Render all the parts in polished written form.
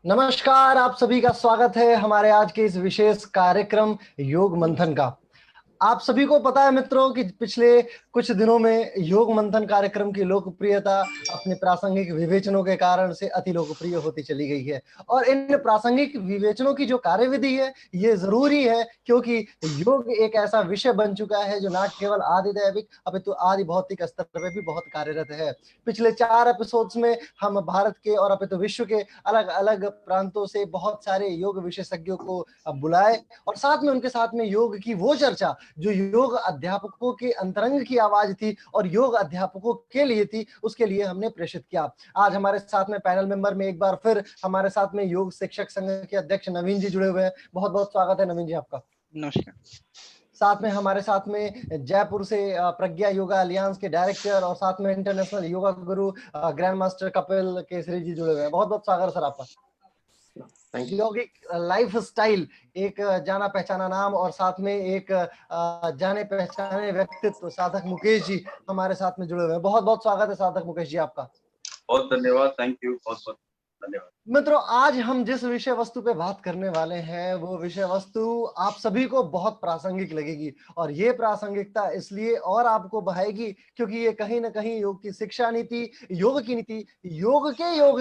नमस्कार, आप सभी का स्वागत है हमारे आज के इस विशेष कार्यक्रम योग मंथन का। आप सभी को पता है मित्रों कि पिछले कुछ दिनों में योग मंथन कार्यक्रम की लोकप्रियता अपने प्रासंगिक विवेचनों के कारण से अति लोकप्रिय होती चली गई है। और इन प्रासंगिक विवेचनों की जो कार्यविधि है ये जरूरी है, क्योंकि योग एक ऐसा विषय बन चुका है जो ना केवल आदि दैविक अपितु आदि भौतिक स्तर पर भी बहुत कार्यरत है। पिछले 4 एपिसोड्स में हम भारत के और अपितु विश्व के अलग अलग प्रांतों से बहुत सारे योग विशेषज्ञों को बुलाए और साथ में उनके साथ में योग की वो चर्चा जो योग अध्यापकों के अंतरंग की आवाज थी और योग अध्यापकों के लिए थी, उसके लिए हमने प्रेषित किया। आज हमारे साथ में पैनल मेंबर में एक बार फिर हमारे साथ में योग शिक्षक संघ के अध्यक्ष नवीन जी जुड़े हुए हैं। बहुत बहुत स्वागत है नवीन जी आपका। नमस्कार। साथ में हमारे साथ में जयपुर से प्रज्ञा योगा अलियांस के डायरेक्टर और साथ में इंटरनेशनल योगा गुरु ग्रैंड मास्टर कपिल केसरी जी जुड़े हुए हैं। बहुत बहुत स्वागत है सर आपका। यौगिक लाइफ स्टाइल, एक जाना पहचाना नाम और साथ में एक जाने पहचाने व्यक्तित्व साधक मुकेश जी हमारे साथ में जुड़े हुए हैं। बहुत बहुत स्वागत है साधक मुकेश जी आपका। बहुत धन्यवाद, थैंक यू, बहुत बहुत धन्यवाद। मित्रों, आज हम जिस विषय वस्तु पे बात करने वाले हैं वो विषय वस्तु आप सभी को बहुत प्रासंगिक लगेगी और ये प्रासंगिकता इसलिए और आपको बहाएगी क्योंकि ये कहीं ना कहीं योग की शिक्षा नीति, योग की नीति, योग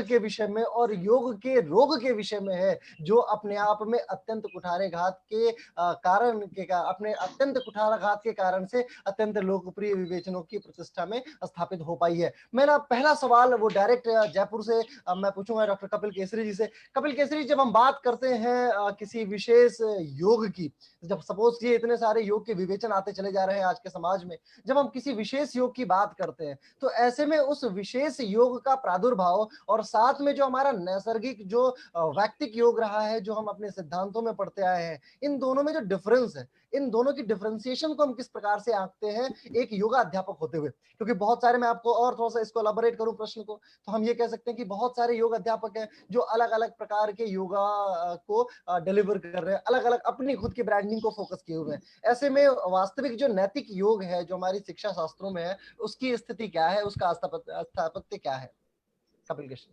के विषय में और योग के रोग के विषय में है, जो अपने आप में अत्यंत कुठाराघात के अपने अत्यंत कुठाराघात के कारण से अत्यंत लोकप्रिय विवेचनों की प्रतिष्ठा में स्थापित हो पाई है। मेरा पहला सवाल वो डायरेक्ट जयपुर से मैं पूछूंगा डॉक्टर कपिल केसरी जी से। कपिल केसरी, जब हम बात करते हैं किसी विशेष योग की, जब सपोज ये इतने सारे योग के विवेचन आते चले जा रहे हैं आज के समाज में, जब हम किसी विशेष योग की बात करते हैं तो ऐसे में उस विशेष योग का प्रादुर्भाव और साथ में जो हमारा नैसर्गिक जो वैक्तिक योग रहा है, जो हम अपने सिद्धांतों में पढ़ते आए हैं, इन दोनों में जो डिफरेंस है, इन दोनों की डिफरेंशिएशन को हम किस प्रकार से आंकते हैं एक योगा अध्यापक होते हुए? क्योंकि बहुत सारे, मैं आपको और थोड़ा सा इसको एलाबोरेट करूं प्रश्न को, तो हम ये कह सकते हैं कि बहुत सारे योग अध्यापक हैं जो अलग अलग प्रकार के योगा को डिलीवर कर रहे हैं, अलग अलग अपनी खुद की ब्रांडिंग को फोकस किए हुए हैं। ऐसे में वास्तविक जो नैतिक योग है जो हमारी शिक्षा शास्त्रों में है, उसकी स्थिति क्या है, उसका स्थापत्य क्या है? कपिल कृष्ण।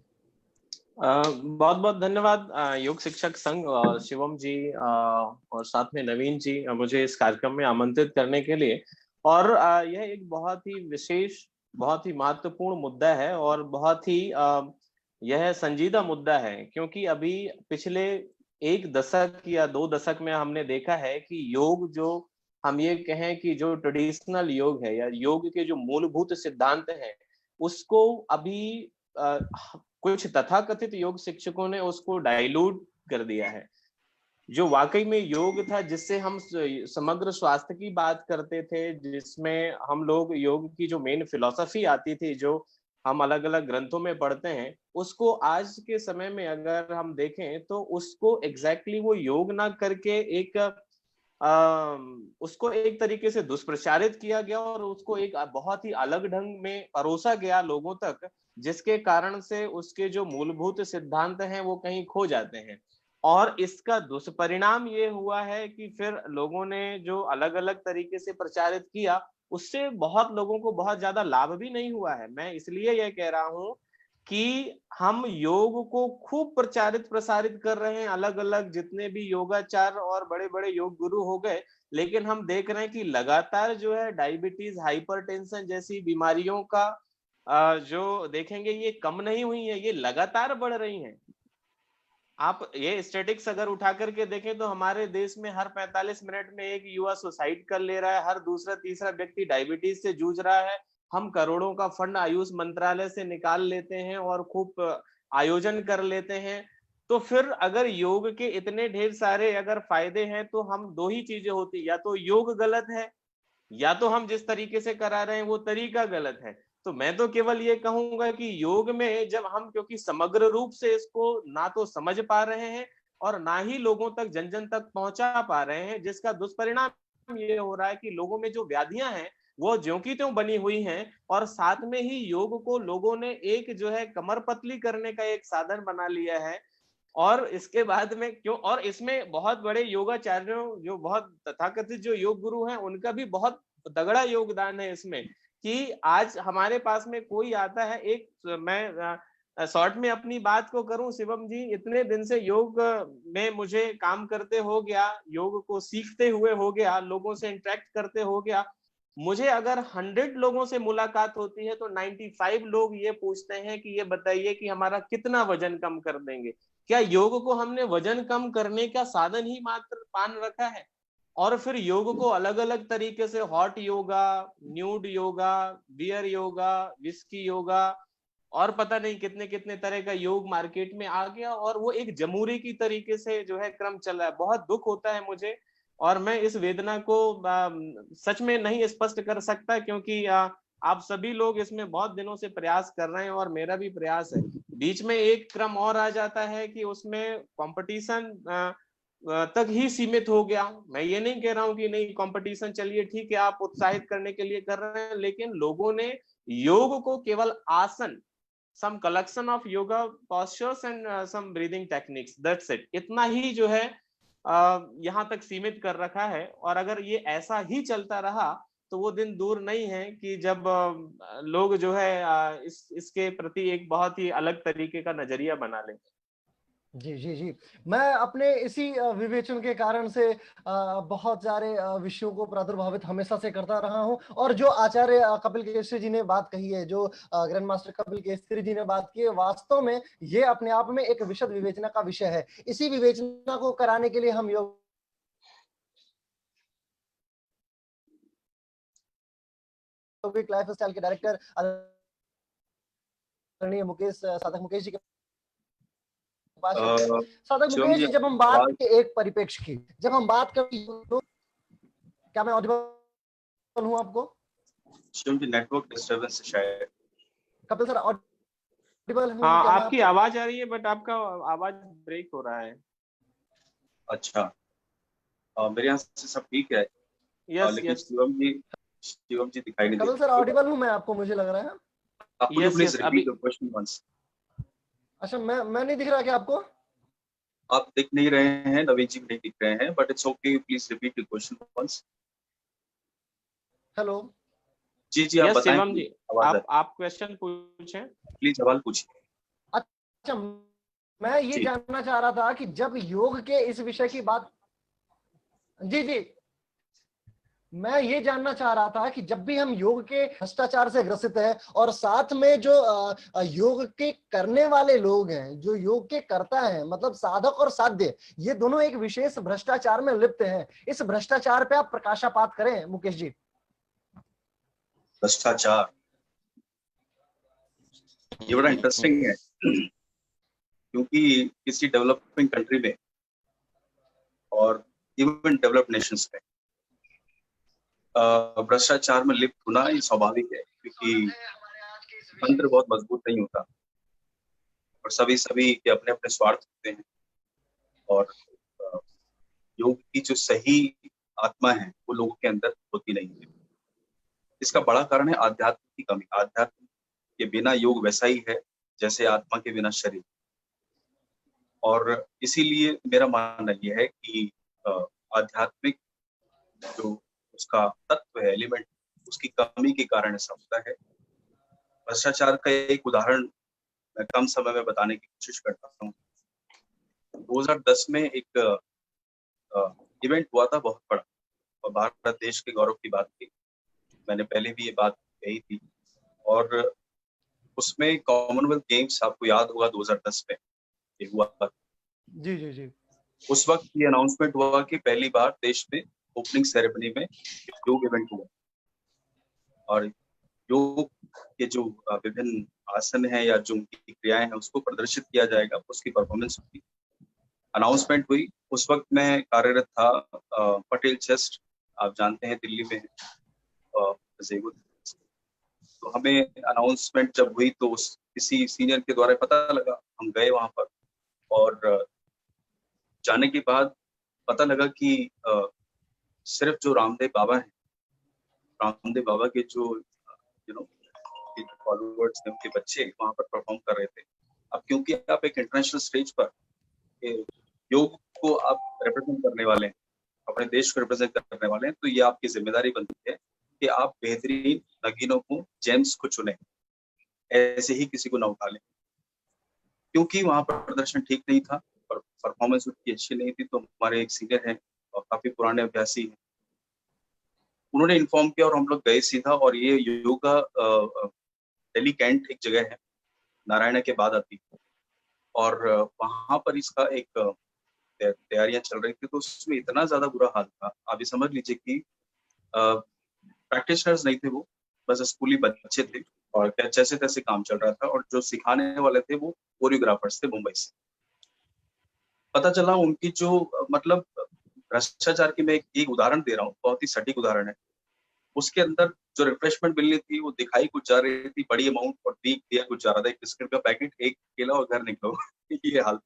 बहुत बहुत धन्यवाद योग शिक्षक संघ और शिवम जी और साथ में नवीन जी मुझे इस कार्यक्रम में आमंत्रित करने के लिए। और यह एक बहुत ही विशेष, बहुत ही महत्वपूर्ण मुद्दा है और बहुत ही यह संजीदा मुद्दा है, क्योंकि अभी पिछले 1 दशक या 2 दशक में हमने देखा है कि योग, जो हम ये कहें कि जो ट्रेडिशनल योग है या योग के जो मूलभूत सिद्धांत हैं, उसको अभी कुछ तथाकथित योग शिक्षकों ने उसको डाइल्यूट कर दिया है। जो वाकई में योग था, जिससे हम समग्र स्वास्थ्य की बात करते थे, जिसमें हम लोग योग की जो मेन फिलॉसफी आती थी, जो हम अलग अलग ग्रंथों में पढ़ते हैं, उसको आज के समय में अगर हम देखें तो उसको एग्जैक्टली वो योग ना करके एक उसको एक तरीके से दुष्प्रचारित किया गया और उसको एक बहुत ही अलग ढंग में परोसा गया लोगों तक, जिसके कारण से उसके जो मूलभूत सिद्धांत हैं वो कहीं खो जाते हैं। और इसका दुष्परिणाम ये हुआ है कि फिर लोगों ने जो अलग अलग तरीके से प्रचारित किया, उससे बहुत लोगों को बहुत ज्यादा लाभ भी नहीं हुआ है। मैं इसलिए यह कह रहा हूं कि हम योग को खूब प्रचारित प्रसारित कर रहे हैं, अलग अलग जितने भी योगाचार्य और बड़े बड़े योग गुरु हो गए, लेकिन हम देख रहे हैं कि लगातार जो है डायबिटीज, हाइपरटेंशन जैसी बीमारियों का जो देखेंगे ये कम नहीं हुई है, ये लगातार बढ़ रही हैं। आप ये स्टेटिक्स अगर उठा करके देखें तो हमारे देश में हर 45 मिनट में एक युवा सुसाइड कर ले रहा है, हर दूसरा तीसरा व्यक्ति डायबिटीज से जूझ रहा है। हम करोड़ों का फंड आयुष मंत्रालय से निकाल लेते हैं और खूब आयोजन कर लेते हैं। तो फिर अगर योग के इतने ढेर सारे अगर फायदे हैं तो हम दो ही चीजें होती, या तो योग गलत है या तो हम जिस तरीके से करा रहे हैं वो तरीका गलत है। तो मैं तो केवल ये कहूंगा कि योग में जब हम, क्योंकि समग्र रूप से इसको ना तो समझ पा रहे हैं और ना ही लोगों तक जन जन तक पहुंचा पा रहे हैं, जिसका दुष्परिणाम ये हो रहा है कि लोगों में जो व्याधियां हैं वो ज्यों की त्यों बनी हुई हैं, और साथ में ही योग को लोगों ने एक जो है कमर पतली करने का एक साधन बना लिया है। और इसके बाद में क्यों, और इसमें बहुत बड़े योगाचार्यों, जो बहुत तथाकथित जो योग गुरु हैं, उनका भी बहुत तगड़ा योगदान है इसमें। कि आज हमारे पास में कोई आता है, एक मैं शॉर्ट में अपनी बात को करूं शिवम जी, इतने दिन से योग में मुझे काम करते हो गया, योग को सीखते हुए हो गया, लोगों से इंटरेक्ट करते हो गया। मुझे अगर 100 लोगों से मुलाकात होती है तो 95 लोग ये पूछते हैं कि ये बताइए कि हमारा कितना वजन कम कर देंगे। क्या योग को हमने वजन कम करने का साधन ही मात्र मान रखा है? और फिर योग को अलग अलग तरीके से hot yoga, nude yoga, beer yoga, whisky yoga और पता नहीं कितने कितने तरह का योग मार्केट में आ गया, और वो एक जमूरी की तरीके से जो है क्रम चल रहा है। बहुत दुख होता है मुझे, और मैं इस वेदना को सच में नहीं स्पष्ट कर सकता, क्योंकि आप सभी लोग इसमें बहुत दिनों से प्रयास कर रहे हैं और मेरा भी प्रयास है। बीच में एक क्रम और आ जाता है कि उसमें कंपटीशन तक ही सीमित हो गया। मैं ये नहीं कह रहा हूं कि नहीं, कंपटीशन चलिए ठीक है, आप उत्साहित करने के लिए कर रहे हैं, लेकिन लोगों ने योग को केवल आसन, some collection of yoga postures and some breathing techniques, that's it, इतना ही जो है यहाँ तक सीमित कर रखा है। और अगर ये ऐसा ही चलता रहा तो वो दिन दूर नहीं है कि जब लोग जो है इसके प्रति एक बहुत ही अलग तरीके का नजरिया बना लेंगे। जी, जी, जी। मैं अपने इसी विवेचन के कारण से बहुत सारे विषयों को प्रादुर्भावित हमेशा से करता रहा हूँ, और जो आचार्य कपिल केसरी जी ने बात कही है, जो ग्रैंड मास्टर कपिल केसरी जी ने बात की है, वास्तव में ये अपने आप में एक विशद विवेचना का विषय है। इसी विवेचना को कराने के लिए हम योगिक लाइफस्टाइल के डायरेक्टर आदरणीय मुकेश साधक मुकेश जी के पास चलते हैं। साधक शिवम मुकेश जी, जी, जब हम बात के एक परिप्रेक्ष्य की, जब हम बात कर, क्या मैं ऑडिबल हूं आपको? शिवम जी, नेटवर्क डिस्टर्बेंस शायद। कपिल सर, ऑडिबल हूं हाँ, क्या मैं आपकी आपको? आवाज आ रही है बट आपका आवाज ब्रेक हो रहा है। अच्छा, मेरे यहाँ से सब ठीक है। यस लेकिन यस शिवम जी दिखाई नहीं दे कपिल सर, रहे। ऑडिबल हूं मैं आपको, मुझे लग रहा है। Could you yes please yes repeat अभी the question once? अच्छा, मैं नहीं दिख रहा क्या आपको? आप दिख नहीं रहे हैं, नवीन जी नहीं दिख रहे हैं, but it's okay, please repeat the question once. Hello. जी जी, आप यस बताएं शिवम please, जी, आवाज है, आप क्वेश्चन पूछें। प्लीज सवाल पूछिए। अच्छा, मैं ये जी, जानना चाह रहा था कि जब योग के इस विषय की बात, जी जी, मैं ये जानना चाह रहा था कि जब भी हम योग के भ्रष्टाचार से ग्रसित हैं, और साथ में जो योग के करने वाले लोग हैं, जो योग के करता है, मतलब साधक और साध्य, ये दोनों एक विशेष भ्रष्टाचार में लिप्त हैं, इस भ्रष्टाचार पे आप प्रकाशापात करें मुकेश जी। भ्रष्टाचार ये बड़ा इंटरेस्टिंग है, क्योंकि किसी डेवलपिंग कंट्री में और इवन डेवलप्ड नेशंस में भ्रष्टाचार में लिप्त होना ये स्वाभाविक है, क्योंकि तंत्र बहुत मजबूत नहीं होता और सभी के अपने अपने स्वार्थ होते हैं, और योग की जो सही आत्मा है वो लोगों के अंदर होती नहीं है। इसका बड़ा कारण है आध्यात्म की कमी। आध्यात्म के बिना योग वैसा ही है जैसे आत्मा के बिना शरीर, और इसीलिए मेरा मानना यह है कि आध्यात्मिक जो उसका तत्व है, एलिमेंट, उसकी कमी के कारण ऐसा होता है। भ्रष्टाचार का एक उदाहरण मैं कम समय में बताने की कोशिश करता हूँ। 2010 में एक इवेंट हुआ था बहुत बड़ा, और भारत देश के गौरव की बात थी। मैंने पहले भी ये बात कही थी, और उसमें कॉमनवेल्थ गेम्स आपको याद होगा 2010 में ये हुआ था। जी जी जी। उस वक्त ये अनाउंसमेंट हुआ कि पहली बार देश में ओपनिंग सेरेमनी में योग इवेंट हुआ, और योग के जो विभिन्न आसन हैं या जो उनकी क्रियाएं हैं उसको प्रदर्शित किया जाएगा, उसकी परफॉर्मेंस होगी। अनाउंसमेंट हुई, उस वक्त मैं कार्यरत था पटेल चेस्ट, आप जानते हैं दिल्ली में है। तो हमें अनाउंसमेंट जब हुई तो किसी सीनियर के द्वारा पता लगा, हम गए वहां पर, और जाने के बाद पता लगा कि सिर्फ जो रामदेव बाबा हैं, रामदेव बाबा के जो फॉलोअर्स हैं, उनके बच्चे वहां पर परफॉर्म कर रहे थे। अब क्योंकि आप एक इंटरनेशनल स्टेज पर योग को आप रिप्रेजेंट करने वाले हैं, अपने देश को रिप्रेजेंट करने वाले हैं, तो ये आपकी जिम्मेदारी बनती है कि आप बेहतरीन नगीनों को, जेम्स को चुने, ऐसे ही किसी को ना उठा लें। क्योंकि वहाँ पर प्रदर्शन ठीक नहीं था और परफॉर्मेंस उनकी अच्छी नहीं थी, तो हमारे एक सीनियर हैं और काफी पुराने अभ्यासी हैं, उन्होंने इन्फॉर्म किया और हम लोग गए सीधा। और ये योगा दिल्ली कैंट एक जगह है, नारायणा के बाद आती है, और वहां पर इसका एक तैयारियां चल रही थी, तो उसमें इतना ज्यादा बुरा हाल था, आप ये समझ लीजिए कि प्रैक्टिशनर्स नहीं थे वो, बस स्कूली बच्चे थे और जैसे तैसे काम चल रहा था, और जो सिखाने वाले थे वो कोरियोग्राफर्स थे मुंबई से। पता चला उनकी जो मतलब भ्रष्टाचार की, मैं एक उदाहरण दे रहा हूँ, बहुत ही सटीक उदाहरण है, उसके अंदर जो रिफ्रेशमेंट मिलनी थी वो दिखाई कुछ जा रही थी बड़ी अमाउंट, और दिया कुछ जा रहा था, एक बिस्किट का पैकेट, एक केला और घर निकलो ये हाल।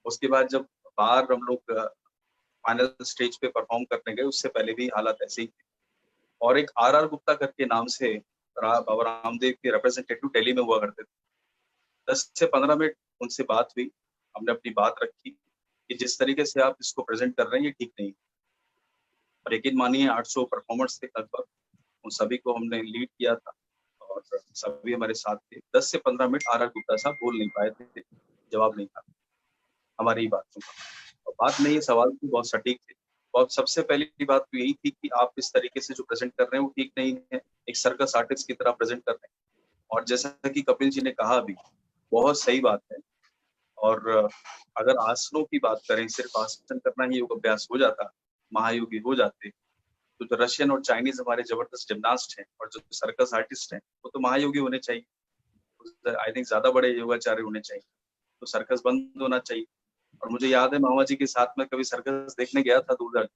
उसके बाद जब बाहर हम लोग फाइनल स्टेज पे परफॉर्म करने गए, उससे पहले भी हालात ऐसे ही थे। और एक आर गुप्ता करके नाम से बाबा रामदेव के रिप्रेजेंटेटिव दिल्ली में हुआ करते थे, 10 से 15 मिनट उनसे बात हुई, हमने अपनी बात रखी कि जिस तरीके से आप इसको प्रेजेंट कर रहे हैं ये ठीक नहीं। और यकीन मानिए 800 परफॉर्मर्स थे लगभग, उन सभी को हमने लीड किया था और सभी हमारे साथ थे। 10 से 15 मिनट आर गुप्ता साहब बोल नहीं पाए थे, जवाब नहीं था हमारी ही बातों का। और बात नहीं, ये सवाल भी बहुत सटीक थे। और सबसे पहली बात तो यही थी कि आप इस तरीके से जो प्रेजेंट कर रहे हैं वो ठीक नहीं है, एक सर्कस आर्टिस्ट की तरह प्रेजेंट कर रहे हैं। और जैसा कि कपिल जी ने कहा अभी, बहुत सही बात है। और अगर आसनों की बात करें, सिर्फ आसन करना ही योग अभ्यास हो जाता, महायोगी हो जाते, तो जो रशियन और चाइनीज हमारे जबरदस्त जिम्नास्ट हैं और जो सर्कस आर्टिस्ट हैं, वो तो महायोगी होने चाहिए। आई थिंक ज्यादा बड़े योगाचार्य होने चाहिए, तो सर्कस बंद होना चाहिए। और मुझे याद है मामा जी के साथ में कभी सर्कस देखने गया था 2000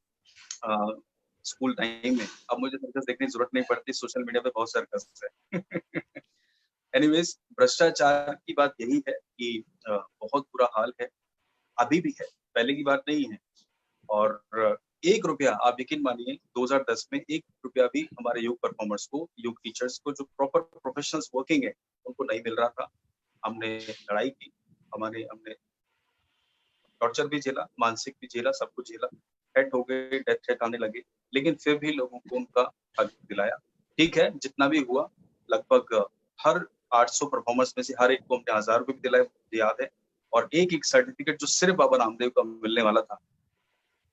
स्कूल टाइम में। अब मुझे सर्कस देखने की जरूरत नहीं पड़ती, सोशल मीडिया पे बहुत सर्कस है एनीवेज, भ्रष्टाचार की बात यही है कि बहुत बुरा हाल है, अभी भी है, पहले की बात नहीं है। और 1 रुपया, आप यकीन मानिए 2010 में 1 रुपया भी हमारे योग परफॉर्मर्स को, योग टीचर्स को, जो प्रॉपर प्रोफेशनल्स वर्किंग है, उनको नहीं मिल रहा था। हमने लड़ाई की, हमने टॉर्चर भी झेला, मानसिक भी झेला, सब कुछ झेला, डेथ हो गए, डेथ थ्रेट आने लगे, लेकिन फिर भी लोगों को उनका हक दिलाया। ठीक है, जितना भी हुआ, लगभग हर 800 परफॉर्मर्स में से हर एक को हमने 1000 रुपये भी दिलाए, मुझे याद है। और एक एक सर्टिफिकेट जो सिर्फ बाबा रामदेव का मिलने वाला था,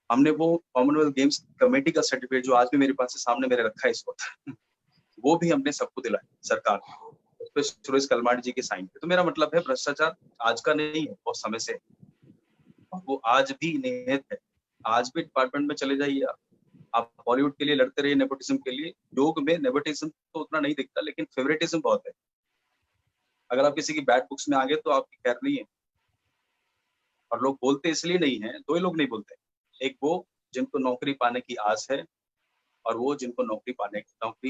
हमने वो कॉमनवेल्थ गेम्स कमेटी का सर्टिफिकेट जो आज भी मेरे पास सामने मेरे रखा है इस वक्त वो भी हमने सबको दिलाया, सरकार, उस पर सुरेश कलमाड़ी जी के साइन पे। तो मेरा मतलब है, भ्रष्टाचार आज का नहीं है, बहुत समय से, वो आज भी निहित है। आज भी डिपार्टमेंट में चले जाइए आप बॉलीवुड के लिए लड़ते रहिए, नेपोटिज्म के लिए। योग में नेपोटिज्म तो उतना नहीं दिखता, लेकिन फेवरेटिज्म बहुत है। अगर आप किसी की बैड बुक्स में आ गए तो आपकी खैर नहीं है। और लोग बोलते इसलिए नहीं है, दो ही लोग नहीं बोलते, एक वो जिनको नौकरी पाने की आस है, और वो जिनको नौकरी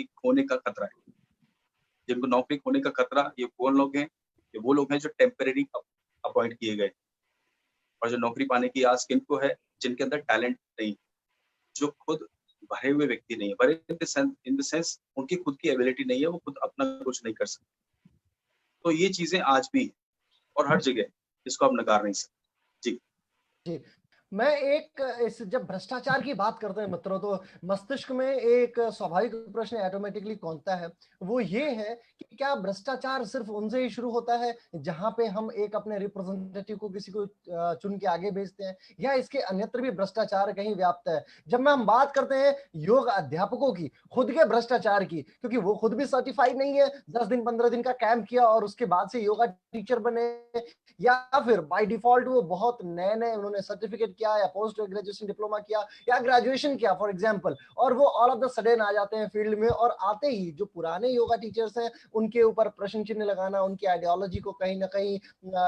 खोने का खतरा है। जिनको नौकरी खोने का खतरा, ये कौन लोग हैं? ये वो लोग हैं जो टेम्परेरी अपॉइंट किए गए। और जो नौकरी पाने की आस किनको है? जिनके अंदर टैलेंट नहीं, जो खुद भरे हुए व्यक्ति नहीं है, भरे इन द सेंस उनकी खुद की एबिलिटी नहीं है, वो खुद अपना कुछ नहीं कर सकते। तो ये चीजें आज भी और हर जगह, इसको आप नकार नहीं सकते। जी जी। मैं एक इस जब भ्रष्टाचार की बात करते हैं मित्रों, तो मस्तिष्क में एक स्वाभाविक प्रश्न ऑटोमेटिकली कौनता है, वो ये है कि क्या भ्रष्टाचार सिर्फ उनसे ही शुरू होता है जहां पे हम एक अपने रिप्रेजेंटेटिव को किसी को चुन के आगे भेजते हैं, या इसके अन्यत्र भी भ्रष्टाचार कहीं व्याप्त है? जब हम बात करते हैं योग अध्यापकों की खुद के भ्रष्टाचार की, क्योंकि वो खुद भी सर्टिफाइड नहीं है, 10 दिन 15 दिन का कैंप किया और उसके बाद से योगा टीचर बने, या फिर बाय डिफॉल्ट वो बहुत नए नए उन्होंने सर्टिफिकेट किया या पोस्ट ग्रेजुएशन डिप्लोमा किया या ग्रेजुएशन किया फॉर एग्जांपल, और वो ऑल ऑफ द सडन आ जाते हैं फील्ड में, और आते ही जो पुराने योगा टीचर्स हैं उनके ऊपर प्रश्न चिन्ह लगाना, उनकी आइडियोलॉजी को कहीं ना कहीं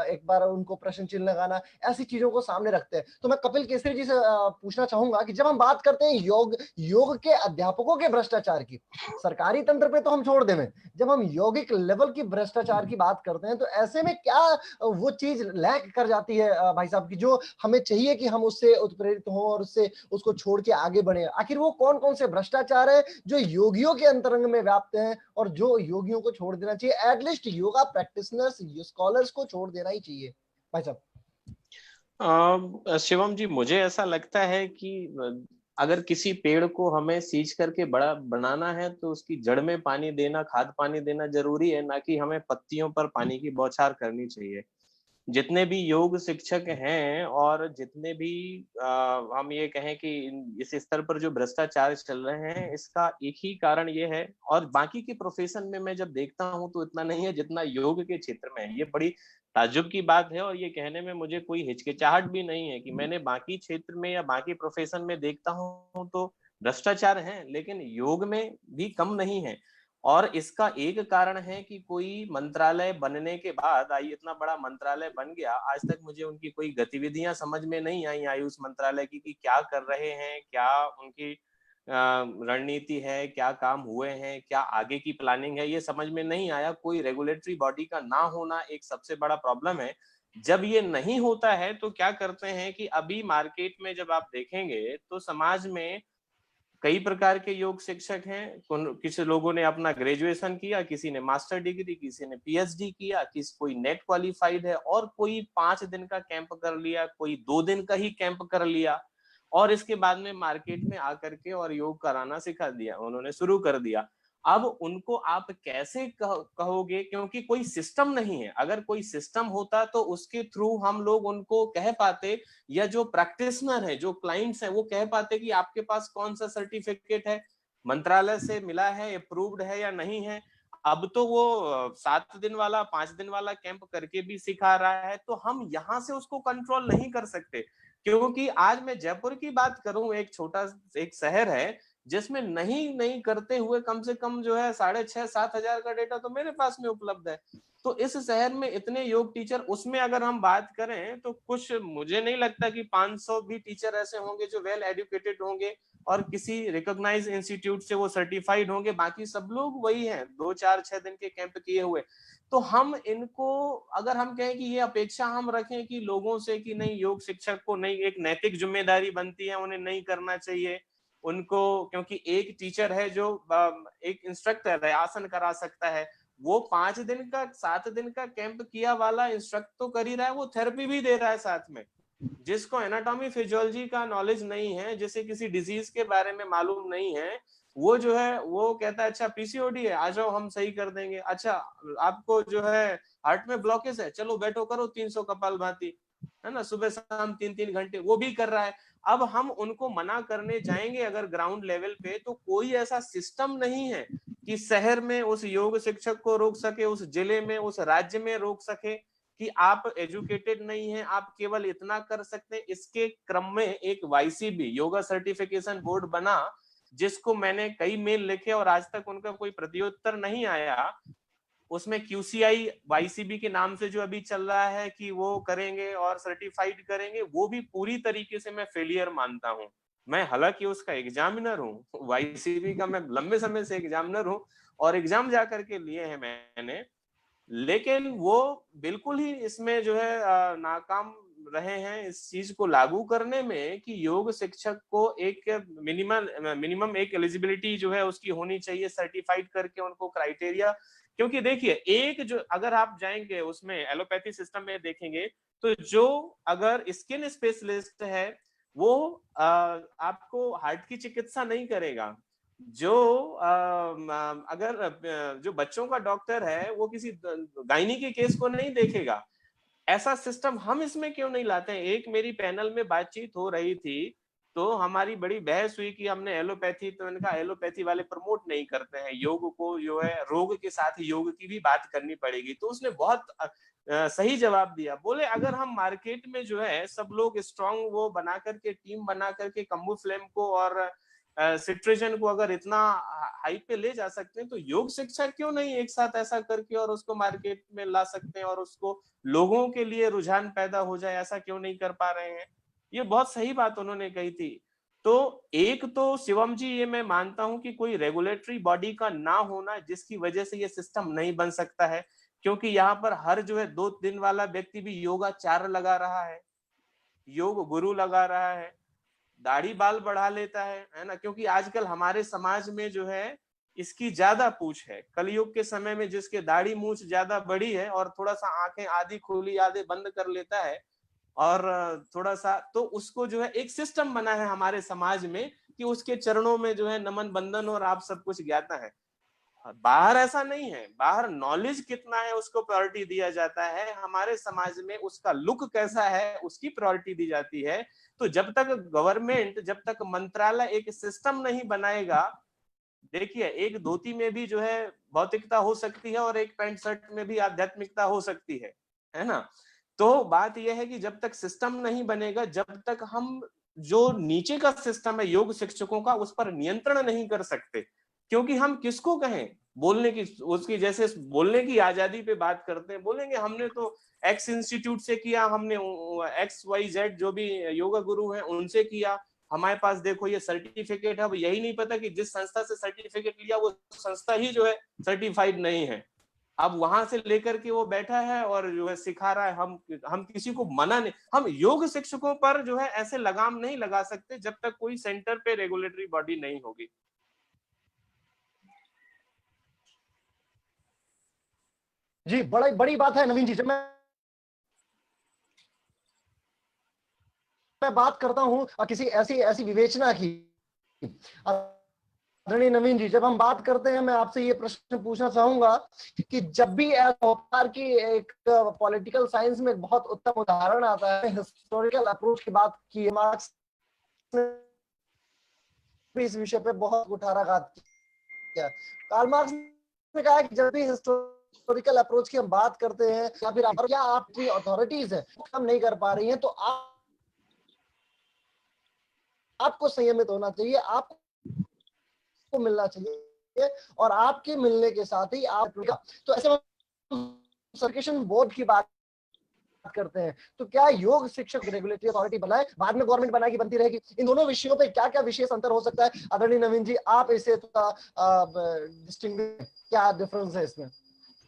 एक बार उनको प्रश्न चिन्ह लगाना, ऐसी चीजों को सामने रखते हैं। तो मैं कपिल केसरी जी से पूछना चाहूंगा कि जब हम बात करते हैं योग के अध्यापकों के भ्रष्टाचार की, सरकारी तंत्र पे तो हम छोड़ दें, जब हम यौगिक लेवल की भ्रष्टाचार की बात करते हैं, तो ऐसे में क्या वो चीज लैक कर जाती है भाई साहब की, जो हमें चाहिए कि हम उससे उत्प्रेरित हों और उससे उसको छोड़ के आगे बढ़े? आखिर वो कौन कौन से भ्रष्टाचार है जो योगियों के अंतरंग में व्याप्त हैं और जो योगियों को छोड़ देना चाहिए, एटलीस्ट योगा प्रैक्टिशनर्स स्कॉलर्स को छोड़ देना ही चाहिए भाई साहब? शिवम जी, मुझे ऐसा लगता है कि अगर किसी पेड़ को हमें सींच करके बड़ा बनाना है तो उसकी जड़ में पानी देना, खाद पानी देना जरूरी है, ना कि हमें पत्तियों पर पानी की बौछार करनी चाहिए। जितने भी योग शिक्षक हैं और जितने भी हम ये कहें कि इस स्तर पर जो भ्रष्टाचार चल रहे हैं, इसका एक ही कारण ये है। और बाकी के प्रोफेशन में मैं जब देखता हूँ तो इतना नहीं है जितना योग के क्षेत्र में है। ये बड़ी ताज्जुब की बात है और ये कहने में मुझे कोई हिचकिचाहट भी नहीं है कि मैंने बाकी क्षेत्र में या बाकी प्रोफेशन में देखता हूँ तो भ्रष्टाचार है, लेकिन योग में भी कम नहीं है। और इसका एक कारण है कि कोई मंत्रालय बनने के बाद, आई इतना बड़ा मंत्रालय बन गया, आज तक मुझे उनकी कोई गतिविधियां समझ में नहीं आई आयुष मंत्रालय की कि क्या कर रहे हैं, क्या उनकी रणनीति है, क्या काम हुए हैं, क्या आगे की प्लानिंग है, ये समझ में नहीं आया। कोई रेगुलेटरी बॉडी का ना होना एक सबसे बड़ा प्रॉब्लम है। जब ये नहीं होता है तो क्या करते हैं कि अभी मार्केट में जब आप देखेंगे तो समाज में कई प्रकार के योग शिक्षक हैं। किसी लोगों ने अपना ग्रेजुएशन किया, किसी ने मास्टर डिग्री, किसी ने पीएचडी किया, कोई नेट क्वालिफाइड है और कोई 5 दिन का कैंप कर लिया, कोई 2 दिन का ही कैंप कर लिया और इसके बाद में मार्केट में आकर के और योग कराना सिखा दिया, उन्होंने शुरू कर दिया। अब उनको आप कैसे कहोगे, क्योंकि कोई सिस्टम नहीं है। अगर कोई सिस्टम होता तो उसके थ्रू हम लोग उनको कह पाते, या जो प्रैक्टिशनर है, जो क्लाइंट्स हैं, वो कह पाते कि आपके पास कौन सा सर्टिफिकेट है, मंत्रालय से मिला है, अप्रूव्ड है या नहीं है। अब तो वो 7 दिन वाला 5 दिन वाला कैंप करके भी सिखा रहा है, तो हम यहाँ से उसको कंट्रोल नहीं कर सकते। क्योंकि आज मैं जयपुर की बात करूं, एक छोटा एक शहर है जिसमें नहीं करते हुए कम से कम जो है 6,500-7,000 का डेटा तो मेरे पास में उपलब्ध है। तो इस शहर में इतने योग टीचर, उसमें अगर हम बात करें तो कुछ, मुझे नहीं लगता कि 500 भी टीचर ऐसे होंगे जो वेल एजुकेटेड होंगे और किसी रिकॉग्नाइज इंस्टीट्यूट से वो सर्टिफाइड होंगे। बाकी सब लोग वही हैं, 2-4-6 दिन के कैंप किए हुए। तो हम इनको, अगर हम कहें कि ये अपेक्षा हम रखें कि लोगों से कि नहीं, योग शिक्षक को नहीं, एक नैतिक जिम्मेदारी बनती है, उन्हें नहीं करना चाहिए उनको, क्योंकि एक टीचर है जो एक इंस्ट्रक्टर है, आसन करा सकता है, वो 5 दिन का 7 दिन का कैंप किया वाला इंस्ट्रक्ट तो कर ही रहा है, वो थेरेपी भी दे रहा है साथ में। जिसको एनाटॉमी फिजियोलॉजी का नॉलेज नहीं है, जिसे किसी डिजीज के बारे में मालूम नहीं है, वो जो है वो कहता है अच्छा पीसीओडी है, आ जाओ हम सही कर देंगे। अच्छा आपको जो है हार्ट में ब्लॉकेज है, चलो बैठो करो 300 कपालभाति, है ना, सुबह शाम 3-3 घंटे, वो भी कर रहा है। अब हम उनको मना करने जाएंगे अगर ग्राउंड लेवल पे, तो कोई ऐसा सिस्टम नहीं है कि शहर में उस योग शिक्षक को रोक सके, उस जिले में, उस राज्य में रोक सके कि आप एजुकेटेड नहीं है, आप केवल इतना कर सकते हैं। इसके क्रम में एक वाईसीबी, योगा सर्टिफिकेशन बोर्ड बना, जिसको मैंने कई मेल लिखे और आज तक उनका कोई प्रत्युत्तर नहीं आया। उसमें क्यूसीआई वाईसीबी के नाम से जो अभी चल रहा है कि वो करेंगे और सर्टिफाइड करेंगे, वो भी पूरी तरीके से मैं फेलियर मानता हूँ। मैं हालांकि उसका एग्जामिनर हूँ, वाईसीबी का मैं लंबे समय से एग्जामिनर हूँ और एग्जाम जा करके लिए हैं मैंने, लेकिन वो बिल्कुल ही इसमें जो है नाकाम रहे हैं इस चीज को लागू करने में कि योग शिक्षक को एक मिनिमम एक एलिजिबिलिटी जो है उसकी होनी चाहिए, सर्टिफाइड करके उनको क्राइटेरिया। क्योंकि देखिए, एक जो अगर आप जाएंगे उसमें एलोपैथी सिस्टम में देखेंगे तो जो अगर स्किन स्पेशलिस्ट है वो आपको हार्ट की चिकित्सा नहीं करेगा। जो अगर जो बच्चों का डॉक्टर है वो किसी गायनी के केस को नहीं देखेगा। ऐसा सिस्टम हम इसमें क्यों नहीं लाते हैं? एक मेरी पैनल में बातचीत हो रही थी तो हमारी बड़ी बहस हुई कि हमने एलोपैथी, तो मैंने कहा एलोपैथी वाले प्रमोट नहीं करते हैं योग को, जो है रोग के साथ योग की भी बात करनी पड़ेगी। तो उसने बहुत सही जवाब दिया, बोले अगर हम मार्केट में जो है सब लोग स्ट्रांग वो बना करके, टीम बना करके कम्बुफ्लेम को और सिट्रिजन को अगर इतना हाइप पे ले जा सकते हैं, तो योग शिक्षा क्यों नहीं एक साथ ऐसा करके और उसको मार्केट में ला सकते हैं और उसको लोगों के लिए रुझान पैदा हो जाए, ऐसा क्यों नहीं कर पा रहे हैं? ये बहुत सही बात उन्होंने कही थी। तो एक तो शिवम जी, ये मैं मानता हूं कि कोई रेगुलेटरी बॉडी का ना होना जिसकी वजह से ये सिस्टम नहीं बन सकता है, क्योंकि यहाँ पर हर जो है 2 दिन वाला व्यक्ति भी योगाचार्य लगा रहा है, योग गुरु लगा रहा है, दाढ़ी बाल बढ़ा लेता है ना। क्योंकि आजकल हमारे समाज में जो है इसकी ज्यादा पूछ है। कलयुग के समय में जिसके दाढ़ी मूछ ज्यादा बड़ी है और थोड़ा सा आंखें आधी खोली आधे बंद कर लेता है और थोड़ा सा, तो उसको जो है एक सिस्टम बना है हमारे समाज में कि उसके चरणों में जो है नमन बंदन और आप सब कुछ ज्ञाता है। बाहर ऐसा नहीं है, बाहर नॉलेज कितना है उसको प्रायोरिटी दिया जाता है, हमारे समाज में उसका लुक कैसा है उसकी प्रायोरिटी दी जाती है। तो जब तक गवर्नमेंट, जब तक मंत्रालय एक सिस्टम नहीं बनाएगा, देखिए एक धोती में भी जो है भौतिकता हो सकती है और एक पैंट शर्ट में भी आध्यात्मिकता हो सकती है ना। तो बात यह है कि जब तक सिस्टम नहीं बनेगा, जब तक हम जो नीचे का सिस्टम है योग शिक्षकों का, उस पर नियंत्रण नहीं कर सकते। क्योंकि हम किसको कहें बोलने की, उसकी जैसे बोलने की आजादी पे बात करते हैं, बोलेंगे हमने तो एक्स इंस्टीट्यूट से किया, हमने एक्स वाई जेड जो भी योगा गुरु हैं उनसे किया, हमारे पास देखो ये सर्टिफिकेट है। अब यही नहीं पता कि जिस संस्था से सर्टिफिकेट लिया वो संस्था ही जो है सर्टिफाइड नहीं है। अब वहां से लेकर के वो बैठा है और जो है सिखा रहा है। हम किसी को मना नहीं, हम योग शिक्षकों पर जो है ऐसे लगाम नहीं लगा सकते जब तक कोई सेंटर पे रेगुलेटरी बॉडी नहीं होगी। जी, बड़ी बड़ी बात है नवीन जी। जब मैं बात करता हूं किसी ऐसी ऐसी विवेचना की, आदरणीय नवीन जी, जब हम बात करते हैं, मैं आपसे ये प्रश्न पूछना चाहूंगा कि जब भी ऐसा की एक पॉलिटिकल साइंस में एक बहुत उत्तम उदाहरण आता है, हिस्टोरिकल अप्रोच की बात की, मार्क्स ने इस विषय पे बहुत कुठाराघात किया। कार्ल मार्क्स ने कहा कि जब भी हिस्टोरिकल अप्रोच की हम बात करते हैं या फिर क्या आपकी अथॉरिटीज है काम नहीं कर पा रही हैं, तो आपको संयमित होना चाहिए, आपको मिलना चाहिए, और आपके मिलने के साथ ही आप, तो ऐसे सर्टिफिकेशन बोर्ड की बात करते हैं, तो क्या योग शिक्षक रेगुलेटरी अथॉरिटी बनाए, बाद में गवर्नमेंट बनाएगी, बनती रहेगी, इन दोनों विषयों पे क्या क्या विशेष अंतर हो सकता है? आदरणीय नवीन जी, आप इसे डिस्टिंग्विश, क्या डिफरेंस है इसमें?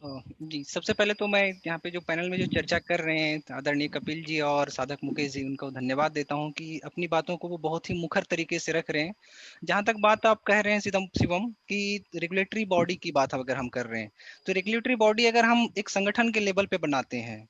जी, सबसे पहले तो मैं यहाँ पे जो पैनल में जो चर्चा कर रहे हैं आदरणीय कपिल जी और साधक मुकेश जी, उनको धन्यवाद देता हूँ कि अपनी बातों को वो बहुत ही मुखर तरीके से रख रहे हैं। जहाँ तक बात आप कह रहे हैं शिवम कि रेगुलेटरी बॉडी की बात अगर हम कर रहे हैं, तो रेगुलेटरी बॉडी अगर हम एक संगठन के लेवल पे बनाते हैं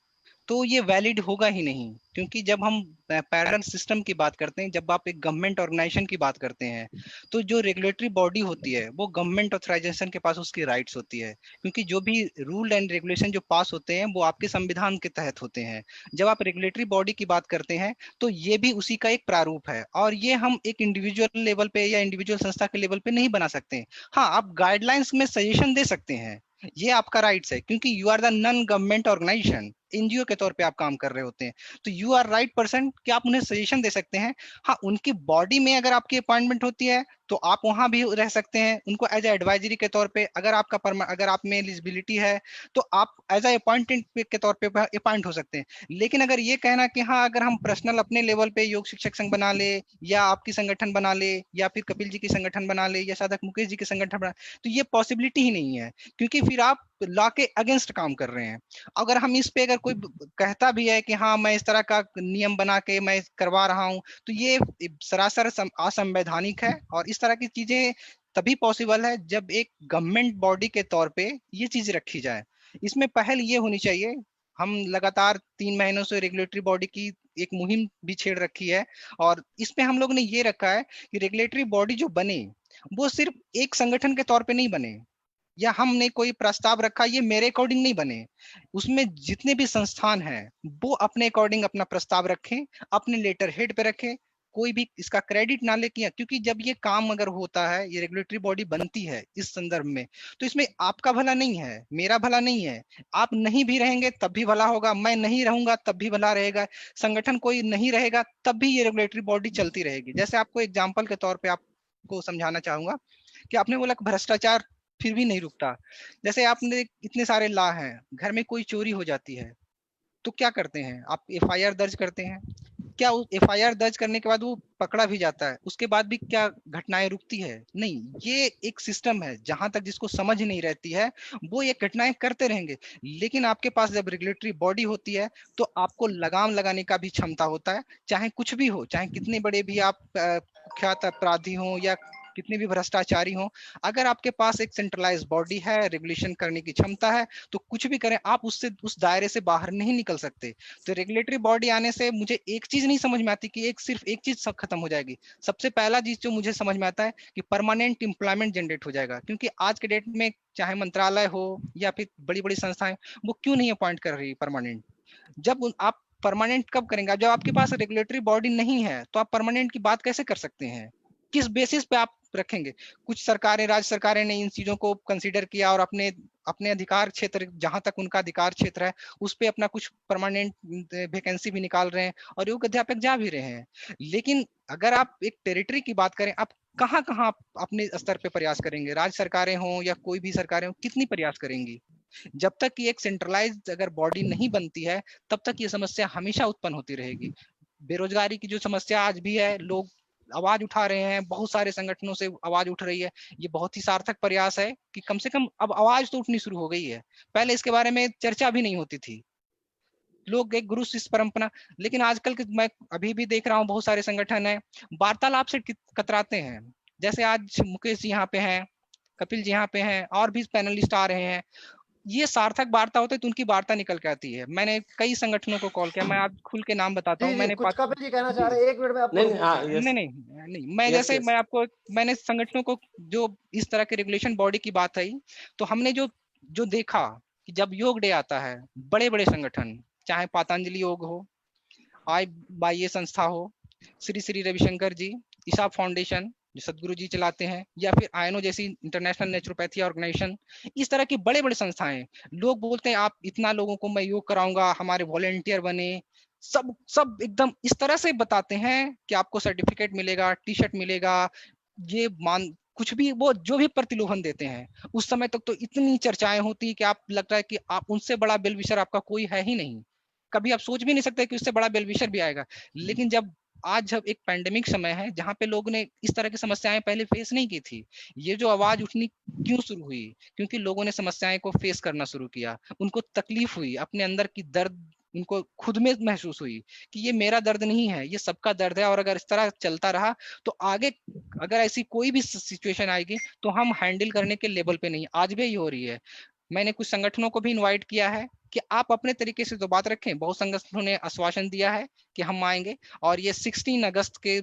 तो ये वैलिड होगा ही नहीं, क्योंकि जब हम पैरेलल सिस्टम की बात करते हैं, जब आप एक गवर्नमेंट ऑर्गेनाइजेशन की बात करते हैं, तो जो रेगुलेटरी बॉडी होती है वो गवर्नमेंट ऑथराइजेशन के पास उसकी राइट्स होती है, क्योंकि जो भी रूल एंड रेगुलेशन जो पास होते हैं वो आपके संविधान के तहत होते हैं। जब आप रेगुलेटरी बॉडी की बात करते हैं तो ये भी उसी का एक प्रारूप है, और ये हम एक इंडिविजुअल लेवल पे या इंडिविजुअल संस्था के लेवल पे नहीं बना सकते। हाँ, आप गाइडलाइंस में सजेशन दे सकते हैं, ये आपका राइट्स है, क्योंकि you are the non government organization, NGO के तौर पे आप काम कर रहे होते हैं, तो यू आर राइट पर्सन कि आप उन्हें सजेशन दे सकते हैं। हाँ, उनकी बॉडी में अगर आपकी अपॉइंटमेंट होती है तो आप वहां भी रह सकते हैं उनको एज एडवाइजरी के तौर पे। अगर अगर आप में एलिजिबिलिटी है तो आप एज अपॉइंटेंट के तौर पे अपॉइंट हो सकते हैं। लेकिन अगर ये कहना कि हाँ, अगर हम पर्सनल अपने लेवल पे योग शिक्षक संघ बना ले, या आपकी संगठन बना ले, या फिर कपिल जी की संगठन बना ले, या साधक मुकेश जी की संगठन बना, तो ये पॉसिबिलिटी ही नहीं है, क्योंकि फिर आप लॉ के अगेंस्ट काम कर रहे हैं। अगर हम इस पे अगर कोई कहता भी है कि हाँ मैं इस तरह का नियम बना के मैं करवा रहा हूं, तो ये सरासर असंवैधानिक है, और इस तरह की चीजें तभी पॉसिबल है जब एक गवर्नमेंट बॉडी के तौर पे ये चीज रखी जाए। इसमें पहल ये होनी चाहिए, हम लगातार 3 महीनों से रेगुलेटरी बॉडी की एक मुहिम भी छेड़ रखी है, और इसमें हम लोग ने ये रखा है कि रेगुलेटरी बॉडी जो बने वो सिर्फ एक संगठन के तौर पे नहीं बने, या हमने कोई प्रस्ताव रखा ये मेरे अकॉर्डिंग नहीं बने। उसमें जितने भी संस्थान हैं वो अपने अकॉर्डिंग अपना प्रस्ताव रखें, अपने लेटर हेड पे रखें, कोई भी इसका क्रेडिट ना ले किया, क्योंकि जब ये काम अगर होता है, ये रेगुलेटरी बॉडी बनती है इस संदर्भ में, तो इसमें आपका भला नहीं है, मेरा भला नहीं है। आप नहीं भी रहेंगे तब भी भला होगा, मैं नहीं रहूंगा तब भी भला रहेगा, संगठन कोई नहीं रहेगा तब भी ये रेगुलेटरी बॉडी चलती रहेगी। जैसे आपको एग्जाम्पल के तौर पर आपको समझाना चाहूंगा कि आपने बोला भ्रष्टाचार फिर भी नहीं रुकता। जैसे आपने इतने सारे लॉ हैं, घर में कोई चोरी हो जाती है तो क्या करते हैं आप? एफआईआर दर्ज करते हैं। क्या एफआईआर दर्ज करने के बाद वो पकड़ा भी जाता है, उसके बाद भी क्या घटनाएं रुकती है? नहीं, ये एक सिस्टम है, जहां तक जिसको समझ नहीं रहती है वो ये घटनाएं करते रहेंगे। लेकिन आपके पास जब रेगुलेटरी बॉडी होती है तो आपको लगाम लगाने का भी क्षमता होता है, चाहे कुछ भी हो, चाहे कितने बड़े भी आप कुख्यात अपराधी हो या कितने भी भ्रष्टाचारी हों, अगर आपके पास एक सेंट्रलाइज्ड बॉडी है, रेगुलेशन करने की क्षमता है, तो कुछ भी करें आप उससे उस दायरे से बाहर नहीं निकल सकते। तो रेगुलेटरी बॉडी आने से मुझे एक चीज नहीं समझ में आती कि सिर्फ एक चीज सब खत्म हो जाएगी। सबसे पहला चीज जो मुझे समझ में आता है कि परमानेंट एम्प्लॉयमेंट जनरेट हो जाएगा, क्योंकि आज के डेट में चाहे मंत्रालय हो या फिर बड़ी बड़ी संस्थाएं, वो क्यों नहीं अपॉइंट कर रही परमानेंट? जब आप परमानेंट कब करेंगे? जब आपके पास रेगुलेटरी बॉडी नहीं है तो आप परमानेंट की बात कैसे कर सकते हैं? किस बेसिस पे आप रखेंगे? कुछ सरकारें, राज्य सरकारें ने इन चीजों को कंसीडर किया और अपने अपने अधिकार क्षेत्र, जहां तक उनका अधिकार क्षेत्र है, उस पे अपना कुछ परमानेंट वैकेंसी भी निकाल रहे हैं और योग्य अध्यापक जा भी रहे हैं। लेकिन अगर आप एक टेरिटरी की बात करें, आप कहाँ कहाँ अपने स्तर पे प्रयास करेंगे? राज्य सरकारें हों या कोई भी सरकारें हों, कितनी प्रयास करेंगी? जब तक कि एक सेंट्रलाइज्ड अगर बॉडी नहीं बनती है, तब तक ये समस्या हमेशा उत्पन्न होती रहेगी। बेरोजगारी की जो समस्या आज भी है, लोग आवाज उठा रहे हैं, बहुत सारे संगठनों से आवाज उठ रही है। ये बहुत ही सार्थक प्रयास है कि कम से कम अब आवाज तो उठनी शुरू हो गई है। पहले इसके बारे में चर्चा भी नहीं होती थी, लोग एक गुरु शिष्य परंपरा। लेकिन आजकल मैं अभी भी देख रहा हूँ बहुत सारे संगठन है वार्तालाप से कतराते हैं। जैसे आज मुकेश जी यहाँ पे हैं, कपिल जी यहाँ पे हैं, और भी पैनलिस्ट आ रहे हैं। ये सार्थक वार्ता होते तो उनकी वार्ता निकल के आती है। मैंने कई संगठनों को कॉल किया, मैं आज खुल के नाम बताता हूँ। मैंने कुछ कपिल जी कहना चाह रहे हैं, 1 मिनट में आपको नहीं, मैं जैसे मैं आपको, मैंने संगठनों को जो इस तरह के रेगुलेशन बॉडी की बात आई, तो हमने जो देखा कि जब योग डे आता है, बड़े बड़े संगठन, चाहे पतंजलि योग हो, बाह्य संस्था हो, श्री श्री रविशंकर जी, ईशा फाउंडेशन जो सदगुरु जी चलाते हैं, या फिर आयनो जैसी इंटरनेशनल नेचुरोपैथी ऑर्गेनाइजेशन, इस तरह की बड़े बड़े संस्थाएं, लोग बोलते हैं आप इतना लोगों को मैं योग कराऊंगा, हमारे वॉलेंटियर बने, सब एकदम इस तरह से बताते हैं कि आपको सर्टिफिकेट मिलेगा, टी शर्ट मिलेगा, ये मान कुछ भी वो जो भी प्रतिलोभन देते हैं। उस समय तक तो इतनी चर्चाएं होती कि आप लगता है कि आप उनसे बड़ा बेल विशर आपका कोई है ही नहीं। कभी आप सोच भी नहीं सकते कि उससे बड़ा बेल विशर भी आएगा। लेकिन जब एक पैंडेमिक समय है जहां पे लोगों ने इस तरह की समस्याएं पहले फेस नहीं की थी, ये जो आवाज उठनी क्यों शुरू हुई? क्योंकि लोगों ने समस्याएं को फेस करना शुरू किया, उनको तकलीफ हुई, अपने अंदर की दर्द उनको खुद में महसूस हुई कि ये मेरा दर्द नहीं है, ये सबका दर्द है, और अगर इस तरह चलता रहा तो आगे अगर ऐसी कोई भी सिचुएशन आएगी तो हम हैंडल करने के लेवल पे नहीं। आज भी यही हो रही है। मैंने कुछ संगठनों को भी इनवाइट किया है कि आप अपने तरीके से तो बात रखें। बहुत संगठनों ने आश्वासन दिया है कि हम आएंगे, और ये 16 अगस्त के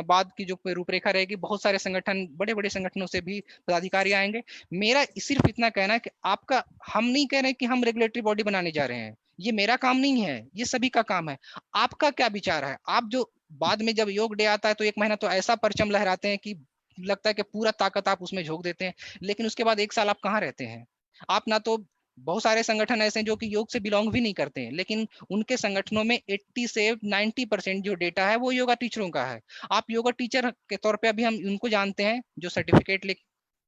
बाद की जो रूपरेखा रहेगी, बहुत सारे संगठन, बड़े बड़े संगठनों से भी पदाधिकारी आएंगे। मेरा सिर्फ इतना कहना है कि आपका, हम नहीं कह रहे कि हम रेगुलेटरी बॉडी बनाने जा रहे हैं, ये मेरा काम नहीं है, ये सभी का काम है। आपका क्या विचार है? आप जो बाद में जब योग डे आता है तो 1 महीना तो ऐसा परचम लहराते हैं कि लगता है कि पूरा ताकत आप उसमें झोंक देते हैं, लेकिन उसके बाद 1 साल आप कहाँ रहते हैं? आप ना तो, बहुत सारे संगठन ऐसे हैं जो कि योग से बिलोंग भी नहीं करते हैं, लेकिन उनके संगठनों में 80 से 90% जो डेटा है वो योगा टीचरों का है। आप योगा टीचर के तौर पे अभी हम उनको जानते हैं जो सर्टिफिकेट ले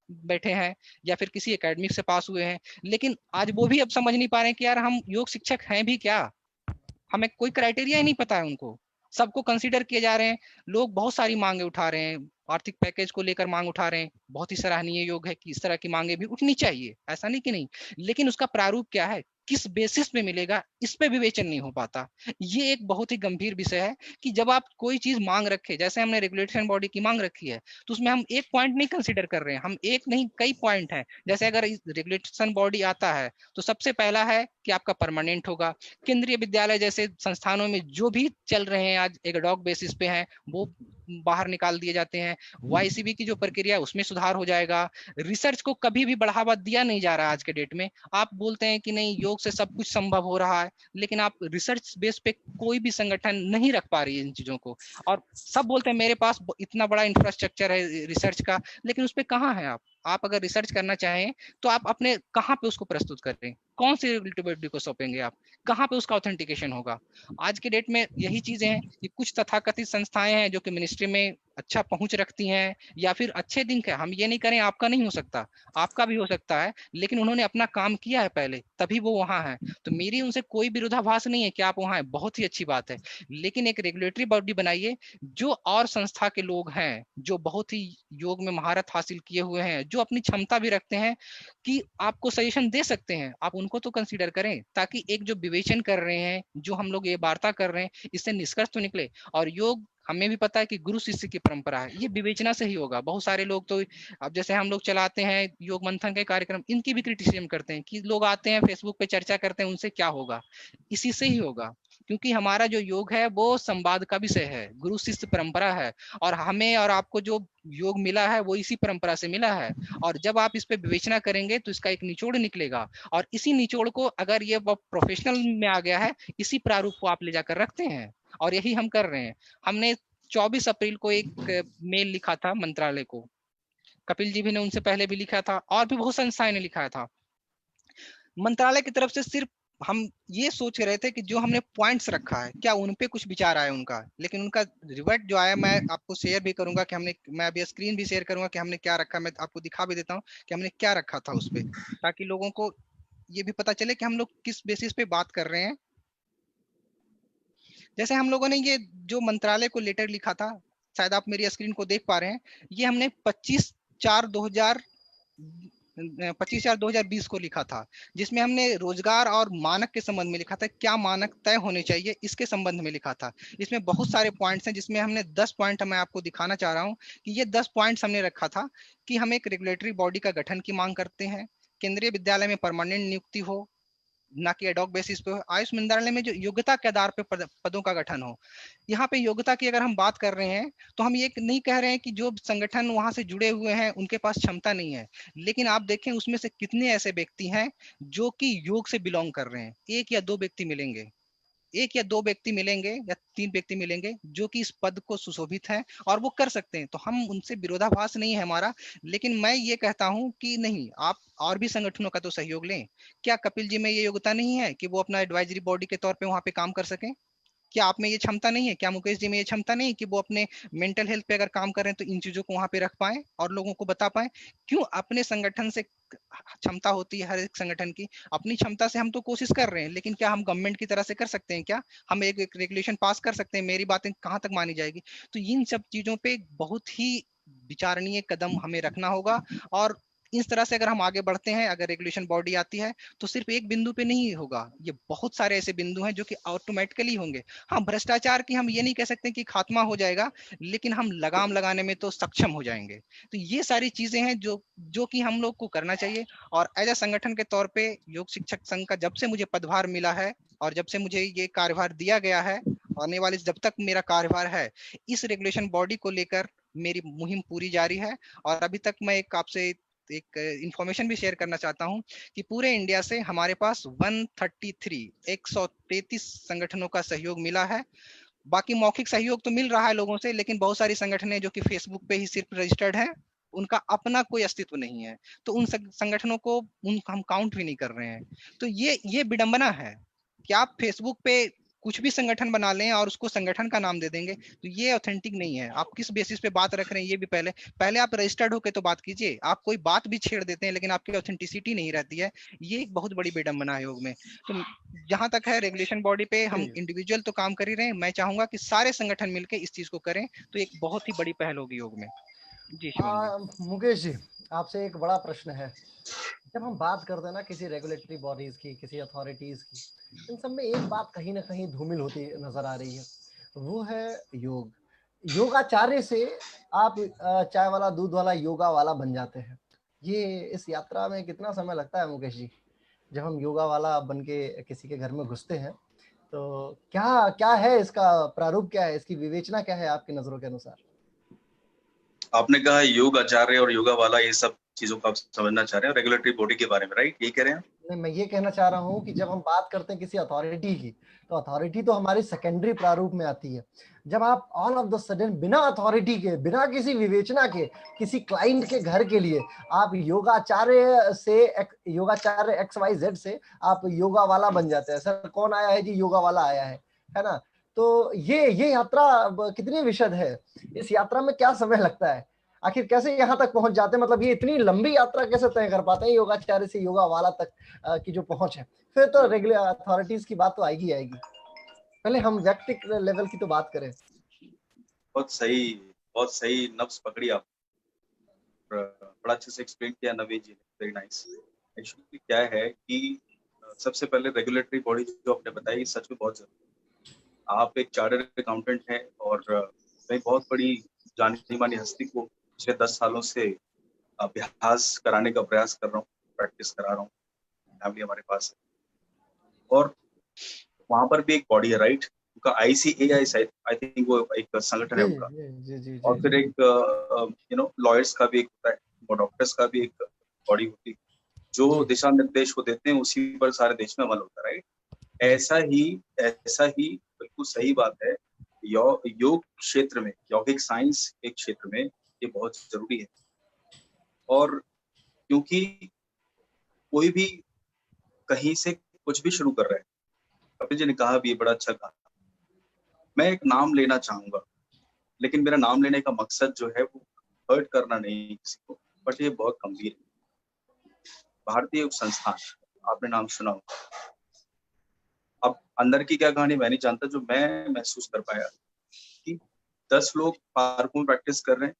बैठे हैं या फिर किसी एकेडमिक से पास हुए हैं, लेकिन आज वो भी अब समझ नहीं पा रहे हैं कि यार हम योग शिक्षक हैं भी क्या? हमें कोई क्राइटेरिया ही नहीं पता है उनको। सबको कंसीडर किए जा रहे हैं। लोग बहुत सारी मांगे उठा रहे हैं, आर्थिक पैकेज को लेकर मांग उठा रहे हैं। बहुत ही सराहनीय योग है कि इस तरह की मांगे भी उठनी चाहिए, ऐसा नहीं कि नहीं, लेकिन उसका प्रारूप क्या है, किस बेसिस पे मिलेगा, इस पे विवेचन नहीं हो पाता। ये एक बहुत ही गंभीर विषय है कि जब आप कोई चीज मांग रखे, जैसे हमने रेगुलेशन बॉडी की मांग रखी है, तो उसमें हम एक पॉइंट नहीं कंसीडर कर रहे हैं, हम एक नहीं कई पॉइंट हैं। जैसे अगर रेगुलेशन बॉडी आता है तो सबसे पहला है कि आपका परमानेंट होगा। केंद्रीय विद्यालय जैसे संस्थानों में जो भी चल रहे हैं आज एक एडॉक बेसिस पे हैं, वो बाहर निकाल दिए जाते हैं। वाईसीबी की जो प्रक्रिया है उसमें सुधार हो जाएगा। रिसर्च को कभी भी बढ़ावा दिया नहीं जा रहा आज के डेट में। आप बोलते हैं कि नहीं योग से सब कुछ संभव हो रहा है, लेकिन आप रिसर्च बेस पे कोई भी संगठन नहीं रख पा रही है इन चीजों को। और सब बोलते हैं मेरे पास इतना बड़ा इंफ्रास्ट्रक्चर है रिसर्च का, लेकिन उस पे कहाँ है आप अगर रिसर्च करना चाहें तो आप अपने कहाँ पे उसको प्रस्तुत कर रहे हैं, कौन सी रेगुलेटरी बॉडी को सौंपेंगे आप, कहाँ पे उसका ऑथेंटिकेशन होगा? आज के डेट में यही चीजें हैं कि कुछ तथाकथित संस्थाएं हैं जो कि मिनिस्ट्री में अच्छा पहुंच रखती हैं, या फिर अच्छे दिन का, हम ये नहीं करें आपका नहीं हो सकता, आपका भी हो सकता है, लेकिन उन्होंने अपना काम किया है पहले, तभी वो वहां है। तो मेरी उनसे कोई विरोधाभास नहीं है कि आप वहां हैं, बहुत ही अच्छी बात है। लेकिन एक रेगुलेटरी बॉडी बनाइए जो और संस्था के लोग हैं, जो बहुत ही योग में महारत हासिल किए हुए हैं, जो अपनी क्षमता भी रखते हैं कि आपको सजेशन दे सकते हैं, आप उनको तो कंसीडर करें, ताकि एक जो विवेचन कर रहे हैं, जो हम लोग ये वार्ता कर रहे हैं, इससे निष्कर्ष तो निकले। और योग हमें भी पता है कि गुरु शिष्य की परंपरा है, ये विवेचना से ही होगा। बहुत सारे लोग तो अब जैसे हम लोग चलाते हैं योग मंथन के कार्यक्रम, इनकी भी क्रिटिसिज्म करते हैं कि लोग आते हैं फेसबुक पे चर्चा करते हैं, उनसे क्या होगा? इसी से ही होगा, क्योंकि हमारा जो योग है वो संवाद का विषय है, गुरु शिष्य परंपरा है, और हमें और आपको जो योग मिला है वो इसी परंपरा से मिला है। और जब आप इस पे विवेचना करेंगे तो इसका एक निचोड़ निकलेगा, और इसी निचोड़ को अगर ये प्रोफेशनल में आ गया है, इसी प्रारूप को आप ले जाकर रखते हैं, और यही हम कर रहे हैं। हमने 24 अप्रैल को एक मेल लिखा था मंत्रालय को, कपिल जी भी ने उनसे पहले भी लिखा था, और भी बहुत संस्थाएं ने लिखा था। मंत्रालय की तरफ से सिर्फ हम ये सोच रहे थे कि जो हमने पॉइंट्स रखा है क्या उन पे कुछ विचार आया उनका, लेकिन उनका रिवर्ट जो आया मैं आपको शेयर भी करूंगा कि मैं अभी स्क्रीन भी शेयर करूंगा कि हमने क्या रखा, मैं आपको दिखा भी देता हूँ कि हमने क्या रखा था उस पे, ताकि लोगों को ये भी पता चले कि हम लोग किस बेसिस पे बात कर रहे हैं। जैसे हम लोगों ने ये जो मंत्रालय को लेटर लिखा था, शायद आप मेरी स्क्रीन को देख पा रहे हैं, ये हमने 25/4/2020 को लिखा था, जिसमें हमने रोजगार और मानक के संबंध में लिखा था, क्या मानक तय होने चाहिए इसके संबंध में लिखा था। इसमें बहुत सारे पॉइंट्स हैं, जिसमें हमने 10 पॉइंट मैं आपको दिखाना चाह रहा हूं कि ये 10 पॉइंट्स हमने रखा था कि हम एक रेगुलेटरी बॉडी का गठन की मांग करते हैं, केंद्रीय विद्यालय में परमानेंट नियुक्ति हो, ना कि एडॉक बेसिस पे हो, आयुष मंत्रालय में जो योग्यता के आधार पे पदों का गठन हो। यहाँ पे योग्यता की अगर हम बात कर रहे हैं तो हम ये नहीं कह रहे हैं कि जो संगठन वहां से जुड़े हुए हैं उनके पास क्षमता नहीं है, लेकिन आप देखें उसमें से कितने ऐसे व्यक्ति हैं जो कि योग से बिलोंग कर रहे हैं। एक या दो व्यक्ति मिलेंगे, एक या दो व्यक्ति मिलेंगे या तीन व्यक्ति मिलेंगे जो कि इस पद को सुशोभित हैं और वो कर सकते हैं, तो हम उनसे विरोधाभास नहीं है हमारा। लेकिन मैं ये कहता हूं कि नहीं, आप और भी संगठनों का तो सहयोग लें। क्या कपिल जी में ये योग्यता नहीं है कि वो अपना एडवाइजरी बॉडी के तौर पे वहां पे काम कर सकें? क्या आप में ये क्षमता नहीं है? क्या मुकेश जी में ये क्षमता नहीं है कि वो अपने मेंटल हेल्थ पे अगर काम कर रहे हैं तो इन चीजों को वहां पे रख पाए और लोगों को बता पाए? क्यों अपने संगठन से क्षमता होती है हर एक संगठन की, अपनी क्षमता से हम तो कोशिश कर रहे हैं, लेकिन क्या हम गवर्नमेंट की तरह से कर सकते हैं? क्या हम एक रेगुलेशन पास कर सकते हैं? मेरी बातें कहाँ तक मानी जाएगी? तो इन सब चीजों पे बहुत ही विचारणीय कदम हमें रखना होगा। और इस तरह से अगर हम आगे बढ़ते हैं, अगर रेगुलेशन बॉडी आती है तो सिर्फ एक बिंदु पे नहीं होगा, ये बहुत सारे ऐसे बिंदु हैं जो कि ऑटोमेटिकली होंगे। हाँ, भ्रष्टाचार की हम ये नहीं कह सकते कि खात्मा हो जाएगा, लेकिन हम लगाम लगाने में तो सक्षम हो जाएंगे। तो ये सारी चीजें हैं जो जो कि हम लोग को करना चाहिए। और एज ए संगठन के तौर पे योग शिक्षक संघ का जब से मुझे पदभार मिला है और जब से मुझे ये कार्यभार दिया गया है, आने वाले जब तक मेरा कार्यभार है, इस रेगुलेशन बॉडी को लेकर मेरी मुहिम पूरी जारी है। और अभी तक मैं एक आपसे एक इंफॉर्मेशन भी शेयर करना चाहता हूं कि पूरे इंडिया से हमारे पास 133 संगठनों का सहयोग मिला है। बाकी मौखिक सहयोग तो मिल रहा है लोगों से, लेकिन बहुत सारी संगठनें जो कि फेसबुक पे ही सिर्फ रजिस्टर्ड हैं, उनका अपना कोई अस्तित्व नहीं है, तो उन संगठनों को हम काउंट भी नहीं कर रहे हैं। तो ये विडंबना है कि आप फेसबुक पे कुछ भी संगठन बना लें और उसको संगठन का नाम दे देंगे, तो ये ऑथेंटिक नहीं है। आप किस बेसिस पे बात रख रहे हैं ये भी पहले आप रजिस्टर्ड होके तो बात कीजिए। आप कोई बात भी छेड़ देते हैं लेकिन आपकी ऑथेंटिसिटी नहीं रहती है, ये एक बहुत बड़ी विडंबना है योग में। तो जहां तक है रेगुलेशन बॉडी पे, हम इंडिविजुअल तो काम कर ही रहे हैं, मैं चाहूंगा कि सारे संगठन मिलकर इस चीज को करें, तो एक बहुत ही बड़ी पहल होगी योग में। जी शिवम जी। मुकेश जी, आपसे एक बड़ा प्रश्न है। जब हम बात करते हैं ना किसी रेगुलेटरी बॉडीज की, किसी अथॉरिटीज की, इन सब में एक बात कहीं ना कहीं धूमिल होती नजर आ रही है, वो है योग। योगाचार्य से आप चाय वाला दूध वाला योगा वाला बन जाते हैं। ये इस यात्रा में कितना समय लगता है मुकेश जी? जब हम योगा वाला बन के किसी के घर में घुसते हैं तो क्या क्या है इसका प्रारूप, क्या है इसकी विवेचना, क्या है आपकी नजरों के अनुसार? आपने कहा योग आचार्य और योगा वाला, ये सब चीजों को आप समझना चाह रहे हैं रेगुलेटरी बॉडी के बारे में, राइट? यही कह रहे हैं? नहीं, मैं ये कहना चाह रहा हूँ कि जब हम बात करते हैं किसी अथॉरिटी की, तो अथॉरिटी तो हमारी सेकेंडरी प्रारूप में आती है। जब आप ऑल ऑफ द सडन बिना अथॉरिटी के, बिना किसी विवेचना के, किसी क्लाइंट के घर के लिए आप योगाचार्य XYZ से आप योगा वाला बन जाते हैं। सर कौन आया है जी? योगा वाला आया है ना? तो ये यात्रा कितनी विशद है? इस यात्रा में क्या समय लगता है? आखिर कैसे यहाँ तक पहुंच जाते हैं? मतलब ये इतनी लंबी यात्रा कैसे तय कर पाते हैं योगाचार्य से योगा वाला तक की जो पहुंच है? फिर तो रेगुलर अथॉरिटीज की बात तो आएगी आएगी। पहले हम व्यक्तिगत लेवल की तो बात करें। बहुत सही नब्ज पकड़ी आप, बड़ा अच्छे से एक्सप्लेन किया नवीन जी ने, वेरी नाइस। एक्चुअली क्या है कि सबसे पहले रेगुलेटरी बॉडी जो आपने बताई सच में बहुत जरूरी है। आप एक चार्टर्ड अकाउंटेंट हैं और मैं बहुत बड़ी जानी मानी हस्ती को पिछले 10 सालों से अभ्यास कराने का प्रयास कर रहा हूँ, प्रैक्टिस करा रहा हूँ। फैमिली हमारे पास है और वहां पर भी एक बॉडी है, राइट? उनका ICAI, आई थिंक वो एक संगठन है जी उनका। जी जी और जी फिर एक लॉयर्स का भी एक होता है, वो डॉक्टर्स का भी एक बॉडी होती है, जो जी दिशा निर्देश वो देते हैं उसी पर सारे देश में अमल होता है, राइट? जी ऐसा ही बिल्कुल सही बात है। योग क्षेत्र में, यौगिक साइंस के क्षेत्र में ये बहुत जरूरी है। और क्योंकि कोई भी कहीं से कुछ भी शुरू कर रहा है, कपिल जी ने कहा भी, ये बड़ा अच्छा कहा। मैं एक नाम लेना चाहूंगा, लेकिन मेरा नाम लेने का मकसद जो है वो हर्ट करना नहीं है किसी को, बट ये बहुत गंभीर है। भारतीय योग संस्थान, आपने नाम सुना होगा। अब अंदर की क्या कहानी मैं नहीं जानता, जो मैं महसूस कर पाया कि 10 लोग पार्क में प्रैक्टिस कर रहे हैं,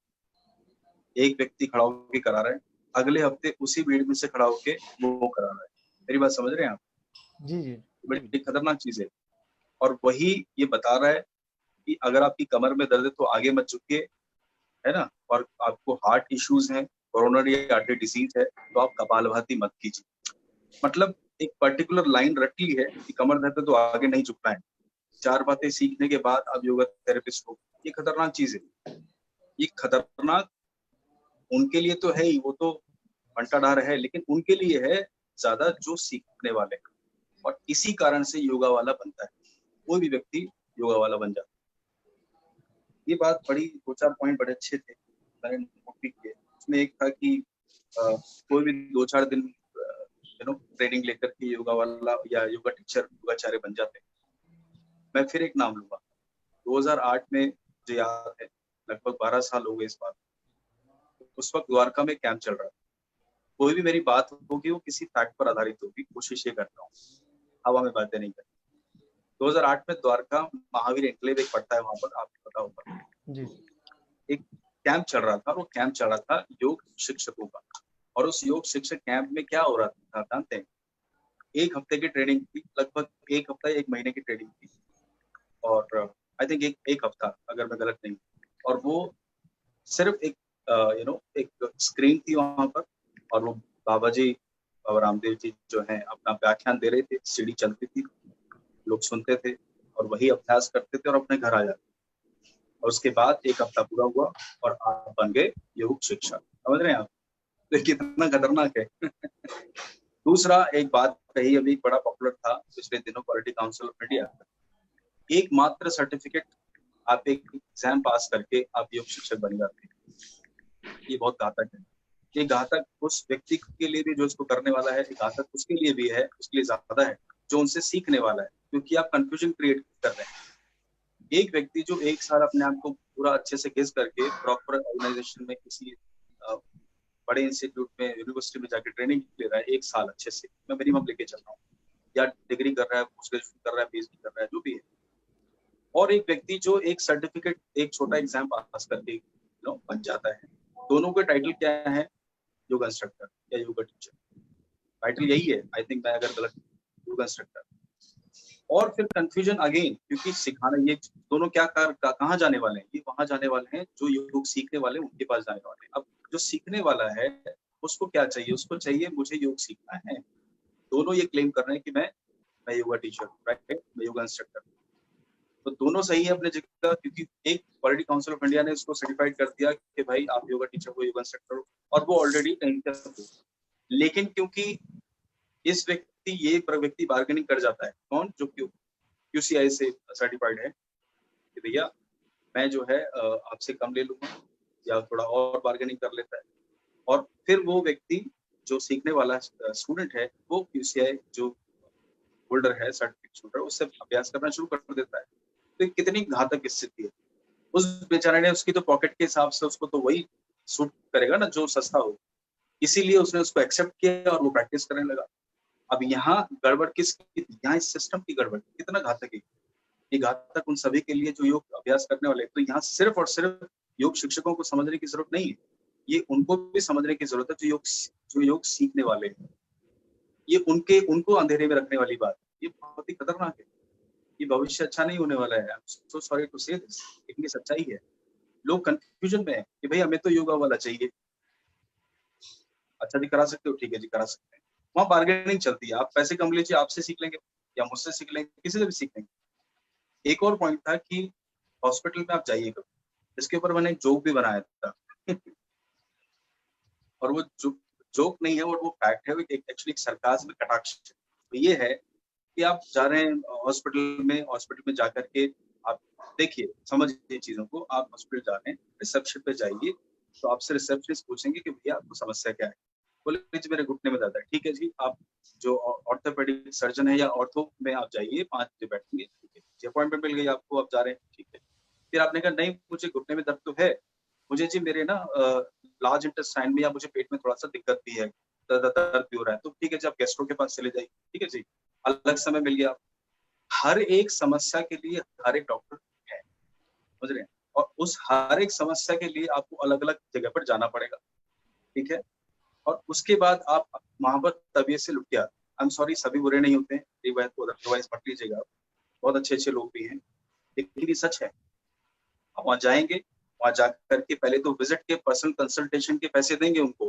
एक व्यक्ति खड़ा होकर करा रहा है, अगले हफ्ते उसी भीड़ में से खड़ा होकर वो करा रहा है। मेरी बात समझ रहे हैं आप? जी जी बड़ी खतरनाक चीज है। और वही ये बता रहा है कि अगर आपकी कमर में दर्द है तो आगे मत झुकिए, है ना? और आपको हार्ट इश्यूज हैं, कोरोनरी आर्टरी डिजीज है, तो आप कपालभाति मत कीजिए। मतलब एक पर्टिकुलर लाइन रटी है कि कमर दर्द है तो आगे नहीं झुकना है। 4 बातें सीखने के बाद आप योगा थेरेपिस्ट हो, ये खतरनाक चीज है। ये खतरनाक उनके लिए तो है ही, वो तो घंटाधार है, लेकिन उनके लिए है ज्यादा जो सीखने वाले हैं। और इसी कारण से योगा वाला बनता है, कोई भी व्यक्ति योगा वाला बन जाता है। ये बात बड़ी, 2-4 पॉइंट बड़े अच्छे थे, मैंने नोट भी किए। उसमें एक था कि कोई भी 2-4 दिन ट्रेनिंग लेकर के योगा वाला या योगा टीचर, योगाचार्य बन जाते हैं। मैं फिर एक नाम लूंगा। 2008 में मुझे याद है, लगभग 12 साल हो गए इस बात। उस वक्त द्वारका में कैंप चल रहा था। कोई भी मेरी बात होगी वो किसी फैक्ट पर आधारित होगी, कोशिश ये करता हूँ हवा में बातें नहीं करती। 2008 में द्वारका महावीर एन्क्लेव एक पड़ता है वहां पर, आपको पता होगा। जी एक कैंप चल रहा था, वो कैंप चल रहा था योग शिक्षकों का। और उस योग शिक्षक कैंप में क्या हो रहा था जानते हैं? 1 हफ्ते की ट्रेनिंग थी, लगभग 1 हफ्ता 1 महीने की ट्रेनिंग थी। और आई थिंक एक हफ्ता, अगर मैं गलत नहीं। और वो सिर्फ एक एक स्क्रीन थी वहां पर, और वो बाबा जी, बाबा रामदेव जी जो हैं अपना व्याख्यान दे रहे थे, सीढ़ी चलती थी, लोग सुनते थे और वही अभ्यास करते थे और अपने घर आ जाते। और उसके बाद 1 हफ्ता पूरा हुआ और आप बन गए योग शिक्षक। समझ रहे हैं आप? तो कितना खतरनाक है। दूसरा, एक बात कही अभी, बड़ा पॉपुलर था पिछले दिनों, क्वालिटी काउंसिल ऑफ इंडिया, एकमात्र सर्टिफिकेट, आप एक एग्जाम पास करके आप योग शिक्षक बन जाते हैं। ये बहुत घातक है। ये घातक उस व्यक्ति के लिए भी जो इसको करने वाला है, घातक उसके लिए भी है, उसके लिए ज्यादा है जो उनसे सीखने वाला है, क्योंकि आप कंफ्यूजन क्रिएट कर रहे हैं। एक व्यक्ति जो 1 साल अपने आप को पूरा अच्छे से गेस करके प्रॉपर ऑर्गेनाइजेशन में किसी बड़े इंस्टीट्यूट में, यूनिवर्सिटी में जाके ट्रेनिंग ले रहा है 1 साल अच्छे से, मैं मिनिमम लेके चल रहा हूँ, या डिग्री कर रहा है, पोस्ट ग्रेजुएशन कर रहा है, PhD कर रहा है, जो भी है। और एक व्यक्ति जो एक सर्टिफिकेट, एक छोटा एग्जाम पास करके बन जाता है, दोनों के टाइटल क्या है? योगा इंस्ट्रक्टर या योगा टीचर। टाइटल यही है, आई थिंक, मैं अगर गलत, योगा इंस्ट्रक्टर। और फिर कंफ्यूजन अगेन, क्योंकि सिखाना, ये दोनों क्या कहाँ जाने वाले हैं? ये वहां जाने वाले हैं जो योग सीखने वाले हैं, उनके पास जाने वाले हैं। अब जो सीखने वाला है उसको क्या चाहिए? उसको चाहिए मुझे योग सीखना है। दोनों ये क्लेम कर रहे हैं कि मैं योगा टीचर, राइट, मैं योगा इंस्ट्रक्टर। तो दोनों सही है अपने जगह, क्योंकि एक क्वालिटी काउंसिल ऑफ इंडिया ने उसको सर्टिफाइड कर दिया कि भाई आप योगा टीचर हो, योगा इंस्ट्रक्टर हो, और वो ऑलरेडी कहीं तक हो। लेकिन क्योंकि ये व्यक्ति बार्गेनिंग कर जाता है, कौन? जो QCI से सर्टिफाइड है कि भैया मैं जो है आपसे कम ले लूंगा, या थोड़ा और बार्गेनिंग कर लेता है। और फिर वो व्यक्ति जो सीखने वाला स्टूडेंट है, वो QCI जो होल्डर है, सर्टिफिकेट होल्डर, उससे अभ्यास करना शुरू कर देता है। तो कितनी घातक स्थिति है। उस बेचारे ने, उसकी तो पॉकेट के हिसाब से उसको तो वही सूट करेगा ना जो सस्ता हो, इसीलिए उसने उसको एक्सेप्ट किया और वो प्रैक्टिस करने लगा। अब यहाँ गड़बड़ किसकी? यहाँ इस सिस्टम की गड़बड़। कितना घातक है ये! घातक उन सभी के लिए जो योग अभ्यास करने वाले। तो यहाँ सिर्फ और सिर्फ योग शिक्षकों को समझने की जरूरत नहीं है, ये उनको भी समझने की जरूरत है जो योग सीखने वाले हैं। ये उनको अंधेरे में रखने वाली बात, ये बहुत ही खतरनाक है। ये भविष्य अच्छा नहीं होने वाला है। सो सॉरी टू से दिस, लेकिन ये सच्चाई है। लोग कंफ्यूजन में है कि भाई हमें तो योगा वाला चाहिए। अच्छा जी, करा सकते हो, ठीक है जी, करा सकते हैं। वहाँ बार्गेनिंग चलती है, आप पैसे कम लीजिए, आपसे सीख लेंगे या मुझसे सीख लेंगे, किसी से भी सीख लेंगे। एक और पॉइंट था कि हॉस्पिटल में आप जाइए कभी, इसके ऊपर मैंने एक जोक भी बनाया था और वो जोक नहीं है, और वो फैक्ट है, वो एक्चुअली एक सरकाज़्म में कटाक्ष है। तो ये है कि आप जा रहे हैं हॉस्पिटल में जाकर के आप देखिए, समझिए चीज़ों को। आप हॉस्पिटल जा रहे हैं, रिसेप्शन पे जाइए, तो आपसे रिसेप्शनिस्ट पूछेंगे कि भैया आपको समस्या क्या है? बोले जी मेरे घुटने में दर्द है। ठीक है जी, आप जो ऑर्थोपेडिक सर्जन है या ऑर्थो में आप जाइए, 5 बजे बैठेंगे, ठीक है। जी अपॉइंटमेंट मिल गई आपको, आप जा रहे हैं, ठीक है। फिर आपने कहा नहीं मुझे घुटने में दर्द तो है, मुझे जी मेरे ना लार्ज इंटेस्टाइन में या मुझे पेट में थोड़ा-सा दिक्कत भी है, दर्द भी हो रहा है। तो ठीक है जी, आप गैस्ट्रो के पास चले जाइए, ठीक है जी। अलग समय मिल गया। हर एक समस्या के लिए हर एक डॉक्टर है, समझ रहे हैं? और उस हर एक समस्या के लिए आपको अलग-अलग जगह पर जाना पड़ेगा, ठीक है? और उसके बाद आप वहाँ पर तबीयत से लुट के आते हैं। आई एम सॉरी, सभी बुरे नहीं होते हैं, अदरवाइज़ मत लीजिएगा आप। बहुत अच्छे-अच्छे लोग भी हैं, लेकिन ये सच है। आप वहाँ जाएँगे, वहाँ जाकर के पहले तो विज़िट के पर्सनल कंसल्टेशन के पैसे देंगे उनको,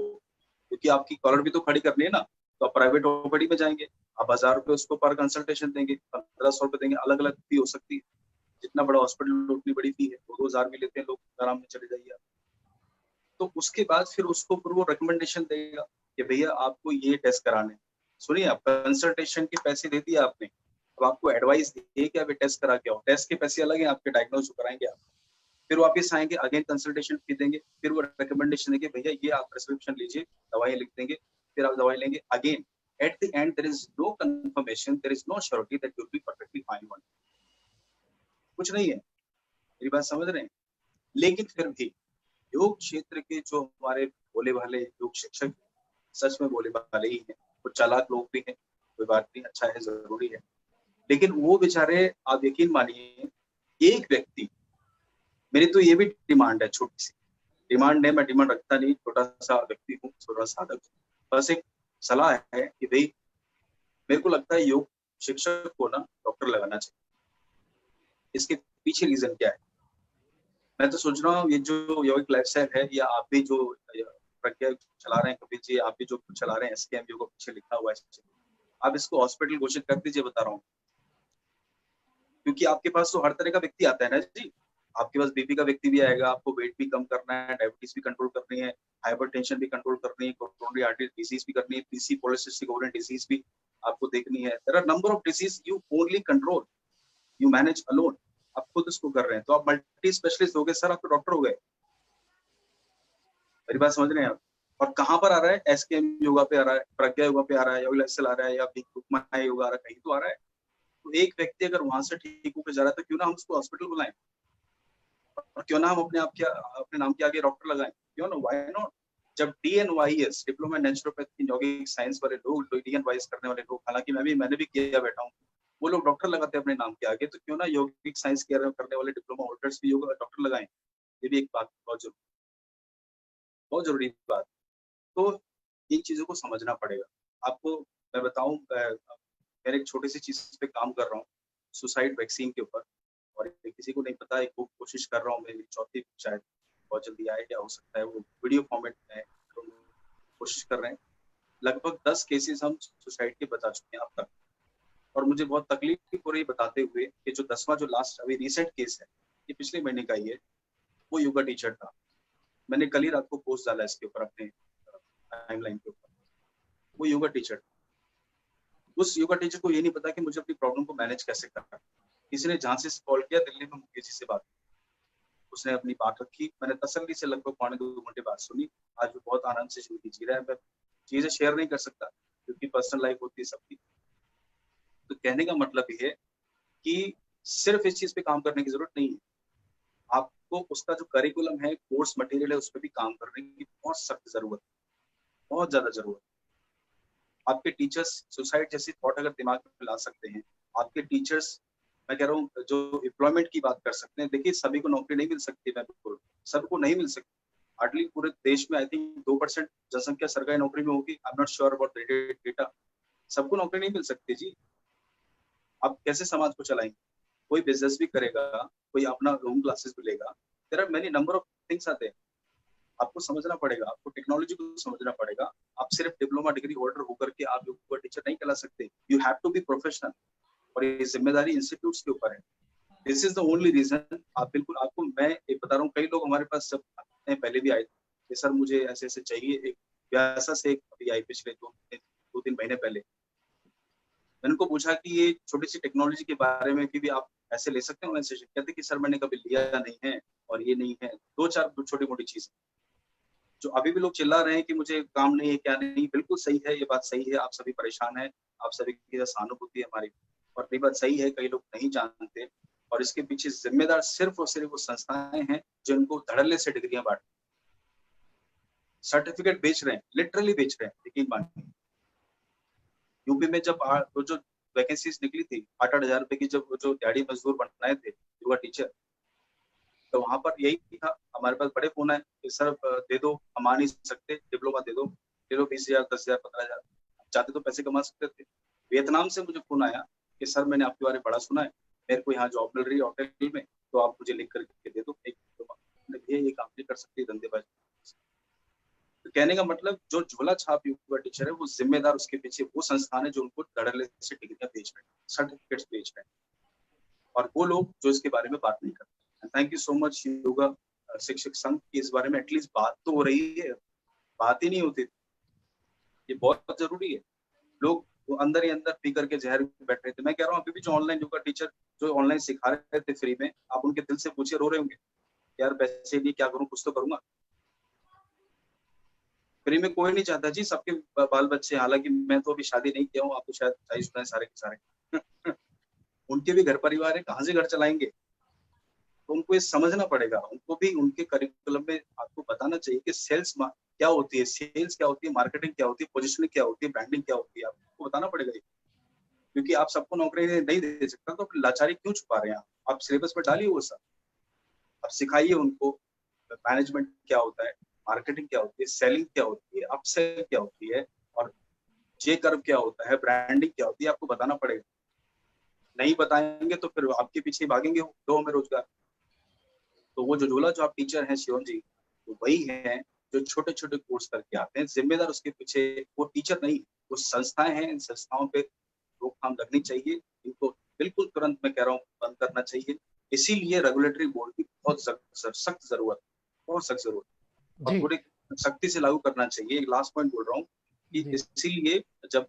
क्योंकि आपकी कॉलर भी तो खड़ी करनी है ना, तो आप प्राइवेट ओपीडी में जाएँगे, आप ₹1000 उसको पर कंसल्टेशन देंगे, ₹1500 देंगे, अलग-अलग फी हो सकती है। जितना बड़ा हॉस्पिटल उतनी बड़ी फी है, 2-2 हज़ार भी लेते हैं लोग, आराम से चले जाइए आप। तो उसके बाद फिर वो रिकमेंडेशन देगा कि भैया आपको ये टेस्ट कराने हैं। सुनिए, आप कंसल्टेशन के पैसे दे दिए आपने, अब आपको एडवाइस दिए कि आप ये टेस्ट करा के आओ। टेस्ट के पैसे अलग हैं, आपके डायग्नोज जो कराएँगे आप। फिर वापस आएँगे, अगेन कंसल्टेशन फी देंगे, फिर वो रिकमेंडेशन देंगे, भैया ये आप प्रिस्क्रिप्शन लीजिए, दवाइयाँ लिख देंगे, फिर आप दवाई लेंगे। Again at the end there is no confirmation, there is no surety that you will be perfectly fine one. कुछ नहीं है, मेरी बात समझ रहे हैं? लेकिन फिर भी योग क्षेत्र के जो हमारे भोले-भाले योग शिक्षक हैं, सच में भोले-भाले ही हैं, कुछ चालाक लोग भी हैं, कोई बात नहीं, अच्छा है, ज़रूरी है। लेकिन वो बेचारे, आप यकीन मानिए, एक व्यक्ति, मेरी तो ये भी डिमांड है, छोटी-सी डिमांड है, मैं डिमांड रखता नहीं, छोटा-सा व्यक्ति हूँ, थोड़ा साधक हूँ। बस एक सलाह है कि भई मेरे को लगता है योग शिक्षक को ना डॉक्टर लगाना चाहिए। इसके पीछे रीज़न क्या है? मैं तो सोच रहा हूँ ये जो योगिक लाइफ़स्टाइल है, या आप भी जो प्रज्ञा चला रहे हैं कपिल जी, आप भी जो चला रहे हैं एसकेएम योगा, पीछे लिखा हुआ है, आप इसको हॉस्पिटल घोषित कर दीजिए, बता रहा हूँ। क्योंकि आपके पास तो हर तरह का व्यक्ति आता है ना जी। आपके पास बीपी का व्यक्ति भी आएगा, आपको वेट भी कम करना है, डायबिटीज भी कंट्रोल करनी है, हाइपरटेंशन भी कंट्रोल करनी है, कोरोनरी आर्टरी डिजीज भी करनी है, पीसी पॉलिसिस्टिक ओवरियन डिजीज भी आपको देखनी है। There are number of disease you only control, you manage alone. आप खुद इसको कर रहे हैं, तो आप मल्टी स्पेशलिस्ट हो गए सर, आप तो डॉक्टर हो गए। मेरी बात समझ रहे हैं आप? और कहाँ पर आ रहा है? एसकेएम योगा पे आ रहा है, प्रज्ञा योगा पे आ रहा है, योगा लाइफस्टाइल आ रहा है, या भिक्षुक योगा आ रहा है, कहीं तो आ रहा है। तो एक व्यक्ति अगर वहां से ठीक होकर जा रहा है, तो क्यों ना हम उसको हॉस्पिटल बुलाएं, और क्यों ना हम अपने नाम के आगे डॉक्टर लगाएं, क्यों ना, व्हाई नॉट? जब डीएनवाईएस, डिप्लोमा इन नेचुरोपैथी यौगिक साइंस वाले लोग, डीएनवाईएस करने वाले लोग, हालांकि मैंने भी किया बैठा हूँ, वो लोग डॉक्टर लगाते हैं अपने नाम के आगे, तो क्यों ना यौगिक साइंस करने वाले डिप्लोमा होल्डर्स भी योगा डॉक्टर लगाएं। ये भी एक बात बहुत जरूरी बात। तो इन चीजों को समझना पड़ेगा आपको। मैं बताऊं, मैं एक छोटी सी चीज पे काम कर रहा हूँ, सुसाइड वैक्सीन के ऊपर, और किसी को नहीं पता, एक कोशिश कर रहा हूँ, मेरी चौथी शायद बहुत जल्दी आए, क्या हो सकता है, वो वीडियो फॉर्मेट में तो कोशिश कर रहे हैं। लगभग 10 केसेस हम सुसाइड के बता चुके हैं अब तक, और मुझे बहुत तकलीफ हो रही है बताते हुए कि जो 10वां जो लास्ट अभी रिसेंट केस है, ये पिछले महीने का ही है, वो योगा टीचर था। मैंने कल ही रात को पोस्ट डाला इसके ऊपर अपने टाइमलाइन के ऊपर। वो योगा टीचर, उस योगा टीचर को ये नहीं पता कि मुझे अपनी प्रॉब्लम को मैनेज कैसे करना है। किसी ने झांसी से कॉल किया, दिल्ली में मुकेश जी से बात, उसने अपनी बात रखी, मैंने तसल्ली से लगभग 2.25 घंटे बात सुनी। आज वो बहुत आनंद से जिंदगी जी रहा है। मैं चीजें शेयर नहीं कर सकता क्योंकि पर्सनल लाइफ होती है सबकी। तो कहने का मतलब ये है कि सिर्फ इस चीज पे काम करने की जरूरत नहीं है, आपको उसका जो करिकुलम है, कोर्स मटेरियल है, उस पर भी काम करने की बहुत सख्त जरूरत है, बहुत ज्यादा जरूरत है। आपके टीचर्स सुसाइड जैसी थॉट अगर दिमाग में ला सकते हैं, आपके टीचर्स, मैं कह रहा हूँ, जो एम्प्लॉयमेंट की बात कर सकते हैं। देखिए, सभी को नौकरी नहीं मिल सकती, मैं बिल्कुल सबको नहीं मिल सकती। हार्डली पूरे देश में आई थिंक 2% जनसंख्या सरकारी नौकरी में होगी। I am not sure about data. सबको नौकरी नहीं मिल सकती जी। आप कैसे समाज को चलाएंगे? कोई बिजनेस भी करेगा, कोई अपना रूम क्लासेस भी लेगा, there are many number of things आते हैं। आपको समझना पड़ेगा, आपको टेक्नोलॉजी को समझना पड़ेगा। आप सिर्फ डिप्लोमा डिग्री होल्डर होकर के आप योगा टीचर नहीं कहला सकते। You have to be professional, और ये जिम्मेदारी इंस्टीट्यूट्स के ऊपर है। This is the only reason. आप बिल्कुल, आपको मैं एक बता रहा हूँ, कई लोग हमारे पास सब पहले भी आए थे, सर मुझे ऐसे ऐसे चाहिए। एक व्यासा से एक अभी आई पिछले 2-3 महीने पहले, मैंने उनको पूछा कि ये छोटी सी टेक्नोलॉजी के बारे में भी आप ऐसे ले सकते हो सेशन? कहते कि सर मैंने कभी लिया नहीं है और ये नहीं है। 2-4 छोटी मोटी चीज जो अभी भी लोग चिल्ला रहे हैं कि मुझे काम नहीं है, क्या नहीं, बिल्कुल सही है, ये बात सही है। आप सभी परेशान हैं, आप सभी की सहानुभूति है हमारी, और ये बात सही है, कई लोग नहीं जानते। और इसके पीछे जिम्मेदार सिर्फ और सिर्फ वो संस्थाएं हैं जिनको धड़ल्ले से डिग्रियां बांट, सर्टिफिकेट बेच रहे हैं, लिटरली बेच रहे हैं। यकीन मानिए, यूपी में जब जो वैकेंसीज निकली थी 8-8 हजार रुपए की, जब जो दिहाड़ी मजदूर बनाए थे योगा टीचर, तो वहां पर यही था। हमारे पास बड़े फोन है कि सर दे दो, हम आ नहीं सकते, डिप्लोमा दे दो 20,000, 10,000, 15,000, चाहते तो पैसे कमा सकते थे। वियतनाम से मुझे फोन आया कि सर मैंने आपके बारे में बड़ा सुना है, मेरे को यहाँ जॉब मिल रही है होटल में, तो आप मुझे लिख करके दे दो एक डिप्लोमा। ये काम नहीं कर सकती, धंधेबाजी। तो कहने का मतलब, जो झोला छाप योगा टीचर है वो जिम्मेदार, उसके पीछे वो संस्थान है जो उनको धड़ल्ले से डिग्रियां बेच रहे हैं, सर्टिफिकेट्स बेच रहे हैं, और वो लोग जो इसके बारे में बात नहीं करते। Thank you so much yoga शिक्षक संघ की इस बारे में एटलीस्ट बात तो हो रही है, बात ही नहीं होती। ये बहुत जरूरी है। लोग वो अंदर ही अंदर पी करके जहर बैठ रहे थे। मैं कह रहा हूँ अभी भी जो ऑनलाइन योगा टीचर जो ऑनलाइन सिखा रहे थे फ्री में, आप उनके दिल से पूछे, रो रहे होंगे यार पैसे नहीं, क्या करूँ, कुछ तो करूंगा। फ्री में कोई नहीं चाहता जी, सबके बाल बच्चे, हालांकि मैं तो अभी शादी नहीं किया हूँ, आप तो शायद शादीशुदा हैं सारे के सारे उनके भी घर परिवार है, कहाँ से घर चलाएंगे। तो उनको ये समझना पड़ेगा, उनको भी उनके करिकुलम में आपको बताना चाहिए कि सेल्स क्या होती है, सेल्स क्या होती है, मार्केटिंग क्या होती है, पोजिशनिंग क्या होती है, ब्रांडिंग क्या होती है, आपको बताना पड़ेगा। क्योंकि आप सबको नौकरी नहीं दे सकता, तो लाचारी क्यों छुपा रहे हैं आप सिलेबस में डालिए वो सब, आप सिखाइए उनको मैनेजमेंट क्या होता है, मार्केटिंग क्या होती है, सेलिंग क्या होती है, अपसेल क्या होती है, और जे कर्व क्या होता है, ब्रांडिंग क्या होती है, आपको बताना पड़ेगा। नहीं बताएंगे तो फिर आपके पीछे भागेंगे दो में रोजगार। तो वो जो झोला जो आप टीचर हैं शिवम जी, तो वही हैं जो छोटे छोटे कोर्स करके आते हैं। जिम्मेदार उसके पीछे वो टीचर नहीं, वो संस्थाएं हैं। इन संस्थाओं पे रोकथाम लगनी चाहिए, इनको बिल्कुल तुरंत मैं कह रहा हूँ बंद करना चाहिए। इसीलिए रेगुलेटरी बोर्ड की बहुत सख्त जरूरत, बहुत सख्त जरूरत, और पूरी सख्ती से लागू करना चाहिए। एक लास्ट पॉइंट बोल रहा हूँ कि इसीलिए जब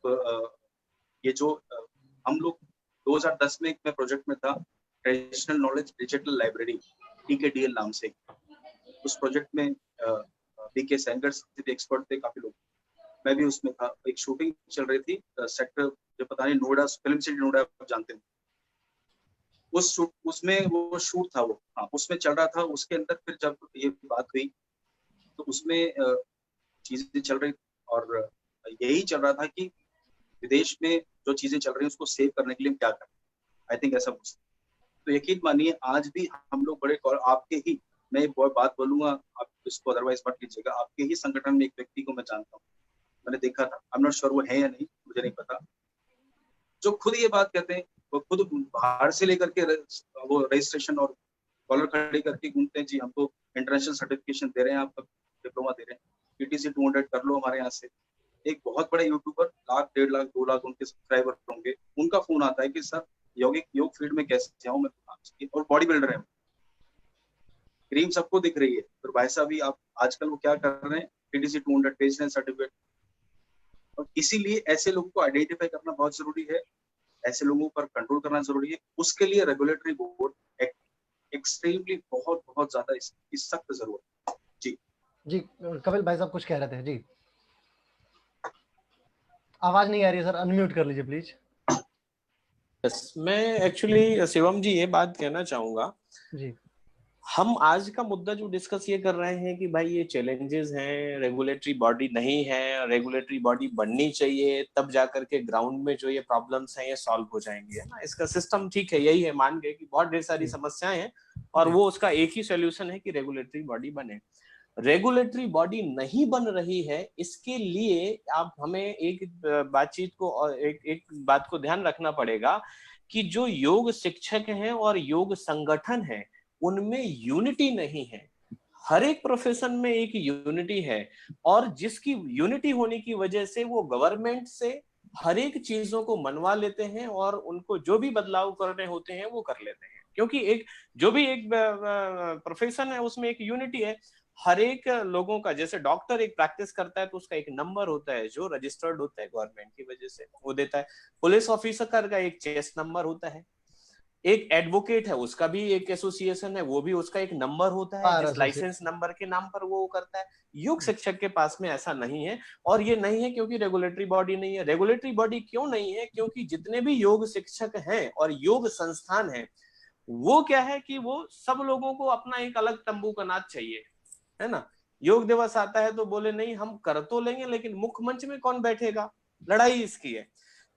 ये जो हम लोग 2010 में मैं प्रोजेक्ट में था, traditional knowledge digital library, TKDL नाम से, उस प्रोजेक्ट में BK सेंगर से एक्सपर्ट थे काफी लोग, मैं भी उसमें था। एक शूटिंग चल रही थी सेक्टर जो पता नहीं नोएडा, फिल्म सिटी नोएडा आप जानते हैं, उसमें वो शूट था वो, हाँ उसमें चल रहा था। उसके अंदर फिर जब ये बात हुई तो उसमें चीजें चल रही, और यही चल रहा था कि विदेश में जो चीजें चल रही हैं उसको सेव करने के लिए क्या करें। आई थिंक ऐसा कुछ। तो यकीन मानिए आज भी हम लोग बड़े, और आपके ही, मैं एक बात बोलूंगा, आप इसको अदरवाइज मत लीजिएगा, आपके ही संगठन में एक व्यक्ति को मैं जानता हूँ, मैंने देखा था, आई एम नॉट श्योर वो है या नहीं, मुझे नहीं पता, जो खुद ये बात कहते हैं, वो खुद बाहर से लेकर के वो रजिस्ट्रेशन और कॉलर खड़ी करके घूमते हैं, जी हमको इंटरनेशनल सर्टिफिकेशन दे रहे हैं, आपका डिप्लोमा दे रहे हैं, PTC 200 कर लो हमारे यहाँ से। एक बहुत बड़े यूट्यूबर, 1,00,000, 1.5 लाख, 2 लाख उनके सब्सक्राइबर होंगे, उनका फोन आता है कि सर योग फील्ड में कैसे जाऊं मैं, और बॉडी बिल्डर है, क्रीम सबको दिख रही है। तो भाई साहब भी आप आजकल वो क्या कर रहे हैं, PTC 200 भेज रहे हैं सर्टिफिकेट। और इसीलिए ऐसे लोगों को आइडेंटिफाई करना बहुत जरूरी है, ऐसे लोगों पर कंट्रोल करना जरूरी है। उसके लिए रेगुलेटरी बोर्ड एक्सट्रीमली बहुत बहुत ज्यादा इसकी सख्त जरूरत है। जी कपिल भाई साहब कुछ कह रहे थे जी, आवाज नहीं आ रही है सर, अनम्यूट कर लीजिए प्लीज। मैं एक्चुअली शिवम जी ये बात कहना चाहूंगा जी, हम आज का मुद्दा जो डिस्कस ये कर रहे हैं कि भाई ये चैलेंजेस हैं, रेगुलेटरी बॉडी नहीं है, रेगुलेटरी बॉडी बननी चाहिए, तब जाकर के ग्राउंड में जो ये प्रॉब्लम्स हैं ये सॉल्व हो जाएंगे, है ना। इसका सिस्टम ठीक है, यही है, मान गए कि बहुत ढेर सारी समस्याएं हैं और वो उसका एक ही सोल्यूशन है कि रेगुलेटरी बॉडी बने। रेगुलेटरी बॉडी नहीं बन रही है, इसके लिए आप हमें एक बातचीत को और एक बात को ध्यान रखना पड़ेगा कि जो योग शिक्षक हैं और योग संगठन है उनमें यूनिटी नहीं है। हर एक प्रोफेशन में एक यूनिटी है, और जिसकी यूनिटी होने की वजह से वो गवर्नमेंट से हर एक चीजों को मनवा लेते हैं, और उनको जो भी बदलाव करने होते हैं वो कर लेते हैं, क्योंकि एक जो भी एक प्रोफेशन है उसमें एक यूनिटी है। हर एक लोगों का, जैसे डॉक्टर एक प्रैक्टिस करता है तो उसका एक नंबर होता है जो रजिस्टर्ड होता है गवर्नमेंट की वजह से, वो देता है। पुलिस ऑफिसर का एक चेस्ट नंबर होता है। एक एडवोकेट है, उसका भी एक एसोसिएशन है, वो भी उसका एक नंबर होता है बार जिस एसोसिएशन। लाइसेंस नंबर के नाम पर वो करता है। योग शिक्षक के पास में ऐसा नहीं है, और ये नहीं है क्योंकि रेगुलेटरी बॉडी नहीं है। रेगुलेटरी बॉडी क्यों नहीं है? क्योंकि जितने भी योग शिक्षक हैं और योग संस्थान हैं, वो क्या है कि वो सब लोगों को अपना एक अलग तंबू का नाच चाहिए, है ना। योग दिवस आता है तो बोले नहीं हम कर तो लेंगे, लेकिन मुख्य मंच में कौन बैठेगा, लड़ाई इसकी है।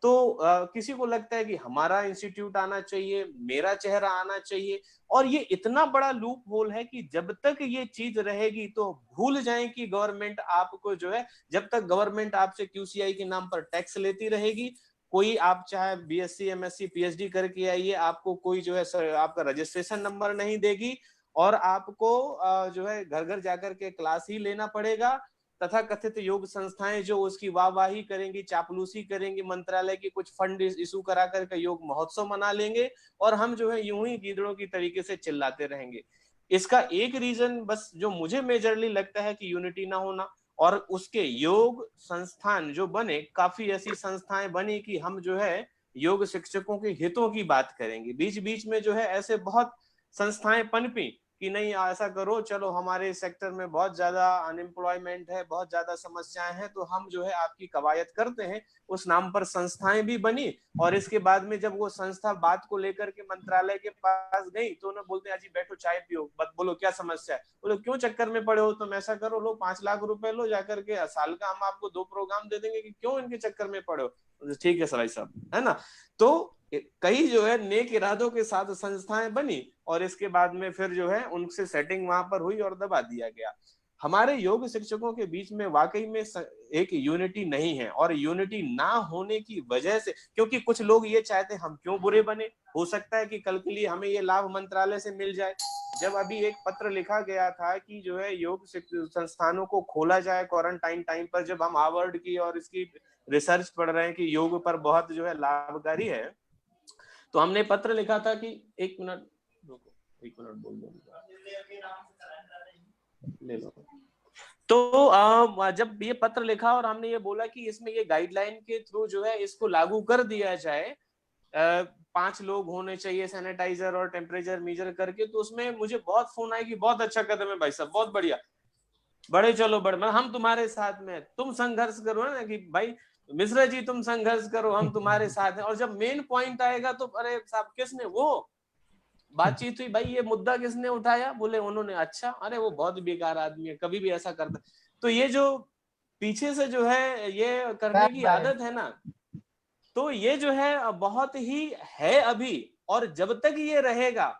तो किसी को लगता है कि हमारा इंस्टीट्यूट आना चाहिए, मेरा चेहरा आना चाहिए, और ये इतना बड़ा लूप होल है कि जब तक ये चीज रहेगी तो भूल जाएं कि गवर्नमेंट आपको जो है, जब तक गवर्नमेंट आपसे क्यूसीआई के नाम पर टैक्स लेती रहेगी, कोई आप चाहे बीएससी एमएससी पीएचडी करके आइए, आपको कोई जो है आपका रजिस्ट्रेशन नंबर नहीं देगी, और आपको जो है घर घर जाकर के क्लास ही लेना पड़ेगा। तथा कथित योग संस्थाएं जो उसकी वाहवाही करेंगी, चापलूसी करेंगी, मंत्रालय की कुछ फंड इशू करा करके योग महोत्सव मना लेंगे, और हम जो है यूं ही गीदड़ों की तरीके से चिल्लाते रहेंगे। इसका एक रीजन बस जो मुझे मेजरली लगता है कि यूनिटी ना होना, और उसके योग संस्थान जो बने, काफी ऐसी संस्थाएं बनी कि हम जो है योग शिक्षकों के हितों की बात करेंगे। बीच बीच में जो है ऐसे बहुत संस्थाएं पनपी कि नहीं ऐसा करो, चलो हमारे सेक्टर में बहुत ज्यादा अनएम्प्लॉयमेंट है, बहुत ज्यादा समस्याएं हैं, तो हम जो है आपकी कवायद करते हैं। उस नाम पर संस्थाएं भी बनी, और इसके बाद में जब वो संस्था बात को लेकर के मंत्रालय के पास गई तो उन्हें बोलते हैं जी बैठो चाय पियो, बोलो क्या समस्या है। बोलो क्यों चक्कर में पड़े हो, तुम ऐसा करो लो 5 लाख रुपए लो जाकर के, साल का हम आपको 2 प्रोग्राम दे देंगे, कि क्यों इनके चक्कर में पड़े हो। ठीक है सराई साहब, है ना। तो कई जो है नेक इरादों के साथ संस्थाएं बनी, और इसके बाद में फिर जो है उनसे सेटिंग वहां पर हुई और दबा दिया गया। हमारे योग शिक्षकों के बीच में वाकई में एक यूनिटी नहीं है, और यूनिटी ना होने की वजह से, क्योंकि कुछ लोग ये चाहते हैं हम क्यों बुरे बने, हो सकता है कि कल के लिए हमें ये लाभ मंत्रालय से मिल जाए। जब अभी एक पत्र लिखा गया था कि जो है योग संस्थानों को खोला जाए क्वारंटाइन टाइम पर, जब हम हार्वर्ड की और इसकी रिसर्च पढ़ रहे हैं कि योग पर बहुत जो है लाभकारी है, तो हमने पत्र लिखा था कि 1 मिनट रुको, 1 मिनट बोल दो ले लो। तो जब ये पत्र लिखा और हमने ये बोला कि इसमें ये गाइडलाइन के थ्रू जो है इसको लागू कर दिया जाए, 5 लोग होने चाहिए सैनिटाइजर और टेम्परेचर मेजर करके, तो उसमें मुझे बहुत फोन आए कि बहुत अच्छा कदम है भाई साहब, बहुत बढ़िया, बड़े चलो बड़े, हम तुम्हारे साथ में, तुम संघर्ष करो ना, कि भाई मिश्रा जी तुम संघर्ष करो, हम तुम्हारे साथ हैं। और जब मेन पॉइंट आएगा तो अरे साहब किसने वो बातचीत हुई, भाई ये मुद्दा किसने उठाया, बोले उन्होंने। अच्छा, अरे वो बहुत बेकार आदमी है, कभी भी ऐसा करता। तो ये जो पीछे से जो है ये करने की आदत है ना, तो ये जो है बहुत ही है अभी, और जब तक ये रहेगा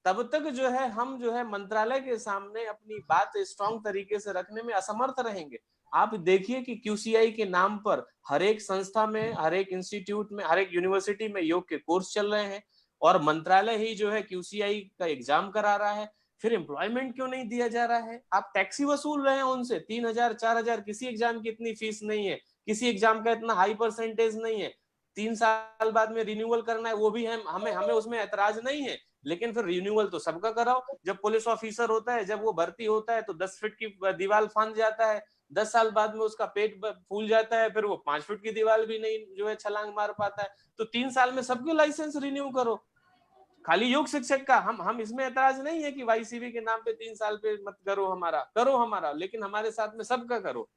तब तक जो है हम जो है मंत्रालय के सामने अपनी बात स्ट्रांग तरीके से रखने में असमर्थ रहेंगे। आप देखिए कि क्यूसीआई के नाम पर हर एक संस्था में, हर एक इंस्टीट्यूट में, हर एक यूनिवर्सिटी में योग के कोर्स चल रहे हैं, और मंत्रालय ही जो है क्यूसीआई का एग्जाम करा रहा है। फिर एम्प्लॉयमेंट क्यों नहीं दिया जा रहा है? आप टैक्स ही वसूल रहे हैं उनसे 3,000 4,000, किसी एग्जाम की इतनी फीस नहीं है, किसी एग्जाम का इतना हाई परसेंटेज नहीं है। 3 साल बाद में रिन्यूअल करना है, वो भी हमें उसमें ऐतराज नहीं है, लेकिन फिर रिन्यूअल तो सबका कराओ। जब पुलिस ऑफिसर होता है, जब वो भर्ती होता है तो 10 फीट की दीवार फांद जाता है, 10 साल बाद में उसका पेट फूल जाता है, फिर वो 5 फीट की दीवार भी नहीं जो है छलांग मार पाता है। तो 3 साल में सबके लाइसेंस रिन्यू करो। खाली योग शिक्षक का हम इसमें ऐतराज नहीं है कि वाईसीवी के नाम पे 3 साल पे मत करो हमारा, लेकिन हमारे साथ में सबका करो।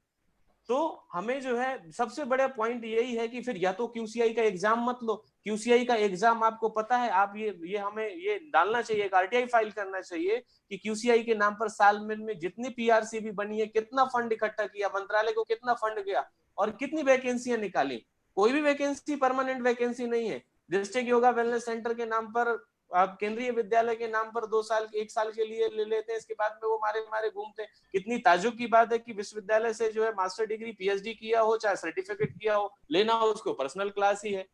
तो हमें जो है सबसे बड़ा पॉइंट यही है कि फिर या तो क्यूसीआई का एग्जाम मत लो। क्यूसीआई का एग्जाम आपको पता है, आप ये हमें ये डालना चाहिए, आरटीआई फाइल करना चाहिए कि क्यूसीआई के नाम पर साल में जितनी पीआरसी भी बनी है, कितना फंड इकट्ठा किया, मंत्रालय को कितना फंड गया, और कितनी वैकेंसियां निकाली। कोई भी वैकेंसी परमानेंट वैकेंसी नहीं है। डिस्ट्रिक्ट योगा वेलनेस सेंटर के नाम पर, आप केंद्रीय विद्यालय के नाम पर 2 साल 1 साल के लिए ले लेते हैं, इसके बाद में वो मारे घूमते हैं। कितनी ताज्जुब की बात है कि विश्वविद्यालय से जो है मास्टर डिग्री पीएचडी किया हो, चाहे सर्टिफिकेट किया हो, लेना हो उसको पर्सनल क्लास ही है।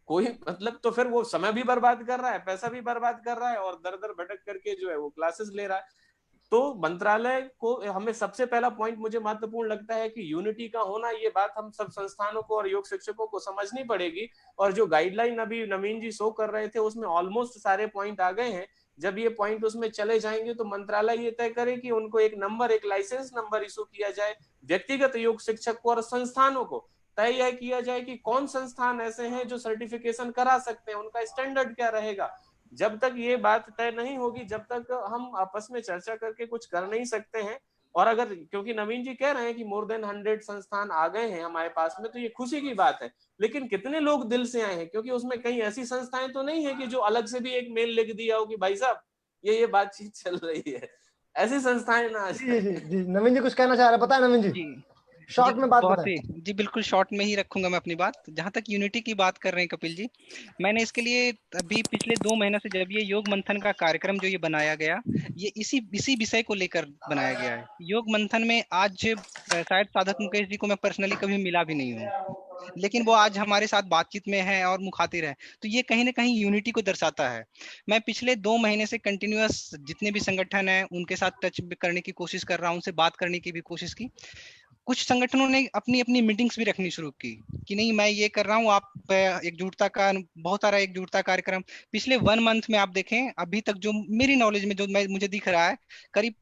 कोई मतलब, तो फिर वो समय भी बर्बाद कर रहा है, पैसा भी बर्बाद कर रहा है, और दर दर भटक करके जो है वो क्लासेस ले रहा है। तो मंत्रालय को, हमें सबसे पहला पॉइंट मुझे महत्वपूर्ण लगता है कि यूनिटी का होना, ये बात हम सब संस्थानों को और योग शिक्षकों को समझनी पड़ेगी। और जो गाइडलाइन अभी नवीन जी शो कर रहे थे उसमें ऑलमोस्ट सारे पॉइंट आ गए हैं। जब ये पॉइंट उसमें चले जाएंगे तो मंत्रालय ये तय करे कि उनको एक नंबर, एक लाइसेंस नंबर इशू किया जाए व्यक्तिगत योग शिक्षक को, और संस्थानों को तय यह किया जाए कि कौन संस्थान ऐसे हैं जो सर्टिफिकेशन करा सकते हैं, उनका स्टैंडर्ड क्या रहेगा। जब तक ये बात तय नहीं होगी, जब तक हम आपस में चर्चा करके कुछ कर नहीं सकते हैं। और अगर, क्योंकि नवीन जी कह रहे हैं कि मोर देन 100 संस्थान आ गए हैं हमारे पास में, तो ये खुशी की बात है। लेकिन कितने लोग दिल से आए हैं, क्योंकि उसमें कहीं ऐसी संस्थाएं तो नहीं है कि जो अलग से भी एक मेल लिख दिया हो कि भाई साहब ये बातचीत चल रही है, ऐसी संस्थाएं ना आ जी जी जाए। जी, नवीन जी कुछ कहना चाह रहे हैं, बताएं नवीन जी, जी शॉर्ट जी, में बात बहुत बताएं। ही जी, बिल्कुल शॉर्ट में ही रखूंगा मैं अपनी बात। जहां तक यूनिटी की बात कर रहे हैं कपिल जी, मैंने इसके लिए अभी पिछले 2 महीनों से, जब ये योग मंथन का कार्यक्रम जो ये बनाया गया, ये इसी इसी विषय को लेकर बनाया गया है। योग मंथन में आज शायद साधक मुकेश जी को मैं पर्सनली कभी मिला भी नहीं हूँ, लेकिन वो आज हमारे साथ बातचीत में है और मुखातिब है, तो ये कहीं ना कहीं यूनिटी को दर्शाता है। मैं पिछले 2 महीने से कंटिन्यूअस जितने भी संगठन है उनके साथ टच करने की कोशिश कर रहा हूँ, उनसे बात करने की भी कोशिश की। कुछ संगठनों ने अपनी अपनी मीटिंग्स भी रखनी शुरू की कि नहीं मैं ये कर रहा हूँ, आप एकजुटता का बहुत सारा एकजुटता कार्यक्रम पिछले 1 मंथ में आप देखें, अभी तक जो मेरी नॉलेज में जो मुझे दिख रहा है, करीब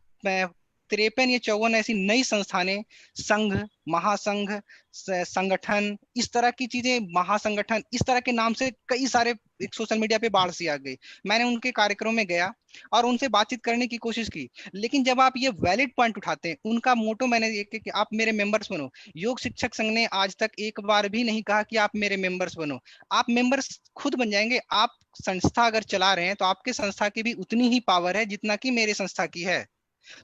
53 या 54 ऐसी नई संस्थानें, संघ, महासंघ, संगठन, इस तरह की चीजें, महासंगठन, इस तरह के नाम से कई सारे एक सोशल मीडिया पे बाढ़ सी आ गई। मैंने उनके कार्यक्रम में गया और उनसे बातचीत करने की कोशिश की, लेकिन जब आप ये वैलिड पॉइंट उठाते हैं, उनका मोटो मैंने ये कि आप मेरे मेंबर्स बनो। योग शिक्षक संघ ने आज तक एक बार भी नहीं कहा कि आप मेरे मेंबर्स बनो। आप मेंबर्स खुद बन जाएंगे। आप संस्था अगर चला रहे हैं तो आपके संस्था की भी उतनी ही पावर है जितना कि मेरे संस्था की है।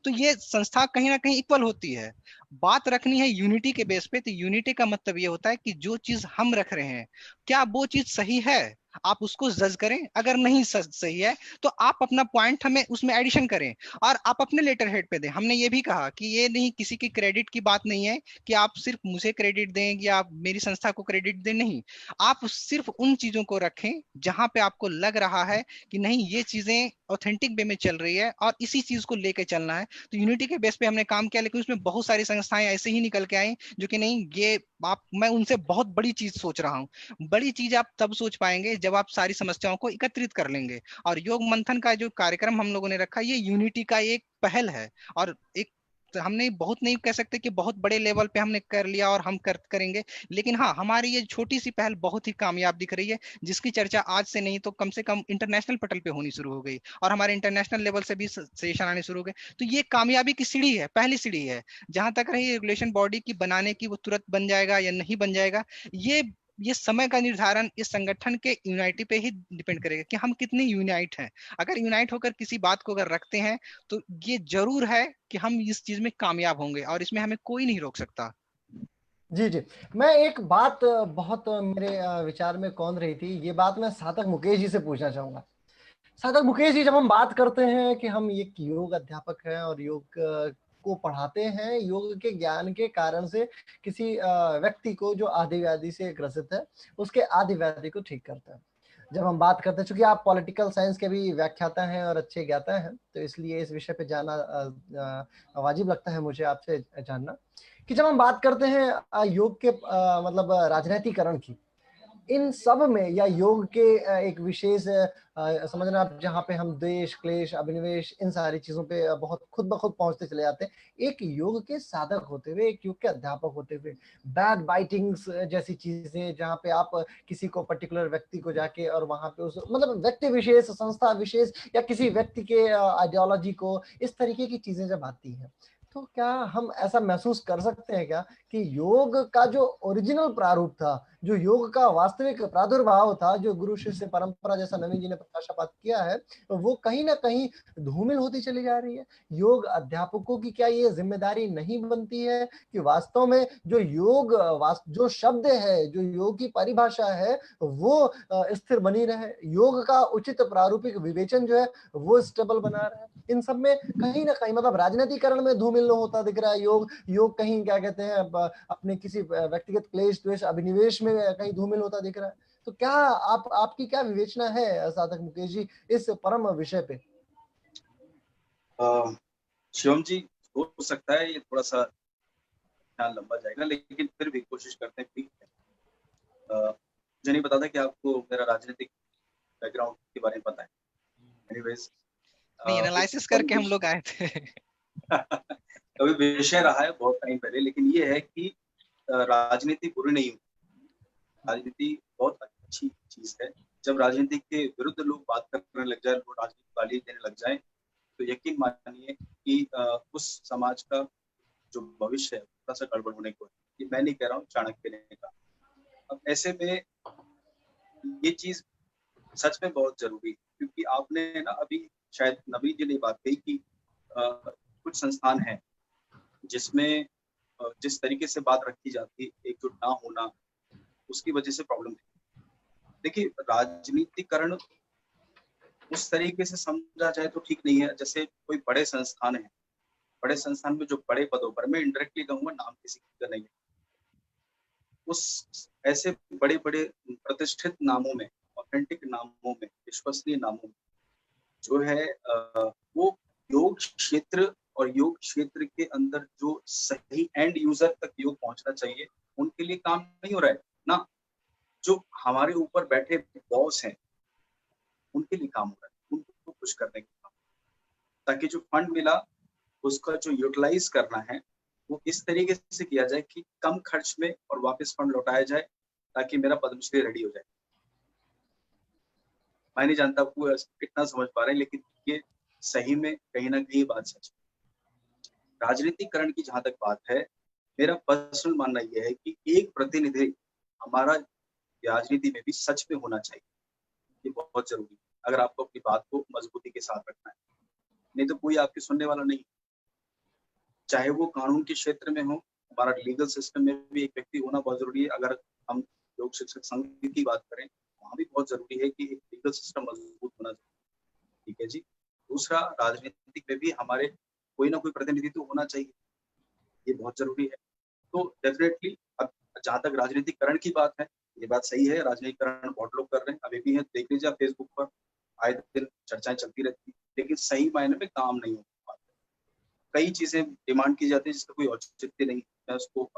तो ये संस्था कहीं ना कहीं इक्वल होती है। बात रखनी है यूनिटी के बेस पे, तो यूनिटी का मतलब ये होता है कि जो चीज हम रख रहे हैं, क्या वो चीज सही है, आप उसको जज करें। अगर नहीं सही है तो आप अपना पॉइंट हमें उसमें एडिशन करें और आप अपने लेटर हेड पे दें। हमने ये भी कहा कि ये नहीं, किसी की क्रेडिट की बात नहीं है कि आप सिर्फ मुझे क्रेडिट दें या आप मेरी संस्था को क्रेडिट दें, नहीं। आप सिर्फ उन चीजों को रखें जहां पे आपको लग रहा है कि नहीं ये चीजें ऑथेंटिक वे में चल रही है और इसी चीज को लेके चलना है। तो यूनिटी के बेस पे हमने काम किया, लेकिन उसमें बहुत सारी संस्थाएं ऐसे ही निकल के आई जो कि नहीं, ये आप, मैं उनसे बहुत बड़ी चीज सोच रहा हूँ। बड़ी चीज आप तब सोच पाएंगे जब आप सारी समस्याओं को एकत्रित कर लेंगे। और योग मंथन का जो कार्यक्रम हम लोगों ने रखा, ये यूनिटी का एक पहल है। और एक, तो हमने बहुत नहीं कह सकते कि बहुत बड़े लेवल पे हमने कर लिया और हम करेंगे, लेकिन हाँ, हमारी ये छोटी सी पहल बहुत ही कामयाब दिख रही है, जिसकी चर्चा आज से नहीं तो कम से कम इंटरनेशनल पटल पे होनी शुरू हो गई और हमारे इंटरनेशनल लेवल से भी सेशन आने शुरू हो गए। तो ये कामयाबी की सीढ़ी है, पहली सीढ़ी है। जहां तक रही रेगुलेशन बॉडी की बनाने की, वो तुरंत बन जाएगा या नहीं बन जाएगा, ये समय का निर्धारण इस संगठन के यूनाइटी पे ही डिपेंड करेगा कि हम कितने यूनाइट हैं। अगर यूनाइट होकर किसी बात को अगर रखते हैं तो ये जरूर है कि हम इस चीज में कामयाब होंगे और इसमें हमें कोई नहीं रोक सकता। जी जी, मैं एक बात बहुत मेरे विचार में कौन रही थी, ये बात मैं साधक मुकेश जी से पूछना चाहूंगा। साधक मुकेश जी, जब हम बात करते हैं कि हम एक योग अध्यापक हैं और योग को पढ़ाते हैं, योग के ज्ञान के कारण से किसी व्यक्ति को जो आदि व्याधि से ग्रसित है, उसके आदि व्याधि को ठीक करते हैं। जब हम बात करते हैं, चूंकि आप पॉलिटिकल साइंस के भी व्याख्याता हैं और अच्छे ज्ञाता हैं, तो इसलिए इस विषय पे जाना वाजिब लगता है मुझे आपसे जानना कि जब हम बात करते हैं योग के मतलब राजनीतिकरण की, इन सब में, या योग के एक विशेष समझना आप, जहाँ पे हम द्वेष, क्लेश, अभिनिवेश, इन सारी चीजों पे बहुत खुद ब खुद पहुंचते चले जाते हैं। एक योग के साधक होते हुए, एक योग के अध्यापक होते हुए, बैक बाइटिंग्स जैसी चीजें, जहाँ पे आप किसी को, पर्टिकुलर व्यक्ति को जाके और वहां पे उस मतलब व्यक्ति विशेष, संस्था विशेष, या किसी व्यक्ति के आइडियोलॉजी को, इस तरीके की चीजें जब आती हैं, तो क्या हम ऐसा महसूस कर सकते हैं क्या कि योग का जो ओरिजिनल प्रारूप था, जो योग का वास्तविक प्रादुर्भाव था, जो गुरु शिष्य परंपरा जैसा नवीन जी ने प्रकाशपात किया है, तो वो कहीं ना कहीं धूमिल होती चली जा रही है? योग अध्यापकों की क्या ये जिम्मेदारी नहीं बनती है कि वास्तव में जो योग, जो शब्द है, जो योग की परिभाषा है, वो स्थिर बनी रहे, योग का उचित प्रारूपिक विवेचन जो है वो स्टेबल बना रहे? इन सब में कहीं ना कहीं मतलब राजनीतिकरण में धूमिल होता दिख रहा है योग। योग कहीं क्या कहते हैं, अपने किसी व्यक्तिगत क्लेश, द्वेष, अभिनिवेश में कहीं धूमिल होता दिख रहा है। तो क्या आपकी क्या विवेचना है साधक मुकेश जी इस परम विषय पे? शिवम जी, हो सकता है ये थोड़ा सा ख्याल लंबा जाएगा, लेकिन फिर भी कोशिश करते हैं। ठीक है, मुझे नहीं पता था कि आपको मेरा राजनीतिक बैकग्राउंड के बारे में पता है। एनीवेज, नहीं, उस एनालिसिस कवि करके हम लोग आए थे। कभी विषय रहा है बहुत टाइम पहले, लेकिन ये है कि राजनीति बुरी नहीं होती। राजनीति बहुत अच्छी चीज है। जब राजनीति के विरुद्ध लोग बात करने लग जाए, लोग राजनीति को गाली देने लग जाए, तो यकीन मानिए कि उस समाज का जो भविष्य है थोड़ा सा गड़बड़ होने को है। ये मैं नहीं कह रहा हूँ, चाणक्य ने कहा। अब ऐसे में ये चीज सच में बहुत जरूरी है, क्योंकि आपने ना अभी शायद नवीन जी ने बात कही कि कुछ संस्थान हैं जिसमें जिस तरीके से बात रखी जाती है, एकजुट ना होना, उसकी वजह से प्रॉब्लम है। देखिए, राजनीतिकरण उस तरीके से समझा जाए तो ठीक नहीं है। जैसे कोई बड़े संस्थान है, बड़े संस्थान में जो बड़े पदों पर, मैं इंडायरेक्टली कहूंगा, नाम किसी का नहीं है, उस ऐसे बड़े बड़े प्रतिष्ठित नामों में, ऑथेंटिक नामों में, विश्वसनीय नामों में जो है वो योग क्षेत्र और योग क्षेत्र के अंदर जो सही एंड यूजर तक योग पहुंचना चाहिए, उनके लिए काम नहीं हो रहा है ना। जो हमारे ऊपर बैठे बॉस हैं, उनके लिए काम हो रहा है, उनको खुश करने का काम, ताकि जो फंड मिला उसका जो यूटिलाइज करना है वो इस तरीके से किया जाए कि कम खर्च में और वापस फंड लौटाया जाए, ताकि मेरा पद्मश्री रेडी हो जाए। मैं नहीं जानता आपको कितना समझ पा रहे हैं, लेकिन ये सही में कहीं ना कहीं बात सच है। राजनीतिकरण की जहां तक बात है, मेरा पर्सनल मानना यह है कि एक प्रतिनिधि हमारा राजनीति में भी सच में होना चाहिए। ये बहुत जरूरी है अगर आपको अपनी बात को मजबूती के साथ रखना है, नहीं तो कोई आपकी सुनने वाला नहीं। चाहे वो कानून के क्षेत्र में हो, हमारा लीगल सिस्टम में भी एक व्यक्ति होना बहुत जरूरी है। अगर हम लोक शिक्षक संघ की बात करें, वहाँ भी बहुत जरूरी है कि एक लीगल सिस्टम मजबूत होना चाहिए। ठीक है जी। दूसरा, राजनीतिक में भी हमारे कोई ना कोई प्रतिनिधि तो होना चाहिए, ये बहुत जरूरी है। तो डेफिनेटली अब जहाँ तक राजनीतिकरण की बात है, ये बात सही है, राजनीतिकरण बहुत लोग कर रहे हैं, अभी भी है, देख लीजिए फेसबुक पर आए दिन चर्चाएं चलती रहती है, लेकिन सही मायने में काम नहीं हो पाता। कई चीजें डिमांड की जाती है जिसका कोई औचित्य नहीं, मैं उसको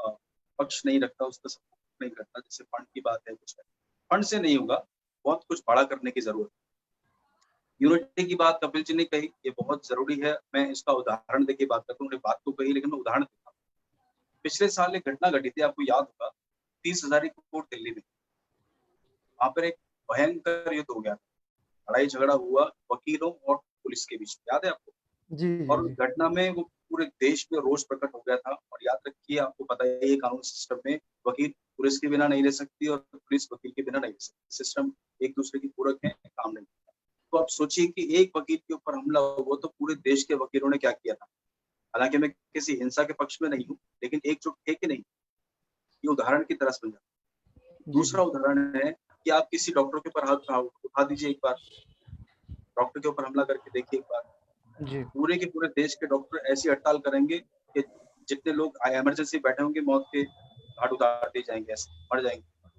पक्ष नहीं रखता, उसका सपोर्ट नहीं करता। जैसे फंड की बात है, कुछ है, फंड से नहीं होगा, बहुत कुछ बड़ा करने की जरूरत है। यूनिटी की बात कपिल जी ने कही, ये बहुत जरूरी है। मैं इसका उदाहरण देके बात करता हूँ, उन्होंने बात तो कही, लेकिन मैं उदाहरण देता हूँ। पिछले साल एक घटना घटी थी, आपको याद होगा, 30 हजारी कोर्ट दिल्ली में, वहां पर एक भयंकर युद्ध हो गया, लड़ाई झगड़ा हुआ वकीलों और पुलिस के बीच, याद है आपको? जी और जी उस जी। घटना में वो पूरे देश में रोष प्रकट हो गया था। और याद रखिए, आपको पता है कानून सिस्टम में वकील पुलिस के बिना नहीं रह सकती और पुलिस वकील के बिना नहीं रह सकती। सिस्टम एक दूसरे की पूरक है, काम नहीं करता। तो आप सोचिए कि एक वकील के ऊपर हमला हुआ तो पूरे देश के वकीलों ने क्या किया था। हालांकि मैं किसी हिंसा के पक्ष में नहीं हूँ, लेकिन एकजुट थे कि नहीं, ये उदाहरण की तरह समझा। जी दूसरा जी उदाहरण है कि आप किसी डॉक्टर के ऊपर हाथ उठा दीजिए, एक बार डॉक्टर के ऊपर हमला करके देखिए एक बार, जी पूरे के पूरे देश के डॉक्टर ऐसी हड़ताल करेंगे कि जितने लोग इमरजेंसी बैठे होंगे मौत के घाट उतार दिए जाएंगे, ऐसे मर जाएंगे,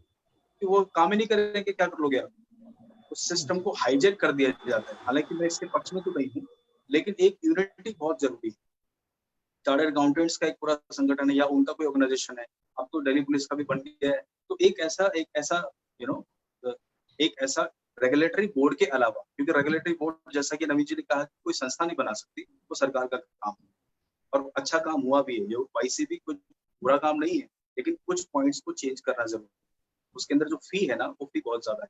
कि वो काम ही नहीं करेंगे। क्या कर लोगे आप? उस सिस्टम को हाईजैक कर दिया जाता है। हालांकि मैं इसके पक्ष में तो नहीं हूँ, लेकिन एक यूनिटी बहुत जरूरी है। चार्टर्ड अकाउंटेंट्स का एक पूरा संगठन है या उनका कोई ऑर्गेनाइजेशन है, अब तो दिल्ली पुलिस का भी बन गया है। तो एक ऐसा यू नो एक ऐसा रेगुलेटरी बोर्ड के अलावा, क्योंकि रेगुलेटरी बोर्ड जैसा कि नवीन जी ने कहा, कोई संस्था नहीं बना सकती, वो सरकार का काम है। और अच्छा काम हुआ भी है, ये वाईसीबी कुछ बुरा काम नहीं है, लेकिन कुछ पॉइंट्स को चेंज करना जरूरी है। उसके अंदर जो फी है ना, वो फी बहुत ज्यादा है।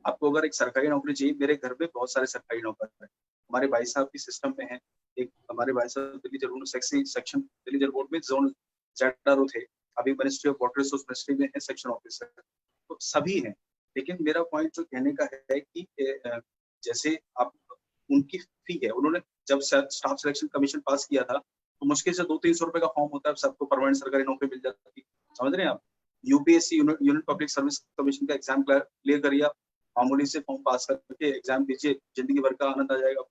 आपको अगर एक सरकारी नौकरी चाहिए, मेरे घर में बहुत सारे सरकारी नौकर हैं, हमारे भाई साहब की सिस्टम में है। एक हमारे भाई साहब दिल्ली जरूर सेक्शन दिल्ली जल बोर्ड में जोन जेडआरओ थे, अभी ministry of water resource ministry में है सेक्शन ऑफिसर। तो सभी हैं। लेकिन मेरा पॉइंट जो कहने का है कि जैसे आप उनकी फी है, उन्होंने जब स्टाफ सिलेक्शन कमीशन पास किया था तो मुश्किल से 200-300 रुपए का फॉर्म होता है, सबको परमानेंट सरकारी नौकरी मिल जाती है। समझ रहे हैं आप? UPSC union public service commission का एग्जाम क्लियर करिए आप, मामूली से फॉर्म पास करके एग्जाम दीजिए, जिंदगी भर का आनंद आ जाएगा,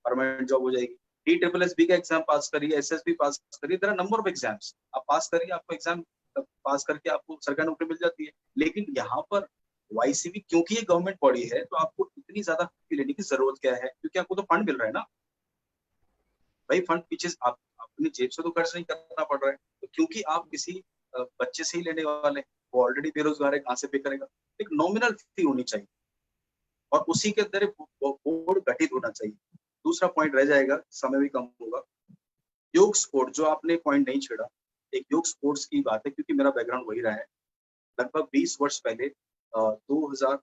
परमानेंट जॉब हो जाएगी। DSSB का एग्जाम पास करिए, SSB पास करिए, there are number of exams, आप पास करिए, आपको एग्जाम पास करके आपको सरकारी नौकरी मिल जाती है। लेकिन यहाँ पर YCB क्योंकि ये गवर्नमेंट बॉडी है तो आपको इतनी ज्यादा फी लेने की जरूरत क्या है, क्योंकि आपको तो फंड मिल रहा है ना भाई। फंड पीछे आप अपनी जेब से तो खर्च नहीं करना पड़ रहा है, तो क्योंकि आप किसी बच्चे से ही लेने वाले हैं, वो ऑलरेडी बेरोजगार है, कहाँ से पे करेगा। एक नॉमिनल फी होनी चाहिए और उसी के अंदर बोर्ड गठित होना चाहिए। दूसरा पॉइंट रह जाएगा, समय भी कम होगा, योग स्पोर्ट जो आपने पॉइंट नहीं छेड़ा, एक योग स्पोर्ट्स की बात है, क्योंकि मेरा बैकग्राउंड वही रहा है। लगभग 20 वर्ष पहले 2000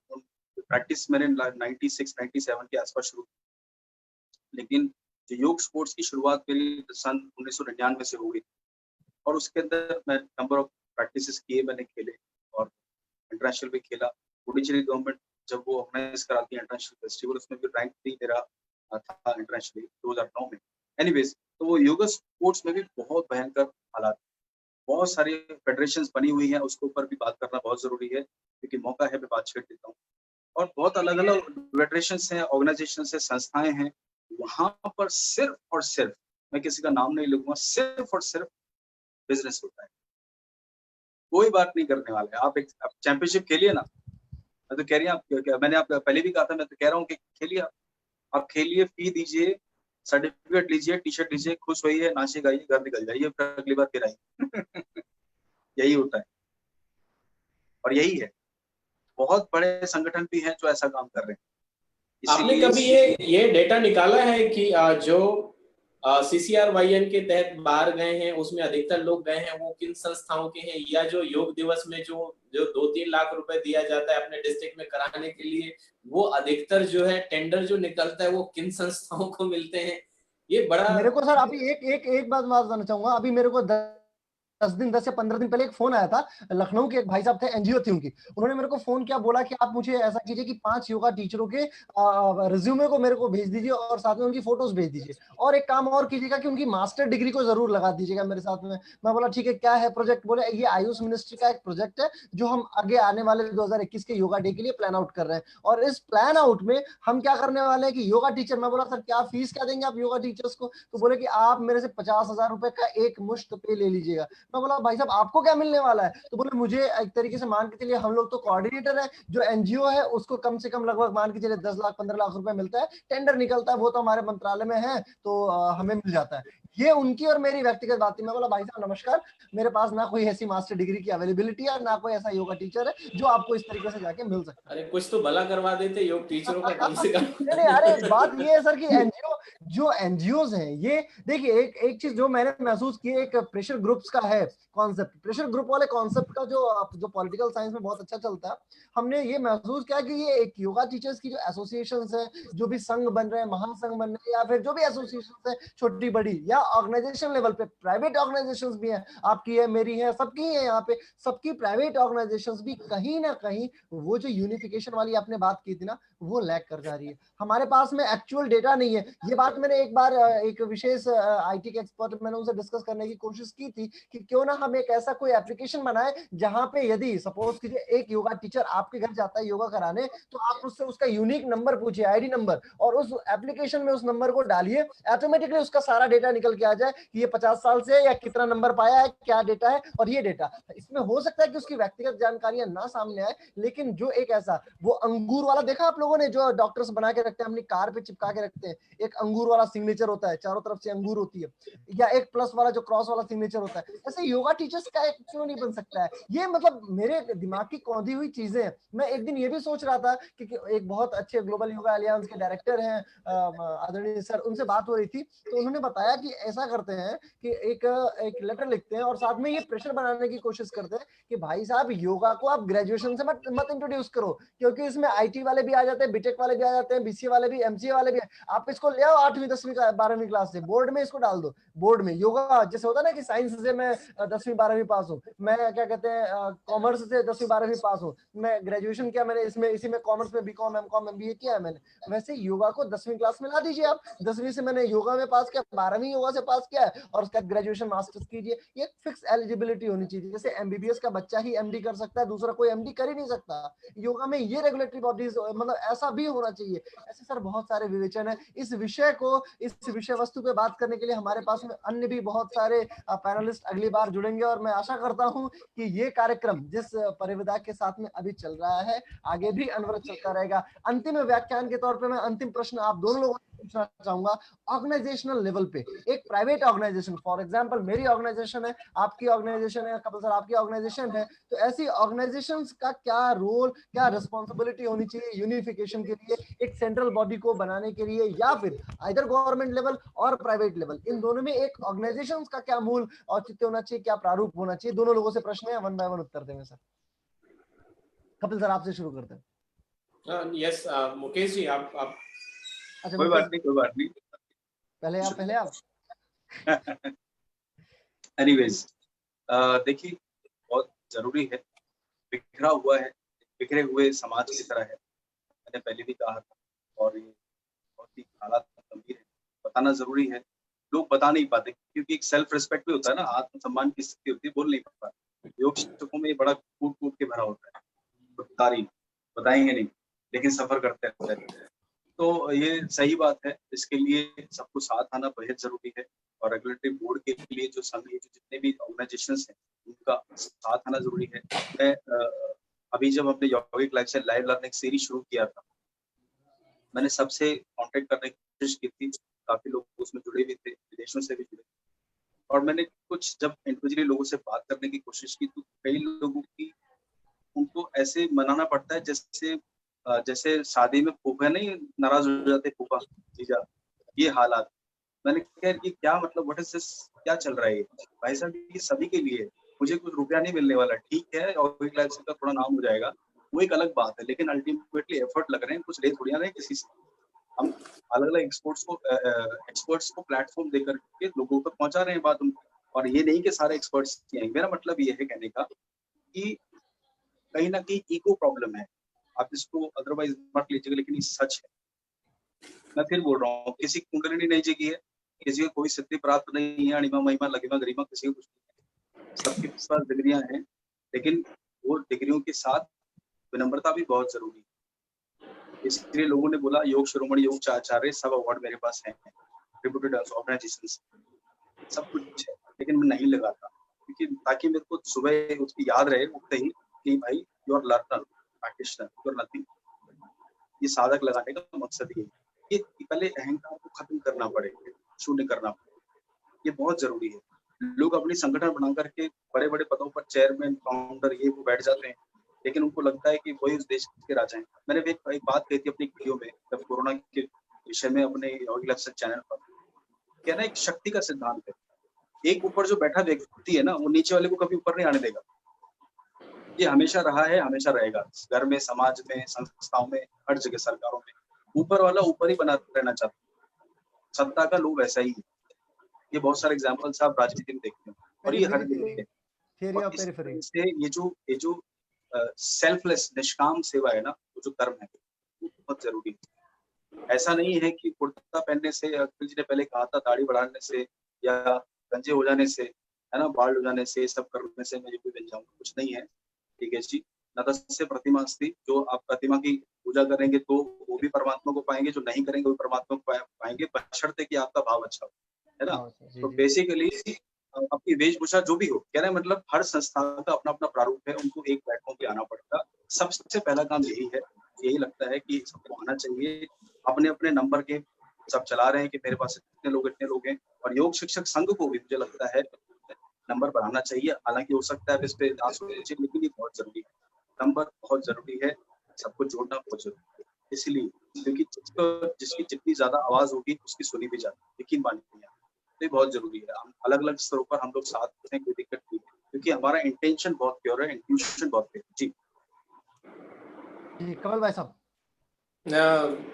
प्रैक्टिस मैंने 96-97 के आसपास शुरू की, लेकिन जो योग स्पोर्ट्स की शुरुआत मेरी सन 1999 से हो गई और उसके अंदर मैं नंबर ऑफ प्रैक्टिसेस किए, मैंने खेले और इंटरनेशनल भी खेला। पुडुचेरी गवर्नमेंट जब वो ऑर्गेनाइज कराती है इंटरनेशनल फेस्टिवल, उसमें भी रैंक भी मेरा था इंटरनेशनली 2009 में। एनीवेज, तो वो योगा स्पोर्ट्स में भी बहुत भयंकर हालात, बहुत सारी फेडरेशंस बनी हुई हैं, उसके ऊपर भी बात करना बहुत जरूरी है, क्योंकि मौका है मैं बात छेड़ देता हूँ। और बहुत अलग अलग फेडरेशंस हैं, ऑर्गेनाइजेशंस हैं, संस्थाएं हैं, वहां पर सिर्फ और सिर्फ, मैं किसी का नाम नहीं लूंगा, सिर्फ और सिर्फ बिजनेस होता है, कोई बात नहीं करने वाला है। आप एक चैंपियनशिप खेलिए ना, मैं तो कह रही हूँ, मैंने आप पहले भी कहा था, मैं तो कह रहा हूँ कि खेलिए, आप खेलिए, फी दीजिए, सर्टिफिकेट लीजिए, टी शर्ट लीजिए, खुश होइए, नाचिए गाइए, घर निकल जाइए, फिर अगली बार फिर आइए। यही होता है और यही है। बहुत बड़े संगठन भी हैं जो ऐसा काम कर रहे हैं। आपने कभी ये डेटा निकाला है कि जो CCRYN के तहत बाहर गए हैं उसमें अधिकतर लोग गए हैं वो किन संस्थाओं के हैं, या जो योग दिवस में जो 2-3 लाख रुपए दिया जाता है अपने डिस्ट्रिक्ट में कराने के लिए, वो अधिकतर जो है टेंडर जो निकलता है वो किन संस्थाओं को मिलते हैं? ये बड़ा मेरे को सर अभी एक बात बताना चाहूंगा। अभी मेरे को 10 या 15 दिन पहले एक फोन आया था, लखनऊ के एक भाई साहब थे, एनजीओ थी उनकी। उन्होंने मेरे को फोन किया, बोला कि आप मुझे ऐसा कीजिए कि 5 योगा टीचरों के रिज्यूमे को मेरे को भेज दीजिए और साथ में उनकी फोटोज भेज दीजिए, और एक काम और कीजिएगा कि उनकी मास्टर डिग्री को जरूर लगा दीजिएगा मेरे साथ में। मैं बोला ठीक है, क्या है प्रोजेक्ट? बोले ये आयुष मिनिस्ट्री का एक प्रोजेक्ट है जो हम आगे आने वाले 2021 के योगा डे के लिए प्लान आउट कर रहे हैं, और इस प्लान आउट में हम क्या करने वाले हैं कि योगा टीचर। मैं बोला सर क्या फीस क्या देंगे आप योगा टीचर्स को? तो बोले कि आप मेरे से 50,000 रुपए का एक मुश्त पे ले लीजिएगा। मैं बोला भाई साहब आपको क्या मिलने वाला है? तो बोले मुझे एक तरीके से मान के चलिए, हम लोग तो कोऑर्डिनेटर है, जो एनजीओ है उसको कम से कम लगभग मान के चलिए 10 लाख 15 लाख रुपए मिलता है, टेंडर निकलता है, वो तो हमारे मंत्रालय में है, तो हमें मिल जाता है। ये उनकी और मेरी व्यक्तिगत बात थी। मैं बोला भाई साहब नमस्कार, मेरे पास ना कोई ऐसी मास्टर डिग्री की अवेलेबिलिटी है, ना कोई ऐसा योगा टीचर है जो आपको इस तरीके से जाके मिल सकता है। अरे कुछ तो भला करवा देते योग टीचरों का कम से कम। नहीं, अरे बात ये है सर कि एनजीओ जो एनजीओज हैं, ये देखिए एक चीज जो मैंने महसूस की, एक प्रेशर ग्रुप्स का है कॉन्सेप्ट, प्रेशर ग्रुप वाले कॉन्सेप्ट का जो पॉलिटिकल साइंस में बहुत अच्छा चलता है। हमने ये महसूस किया कि ये एक योगा टीचर्स की जो एसोसिएशंस है, जो भी संघ बन रहे हैं, महासंघ बन रहे हैं, या फिर जो भी एसोसिएशंस है छोटी बड़ी, या ऑर्गेनाइजेशन लेवल पे प्राइवेट ऑर्गेनाइजेशंस भी हैं, आपकी है, मेरी है, सबकी है, यहाँ पे सबकी प्राइवेट ऑर्गेनाइजेशंस भी कहीं ना कहीं वो जो यूनिफिकेशन वाली आपने बात की थी ना, वो लैग कर जा रही है। हमारे पास में एक्चुअल डेटा नहीं है। ये बात मैंने एक बार एक विशेष आईटी के एक्सपर्ट, मैंने उनसे डिस्कस करने की कोशिश की थी कि क्यों ना हम एक ऐसा कोई एप्लीकेशन बनाए जहां पे यदि सपोज कीजिए एक योगा टीचर आपके घर जाता है योगा कराने, तो आप उससे उसका यूनिक नंबर पूछिए, आईडी नंबर, और उस एप्लीकेशन में उस नंबर को डालिए, ऑटोमेटिकली उसका सारा डेटा निकल के आ जाए कि ये 50 साल से या कितना नंबर पाया है, क्या डेटा है, और ये डेटा। इसमें हो सकता है कि उसकी व्यक्तिगत जानकारियां ना सामने आए, लेकिन जो एक ऐसा वो अंगूर वाला देखा आप लोगों ने, जो डॉक्टर्स बना के रखते हैं अपनी कार पे चिपका के रखते हैं, एक अंगूर वाला सिग्नेचर होता है, चारों तरफ से अंगूर होती है, या एक प्लस वाला जो क्रॉस वाला सिग्नेचर होता है, ऐसे योगा टीचर्स का एक क्यों नहीं बन सकता है? ये मतलब मेरे दिमाग की कौंधी हुई चीजें हैं। मैं एक दिन ये भी सोच रहा था कि एक बहुत अच्छे ग्लोबल योगा अलियंस के डायरेक्टर हैं आदरणीय सर, उनसे बात हो रही थी, तो उन्होंने बताया कि ऐसा करते हैं कि एक लेटर लिखते हैं और साथ में ये प्रेशर बनाने की कोशिश करते हैं कि भाई साहब योगा को आप ग्रेजुएशन से मत इंट्रोड्यूस करो, क्योंकि इसमें आईटी वाले भी आ जाते हैं, बीटेक वाले भी आ जाते हैं, बीसीए वाले भी, एमसीए वाले भी। आप इसको ले आओ 8वीं 10वीं 12वीं क्लास से, बोर्ड में इसको डाल दो। बोर्ड में योगा जैसे होता है ना कि साइंस से मैं 10वीं 12वीं पास हूँ, मैं क्या कहते हैं कॉमर्स से 10वीं 12वीं पास हूँ, मैं ग्रेजुएशन किया मैंने इसमें, इसी में कॉमर्स में बीकॉम एमकॉम एमबीए किया है मैंने, वैसे योगा को 10वीं क्लास में ला दीजिए आप। 10वीं से मैंने योगा में पास किया, 12वीं योगा से पास किया है, और उसका ग्रेजुएशन मास्टर्स कीजिए। ये फिक्स एलिजिबिलिटी होनी चाहिए, जैसे एमबीबीएस का बच्चा ही एमडी कर सकता है, दूसरा कोई एमडी कर ही नहीं सकता। योगा में ये रेगुलेटरी बॉडीज मतलब ऐसा भी होना चाहिए। ऐसे सर बहुत सारे विवेचन है। इस विषय वस्तु पे बात करने के लिए हमारे पास में अन्य भी बहुत सारे पैनलिस्ट अगली बार जुड़ेंगे और मैं आशा करता हूं कि ये कार्यक्रम जिस परिविधा के साथ में अभी चल रहा है आगे भी अनवरत चलता रहेगा। अंतिम व्याख्यान के तौर पे मैं अंतिम प्रश्न आप दोनों लोगों से पूछना चाहूंगा। ऑर्गेनाइजेशनल लेवल पे एक प्राइवेट ऑर्गेनाइजेशन, फॉर एग्जांपल मेरी ऑर्गेनाइजेशन है, आपकी ऑर्गेनाइजेशन है, कपिल सर आपकी ऑर्गेनाइजेशन है, तो ऐसी ऑर्गेनाइजेशंस का क्या रोल, क्या रिस्पॉन्सिबिलिटी होनी चाहिए यूनिफिकेशन के लिए, एक सेंट्रल बॉडी को बनाने के लिए, या फिर इधर गवर्नमेंट लेवल और प्राइवेट लेवल, इन दोनों में एक ऑर्गेनाइजेशंस का क्या मूल औचित्य होना चाहिए, क्या प्रारूप होना चाहिए? दोनों लोगों से प्रश्न है, वन बाय वन उत्तर देंगे सर। कपिल सर आपसे शुरू करते हैं। यस मुकेश जी आप अच्छा कोई बात नहीं पहले आप एनीवेज देखिए बहुत जरूरी है, बिखरा हुआ है, बिखरे हुए समाज की तरह है, मैंने पहले भी कहा था, और ये बहुत ही हालात गंभीर है, बताना जरूरी है। लोग बता नहीं पाते क्योंकि एक सेल्फ रिस्पेक्ट भी होता है ना, आत्मसम्मान की स्थिति होती है, बोल नहीं पाता। योग शिक्षकों में ये बड़ा कूट कूट के भरा होता है, तारीफ बताएंगे नहीं लेकिन सफर करते रहते हैं। तो ये सही बात है, इसके लिए सबको साथ आना बेहद जरूरी है, और रेगुलेटरी बोर्ड के लिए जो संघ, जो जितने भी ऑर्गेनाइजेशंस हैं उनका साथ आना जरूरी है। मैं अभी जब हमने यौगिक लाइव लर्निंग सीरीज शुरू किया था, मैंने सबसे कांटेक्ट करने की कोशिश की थी, काफी लोग उसमें जुड़े भी थे, विदेशों से भी जुड़े, और मैंने कुछ जब इंडिविजुअली लोगों से बात करने की कोशिश की तो कई लोगों की उनको ऐसे मनाना पड़ता है जैसे शादी में फूफा नहीं नाराज हो जाते, फूफा जीजा, ये हालात। मैंने कहा कि क्या मतलब, व्हाट इज दिस, क्या चल रहा है भाई साहब, ये सभी के लिए, मुझे कुछ रुपया नहीं मिलने वाला, ठीक है, और एक लाख का थोड़ा नाम हो जाएगा, वो एक अलग बात है, लेकिन अल्टीमेटली एफर्ट लग रहे हैं, कुछ ले थोड़ी ना रहे किसी से। हम अलग अलग एक्सपर्ट्स को प्लेटफॉर्म देकर के लोगों तक पहुंचा रहे हैं बात उनकी, और ये नहीं कि सारे एक्सपर्ट्स हैं। मेरा मतलब ये है कहने का कि कहीं ना कहीं ईगो प्रॉब्लम है, आप इसको अदरवाइज मत लीजिएगा, लेकिन ये सच है। मैं फिर बोल रहा हूँ, किसी की कुंडली नहीं जगी है, किसी को कोई सिद्धि प्राप्त नहीं है, अणिमा महिमा लगिमा गरिमा किसी को कुछ नहीं है, सबके पास डिग्रियां हैं, लेकिन वो डिग्रियों के साथ विनम्रता भी बहुत जरूरी है। इसलिए लोगों ने बोला योग शिरोमणि योग आचार्य सब अवार्ड मेरे पास हैं, रेप्यूटेड ऑर्गेनाइजेशंस, सब कुछ है, लेकिन मैं नहीं लगाता क्योंकि ताकि मेरे को सुबह उसकी याद रहे उठते ही कि भाई you are learner practitioner, you are nothing. ये साधक लगाने का मकसद ये पहले अहंकार को खत्म करना पड़ेगा, शून्य करना पड़ेगा, ये बहुत जरूरी है। लोग अपनी संगठन बना करके बड़े बड़े पदों पर चेयरमैन फाउंडर ये वो बैठ जाते हैं, लेकिन उनको लगता है कि वही उस देश के राजा हैं। मैंने भी एक बात कही थी अपनी वीडियो में जब कोरोना के विषय में अपने योगी लक्ष्य चैनल पर, क्या ना एक शक्ति का सिद्धांत है, एक ऊपर जो बैठा व्यक्ति है ना वो नीचे वाले को कभी ऊपर नहीं आने देगा। ये हमेशा रहा है, हमेशा रहेगा, घर में, समाज में, संस्थाओं में, हर जगह, सरकारों में, ऊपर वाला ऊपर ही बना रहना चाहता है, सत्ता का लोभ ऐसा ही है। ये बहुत सारे एग्जाम्पल्स आप राजनीति में देखते हैं, और ये हर जगह है। और इस तरह से ये जो सेल्फलेस निष्काम सेवा है ना, वो जो कर्म है वो बहुत जरूरी है। ऐसा नहीं है कि कुर्ता पहनने से, अखिल जी ने पहले कहा था, दाढ़ी बढ़ाने से या गंजे हो जाने से, है ना, बाल हो जाने से, सब करने से मैं ये भी बन जाऊंगा, कुछ नहीं है। ठीक है जी, नतस्य प्रतिमा अस्ति, जो आप प्रतिमा की पूजा करेंगे तो वो भी परमात्मा को पाएंगे, जो नहीं करेंगे वो परमात्मा को पाएंगे, बशर्ते कि आपका भाव अच्छा हो, है ना। तो बेसिकली अपनी वेशभूषा जो भी हो, कह रहे हैं मतलब हर संस्था का अपना अपना प्रारूप है, उनको एक प्लेटफॉर्म पे आना पड़ेगा। सबसे पहला काम यही है, यही लगता है कि सबको आना चाहिए। अपने अपने नंबर के सब चला रहे हैं कि मेरे पास इतने लोग हैं, और योग शिक्षक संघ को भी मुझे लगता है नंबर बढ़ाना चाहिए। हालांकि हो सकता है इस पे दास हो, लेकिन ये बहुत जरूरी है, नंबर बहुत जरूरी है, सबको जोड़ना बहुत जरूरी है। इसलिए क्योंकि जिसकी जितनी ज्यादा आवाज होगी उसकी सुनी भी जाती है, यकीन मानिए, तो ये बहुत जरूरी है। हम अलग अलग स्तरों पर हम लोग साथ हैं, कोई दिक्कत नहीं है, क्योंकि हमारा इंटेंशन बहुत प्योर है, इंट्यूशन बहुत प्योर है। जी कमल भाई साहब,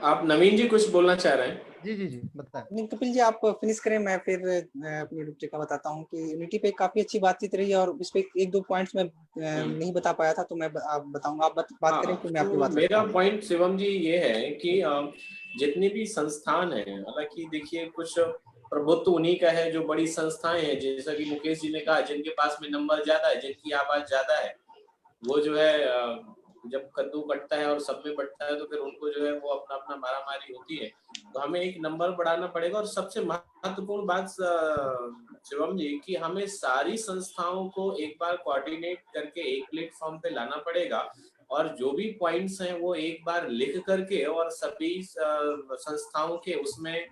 आप नवीन जी कुछ बोलना चाह रहे हैं? जी बताएं। नहीं कपिल जी आप फिनिश करें, मैं फिर अपनी रूपरेखा बताता हूँ कि यूनिटी पे काफी अच्छी बातचीत रही है, और इस पे एक दो पॉइंट्स मैं नहीं बता पाया था, तो मैं आप बताऊंगा, आप बात करें फिर मैं आपकी बात मेरा पॉइंट शिवम जी ये है कि जितनी भी संस्थान है, हालांकि देखिए कुछ प्रभुत्व उन्हीं का है जो बड़ी संस्थाएं हैं, जैसा कि मुकेश जी ने कहा, जिनके पास में नंबर ज्यादा है, जिनकी आवाज ज्यादा है, वो जो है जब कद्दू कटता है और सब में बटता है तो फिर उनको जो है वो अपना अपना मारामारी होती है। हमें एक नंबर बढ़ाना पड़ेगा। और सबसे महत्वपूर्ण बात शिवम जी, कि हमें सारी संस्थाओं को एक बार कोऑर्डिनेट करके एक प्लेटफॉर्म पे लाना पड़ेगा, और जो भी पॉइंट्स हैं वो एक बार लिख करके और सभी संस्थाओं के उसमें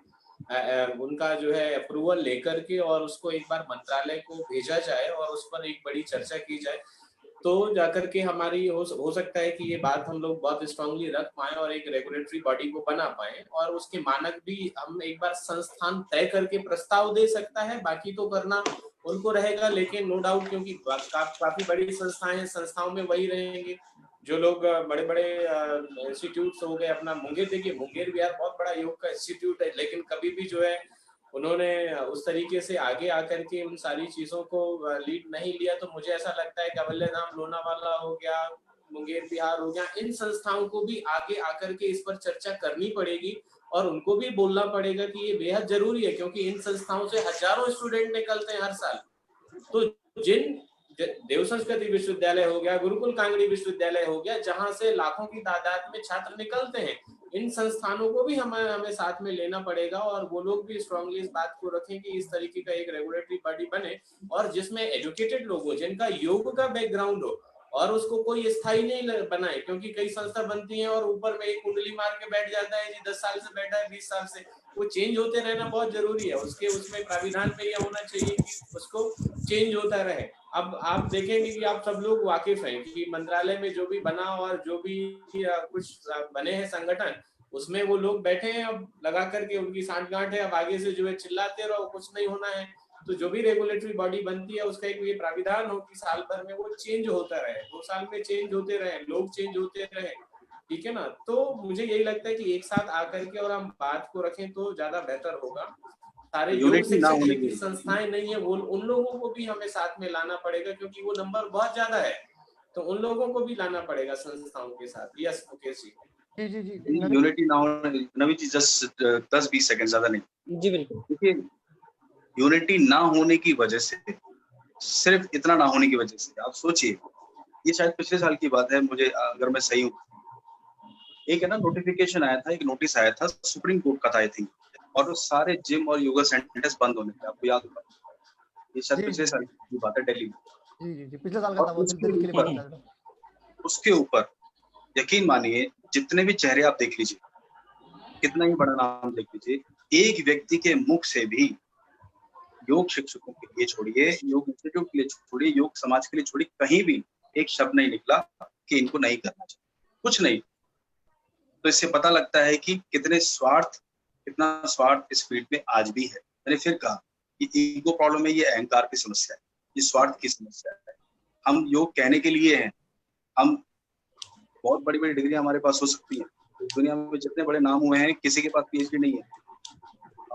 उनका जो है अप्रूवल लेकर के और उसको एक बार मंत्रालय को भेजा जाए और उस पर एक बड़ी चर्चा की जाए, तो जाकर के हमारी हो सकता है कि ये बात हम लोग बहुत स्ट्रांगली रख पाए और एक रेगुलेटरी बॉडी को बना पाए, और उसके मानक भी हम एक बार संस्थान तय करके प्रस्ताव दे सकता है, बाकी तो करना उनको रहेगा। लेकिन नो डाउट, क्योंकि काफी बड़ी संस्थाएं हैं, संस्थाओं में वही रहेंगे जो लोग बड़े बड़े इंस्टीट्यूट हो गए। अपना मुंगेर देखिए, मुंगेर भी यार बहुत बड़ा योग का इंस्टीट्यूट है, लेकिन कभी भी जो है उन्होंने उस तरीके से आगे आकर के उन सारी चीजों को लीड नहीं लिया। तो मुझे ऐसा लगता है कि अवल्यधाम लोनावाला हो गया, मुंगेर बिहार हो गया, इन संस्थाओं को भी आगे आकर के इस पर चर्चा करनी पड़ेगी और उनको भी बोलना पड़ेगा कि ये बेहद जरूरी है, क्योंकि इन संस्थाओं से हजारों स्टूडेंट निकलते हैं हर साल। तो जिन देव संस्कृति विश्वविद्यालय हो गया, गुरुकुल कांगड़ी विश्वविद्यालय हो गया, जहां से लाखों की तादाद में छात्र निकलते हैं, इन संस्थानों को भी हमें साथ में लेना पड़ेगा और वो लोग भी स्ट्रांगली इस बात को रखें कि इस तरीके का एक रेगुलेटरी बॉडी बने और जिसमें एजुकेटेड लोग हो, जिनका योग का बैकग्राउंड हो, और उसको कोई स्थायी नहीं बनाए। क्योंकि कई संस्था बनती हैं और ऊपर में एक कुंडली मार के बैठ जाता है जी, 10 साल से बैठा है, 20 साल से। वो चेंज होते रहना बहुत जरूरी है। उसमें प्राविधान में यह होना चाहिए कि उसको चेंज होता रहे। अब आप देखेंगे कि आप सब लोग वाकिफ हैं कि मंत्रालय में जो भी बना और जो भी कुछ बने हैं संगठन, उसमें वो लोग बैठे हैं, अब लगा करके उनकी सांठगांठ है, अब आगे से जो है चिल्लाते रहो, कुछ नहीं होना है। तो जो भी रेगुलेटरी बॉडी बनती है उसका एक ये प्राविधान हो कि साल भर में वो चेंज होता रहे, 2 साल में चेंज होते रहे, लोग चेंज होते रहे, ठीक है ना। तो मुझे यही लगता है कि एक साथ आकर के और हम बात को रखें तो ज्यादा बेहतर होगा। सारे योग शिक्षक जिनकी संस्थाएं नहीं है, वो उन लोगों को भी हमें साथ में लाना पड़ेगा, क्योंकि वो नंबर बहुत ज्यादा है, तो उन लोगों को भी लाना पड़ेगा संस्थाओं के साथ। यस मुकेश जी। जी जी जी यूनिटी ना होने, नवी जी जस्ट 10-20 सेकंड, ज्यादा नहीं। जी बिल्कुल। देखिए, यूनिटी ना होने की वजह से, सिर्फ इतना ना होने की वजह से, आप सोचिए, ये शायद पिछले साल की बात है, मुझे अगर मैं सही हूँ, एक है ना नोटिफिकेशन आया था, एक नोटिस आया था सुप्रीम कोर्ट का था आई थिंक, और सारे जिम और योगा सेंटर्स बंद होने थे, आपको याद होगा। ये शायद पिछले साल की बात है, दिल्ली में। जी जी जी पिछले साल का था वो, दिल्ली के लिए पता चला। उसके ऊपर यकीन मानिए, जितने भी चेहरे आप देख लीजिए, कितना ही बड़ा नाम देख लीजिए, एक व्यक्ति के मुख से भी, योग शिक्षकों के लिए छोड़िए, योग इंस्टीट्यूट के लिए छोड़िए, योग समाज के लिए छोड़िए, कहीं भी एक शब्द नहीं निकला कि इनको नहीं करना चाहिए, कुछ नहीं। तो इससे पता लगता है कि कितना स्वार्थ इस फील्ड में आज भी है। मैंने फिर कहा, ये ईगो प्रॉब्लम है, ये अहंकार की समस्या है, ये स्वार्थ की समस्या है। हम योग कहने के लिए हैं, हम बहुत बड़ी बड़ी डिग्री हमारे पास हो सकती है, दुनिया में जितने बड़े नाम हुए हैं किसी के पास पीएचडी नहीं है।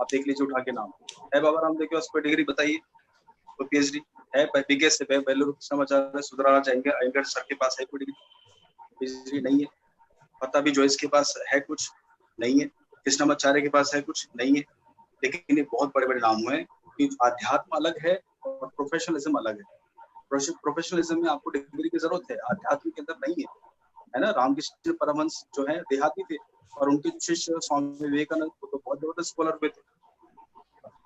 आप देख लीजिए उठा के नाम है, बाबा रामदेव के पास कोई डिग्री बताइए, कोई पीएचडी है? बिगेस्ट से बेलूर कृष्णाचार्य सुधराराज अयंगर सर के पास है कोई डिग्री? पीएचडी नहीं है। पताबी जोइस के पास है कुछ? नहीं है। कृष्णाचार्य के पास है कुछ? नहीं है। लेकिन ये बहुत बड़े बड़े नाम हुए हैं कि अध्यात्म अलग है और प्रोफेशनलिज्म अलग है। प्रोफेशनलिज्म में आपको डिग्री की जरूरत है, अध्यात्म के अंदर नहीं है ना। रामकृष्ण परमहंस जो है देहाती थे, और उनके शिष्य स्वामी विवेकानंद तो बहुत जबरदस्त स्कॉलर हुए थे,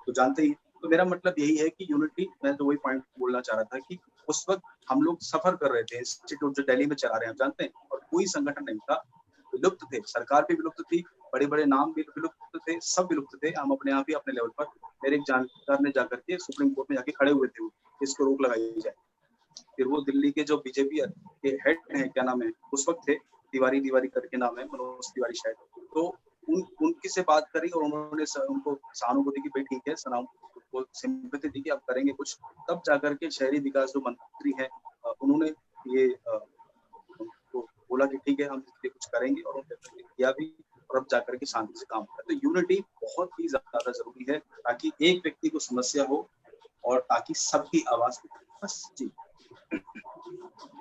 तो जानते ही। तो मेरा मतलब यही है कि यूनिटी, मैं तो वही पॉइंट बोलना चाह रहा था कि उस वक्त हम लोग सफर कर रहे थे, इंस्टीट्यूट जो दिल्ली में चला रहे हैं, जानते हैं, और कोई संगठन नहीं था, विलुप्त थे, सरकार भी विलुप्त थी, बड़े बड़े नाम भी विलुप्त थे, सब विलुप्त थे। हम अपने आप ही अपने लेवल पर, मेरे एक जानकार ने जाकर के सुप्रीम कोर्ट में जाके खड़े हुए थे, इसको रोक लगाई जाए। फिर वो दिल्ली के जो बीजेपी के हेड हैं, क्या नाम है उस वक्त थे, तिवारी करके नाम है, मनोज तिवारी शायद, तो उनकी से बात करी और उन्होंने उनको सहानुभूति की भाई ठीक है, सलाम को सिंपैथी दी कि आप करेंगे कुछ। तब जाकर के शहरी विकास जो मंत्री हैं उन्होंने ये बोला कि ठीक है हम इसलिए कुछ करेंगे, और उन्होंने किया भी, और अब जाकर के शांति से काम होता है। तो यूनिटी बहुत ही ज्यादा जरूरी है, ताकि एक व्यक्ति को समस्या हो और ताकि सबकी आवाज बस।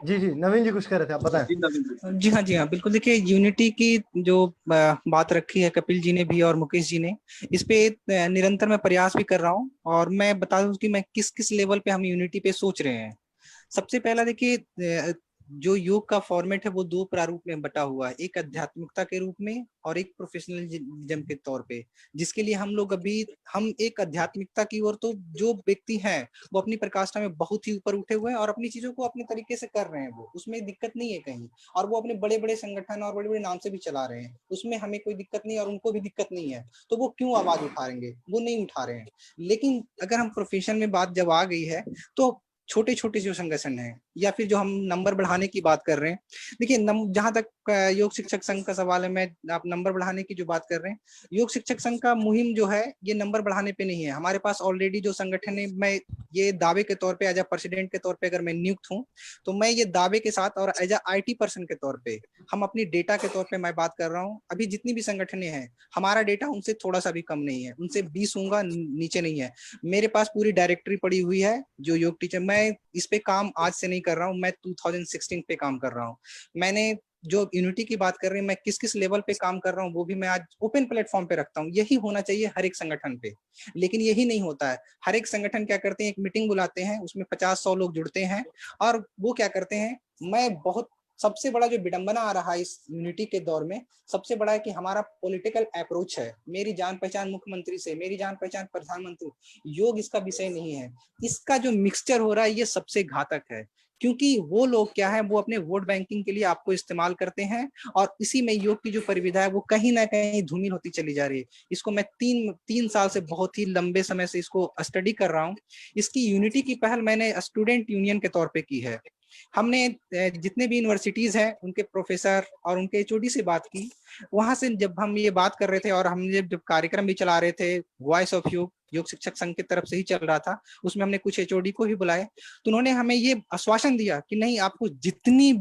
जी जी नवीन जी कुछ कह रहे थे, आप बताएं। जी हाँ बिल्कुल। देखिए, यूनिटी की जो बात रखी है कपिल जी ने भी और मुकेश जी ने, इस पे निरंतर मैं प्रयास भी कर रहा हूँ, और मैं बता दूं कि मैं किस किस लेवल पे हम यूनिटी पे सोच रहे हैं। सबसे पहला देखिए, जो योग का फॉर्मेट है वो दो प्रारूप में बटा हुआ है, एक आध्यात्मिकता के रूप में और एक प्रोफेशनलिज्म के तौर पे, जिसके लिए हम लोग अभी हम एक आध्यात्मिकता की ओर, तो जो व्यक्ति हैं वो अपनी प्रकाष्ठा में बहुत ही ऊपर उठे हुए हैं और अपनी चीजों को अपने तरीके से कर रहे हैं, वो उसमें दिक्कत नहीं है कहीं, और वो अपने बड़े बड़े संगठन और बड़े बड़े नाम से भी चला रहे हैं, उसमें हमें कोई दिक्कत नहीं है और उनको भी दिक्कत नहीं है, तो वो क्यों आवाज उठाएंगे, वो नहीं उठा रहे हैं। लेकिन अगर हम प्रोफेशन में बात जब आ गई है तो छोटे छोटे जो संगठन है या फिर जो हम नंबर बढ़ाने की बात कर रहे हैं, देखिए जहां तक योग शिक्षक संघ का सवाल है, मैं आप नंबर बढ़ाने की जो बात कर रहे हैं, योग शिक्षक संघ का मुहिम जो है ये नंबर बढ़ाने पे नहीं है। हमारे पास ऑलरेडी जो संगठन है, मैं ये दावे के तौर पे एज अ प्रेसिडेंट के तौर पे अगर मैं नियुक्त हूँ तो मैं ये दावे के साथ और एज अ IT पर्सन के तौर पे हम अपनी डेटा के तौर पे मैं बात कर रहा हूँ, अभी जितनी भी संगठनें हैं हमारा डेटा उनसे थोड़ा सा भी कम नहीं है, उनसे 20 होगा नीचे नहीं है। मेरे पास पूरी डायरेक्टरी पड़ी हुई है जो योग टीचर, मैं इस पे काम आज से नहीं कर रहा हूँ, मैं 2016 पे काम कर रहा हूँ। मैंने जो यूनिटी की बात कर रहे हैं, मैं किस किस लेवल पे काम कर रहा हूँ वो भी मैं आज ओपन प्लेटफॉर्म पे रखता हूँ। यही होना चाहिए हर एक संगठन पे, लेकिन यही नहीं होता है। हर एक संगठन क्या करते हैं, एक मीटिंग बुलाते हैं, उसमें 50-100 लोग जुड़ते हैं और वो क्या करते हैं, मैं बहुत सबसे बड़ा जो विडंबना आ रहा है इस यूनिटी के दौर में, सबसे बड़ा है कि हमारा पॉलिटिकल अप्रोच है, मेरी जान पहचान मुख्यमंत्री से, मेरी जान पहचान प्रधानमंत्री, योग इसका विषय नहीं है। इसका जो मिक्सचर हो रहा है ये सबसे घातक है, क्योंकि वो लोग क्या है, वो अपने वोट बैंकिंग के लिए आपको इस्तेमाल करते हैं और इसी में योग की जो परिविधा है वो कहीं ना कहीं धूमिल होती चली जा रही है। इसको मैं तीन साल से बहुत ही लंबे समय से इसको स्टडी कर रहा हूँ। इसकी यूनिटी की पहल मैंने स्टूडेंट यूनियन के तौर पे की है। हमने जितने भी यूनिवर्सिटीज हैं उनके प्रोफेसर और उनके HOD से बात की, वहां से जब हम ये बात कर रहे थे और हमने जब कार्यक्रम भी चला रहे थे, वॉइस ऑफ योग योग शिक्षक संघ की तरफ से ही चल रहा था, उसमें हमने कुछ HOD को भी बुलाए, तो उन्होंने हमें ये आश्वासन दिया कि नहीं, आपको जितनी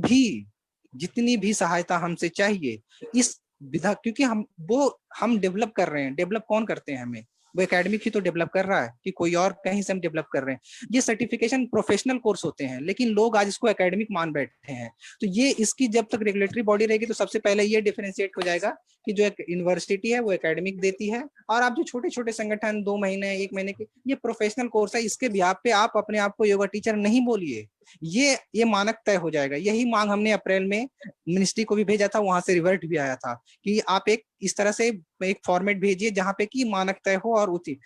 भी सहायता हमसे चाहिए इस विधा, क्योंकि हम डेवलप कर रहे हैं। डेवलप कौन करते हैं हमें, वो एकेडमिक ही तो डेवलप कर रहा है कि कोई और कहीं से हम डेवलप कर रहे हैं। ये सर्टिफिकेशन प्रोफेशनल कोर्स होते हैं, लेकिन लोग आज इसको एकेडमिक मान बैठे हैं। तो ये इसकी जब तक रेगुलेटरी बॉडी रहेगी तो सबसे पहले ये डिफरेंशिएट हो जाएगा कि जो एक यूनिवर्सिटी है वो एकेडमिक देती है और आप जो छोटे छोटे संगठन 2 महीने 1 महीने के, ये प्रोफेशनल कोर्स है, इसके बिहाफ पे आप अपने आप को योगा टीचर नहीं बोलिए, ये मानक तय हो जाएगा। यही मांग हमने अप्रैल में मिनिस्ट्री को भी भेजा था, वहां से रिवर्ट भी आया था कि आप एक इस तरह से एक फॉर्मेट भेजिए जहां पे कि मानक तय हो और उचित।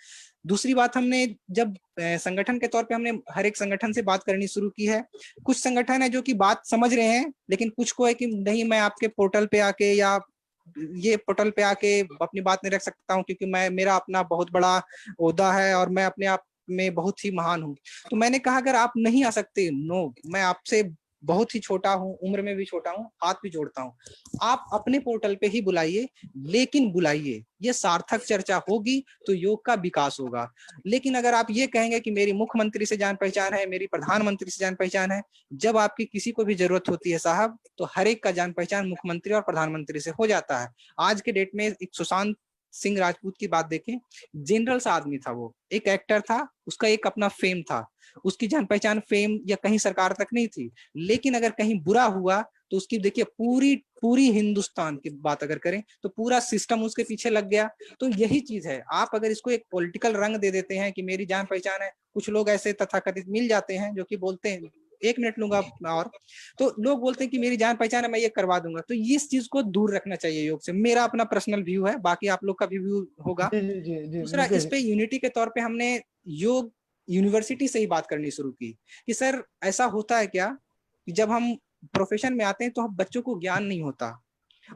दूसरी बात, हमने जब संगठन के तौर पे हमने हर एक संगठन से बात करनी शुरू की है। कुछ संगठन है जो कि बात समझ रहे हैं, लेकिन कुछ को है कि नहीं, मैं आपके पोर्टल पे आके या ये पोर्टल पे आके अपनी बात नहीं रख सकता हूँ क्योंकि मेरा अपना बहुत बड़ा ओहदा है और मैं अपने आप में बहुत ही महान हूँ। तो मैंने कहा अगर आप नहीं आ सकते, नो, मैं आपसे बहुत ही छोटा हूँ, उम्र में भी छोटा हूँ, हाथ भी जोड़ता हूँ, आप अपने पोर्टल पे ही बुलाइए, लेकिन बुलाइए, ये सार्थक चर्चा होगी तो योग का विकास होगा। लेकिन अगर आप ये कहेंगे कि मेरी मुख्यमंत्री से जान पहचान है, मेरी प्रधानमंत्री से जान पहचान है, जब आपकी किसी को भी जरूरत होती है साहब, तो हर एक का जान पहचान मुख्यमंत्री और प्रधानमंत्री से हो जाता है। आज के डेट में एक सुशांत सिंह राजपूत की बात देखें, जनरल सा आदमी था, वो एक एक्टर था, उसका एक अपना फेम था, उसकी जान पहचान फेम या कहीं सरकार तक नहीं थी, लेकिन अगर कहीं बुरा हुआ तो उसकी देखिए पूरी हिंदुस्तान की बात अगर करें तो पूरा सिस्टम उसके पीछे लग गया। तो यही चीज है, आप अगर इसको एक पॉलिटिकल रंग दे देते हैं कि मेरी जान पहचान है, कुछ लोग ऐसे तथाकथित मिल जाते हैं जो कि बोलते हैं 1 मिनट लूंगा और, तो लोग बोलते हैं कि मेरी जान पहचान है, मैं ये करवा दूंगा। तो इस चीज को दूर रखना चाहिए योग से, मेरा अपना पर्सनल व्यू है, बाकी आप लोग का भी व्यू होगा। जी जी जी जी दूसरा, इस पे यूनिटी के तौर पे हमने योग यूनिवर्सिटी से ही बात करनी शुरू की कि सर ऐसा होता है क्या कि जब हम प्रोफेशन में आते हैं तो हम बच्चों को ज्ञान नहीं होता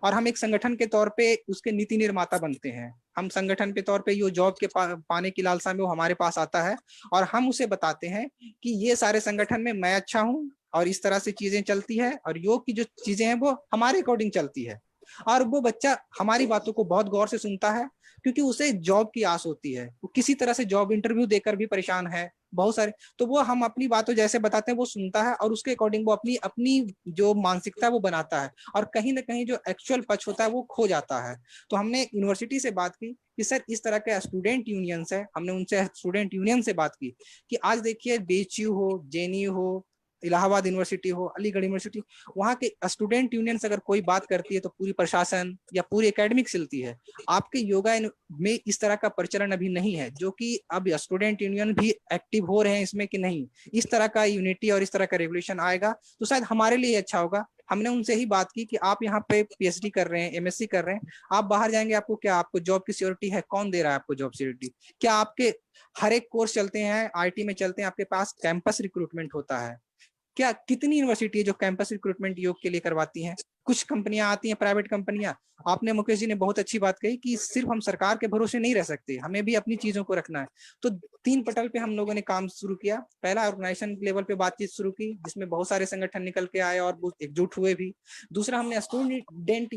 और हम एक संगठन के तौर पे उसके नीति निर्माता बनते हैं। हम संगठन के तौर पे यो जॉब के पाने की लालसा में वो हमारे पास आता है और हम उसे बताते हैं कि ये सारे संगठन में मैं अच्छा हूँ और इस तरह से चीजें चलती है और योग की जो चीजें हैं वो हमारे अकॉर्डिंग चलती है। और वो बच्चा हमारी बातों को बहुत गौर से सुनता है क्योंकि उसे जॉब की आस होती है, वो किसी तरह से जॉब इंटरव्यू देकर भी परेशान है बहुत सारे, तो वो हम अपनी बातों जैसे बताते हैं वो सुनता है और उसके अकॉर्डिंग वो अपनी अपनी जो मानसिकता है वो बनाता है और कहीं ना कहीं जो एक्चुअल पक्ष होता है वो खो जाता है। तो हमने यूनिवर्सिटी से बात की कि सर इस तरह के स्टूडेंट यूनियंस है, हमने उनसे स्टूडेंट यूनियन से बात की कि आज देखिए BHU हो, JNU हो, इलाहाबाद यूनिवर्सिटी हो, अलीगढ़ यूनिवर्सिटी, वहाँ के स्टूडेंट यूनियन अगर कोई बात करती है तो पूरी प्रशासन या पूरी एकेडमिक हिलती है। आपके योगा में इस तरह का प्रचलन अभी नहीं है, जो कि अब स्टूडेंट यूनियन भी एक्टिव हो रहे हैं इसमें कि नहीं, इस तरह का यूनिटी और इस तरह का रेगुलेशन आएगा तो शायद हमारे लिए अच्छा होगा। हमने उनसे ही बात की कि आप यहाँ पे पीएचडी कर रहे हैं, एमएससी कर रहे हैं, आप बाहर जाएंगे आपको क्या, आपको जॉब की सिक्योरिटी है, कौन दे रहा है आपको जॉब सिक्योरिटी? क्या आपके हर एक कोर्स चलते हैं, आईटी में चलते हैं, आपके पास कैंपस रिक्रूटमेंट होता है क्या? कितनी यूनिवर्सिटी है जो कैंपस रिक्रूटमेंट योग के लिए करवाती हैं? कुछ कंपनियां आती हैं, प्राइवेट कंपनियां। आपने मुकेश जी ने बहुत अच्छी बात कही कि सिर्फ हम सरकार के भरोसे नहीं रह सकते, हमें भी अपनी चीजों को रखना है। तो 3 पटल पे हम लोगों ने काम शुरू किया। पहला, ऑर्गेनाइजेशन लेवल पे बातचीत शुरू की, जिसमें बहुत सारे संगठन निकल के आए और एकजुट हुए भी। दूसरा, हमने स्टूडेंट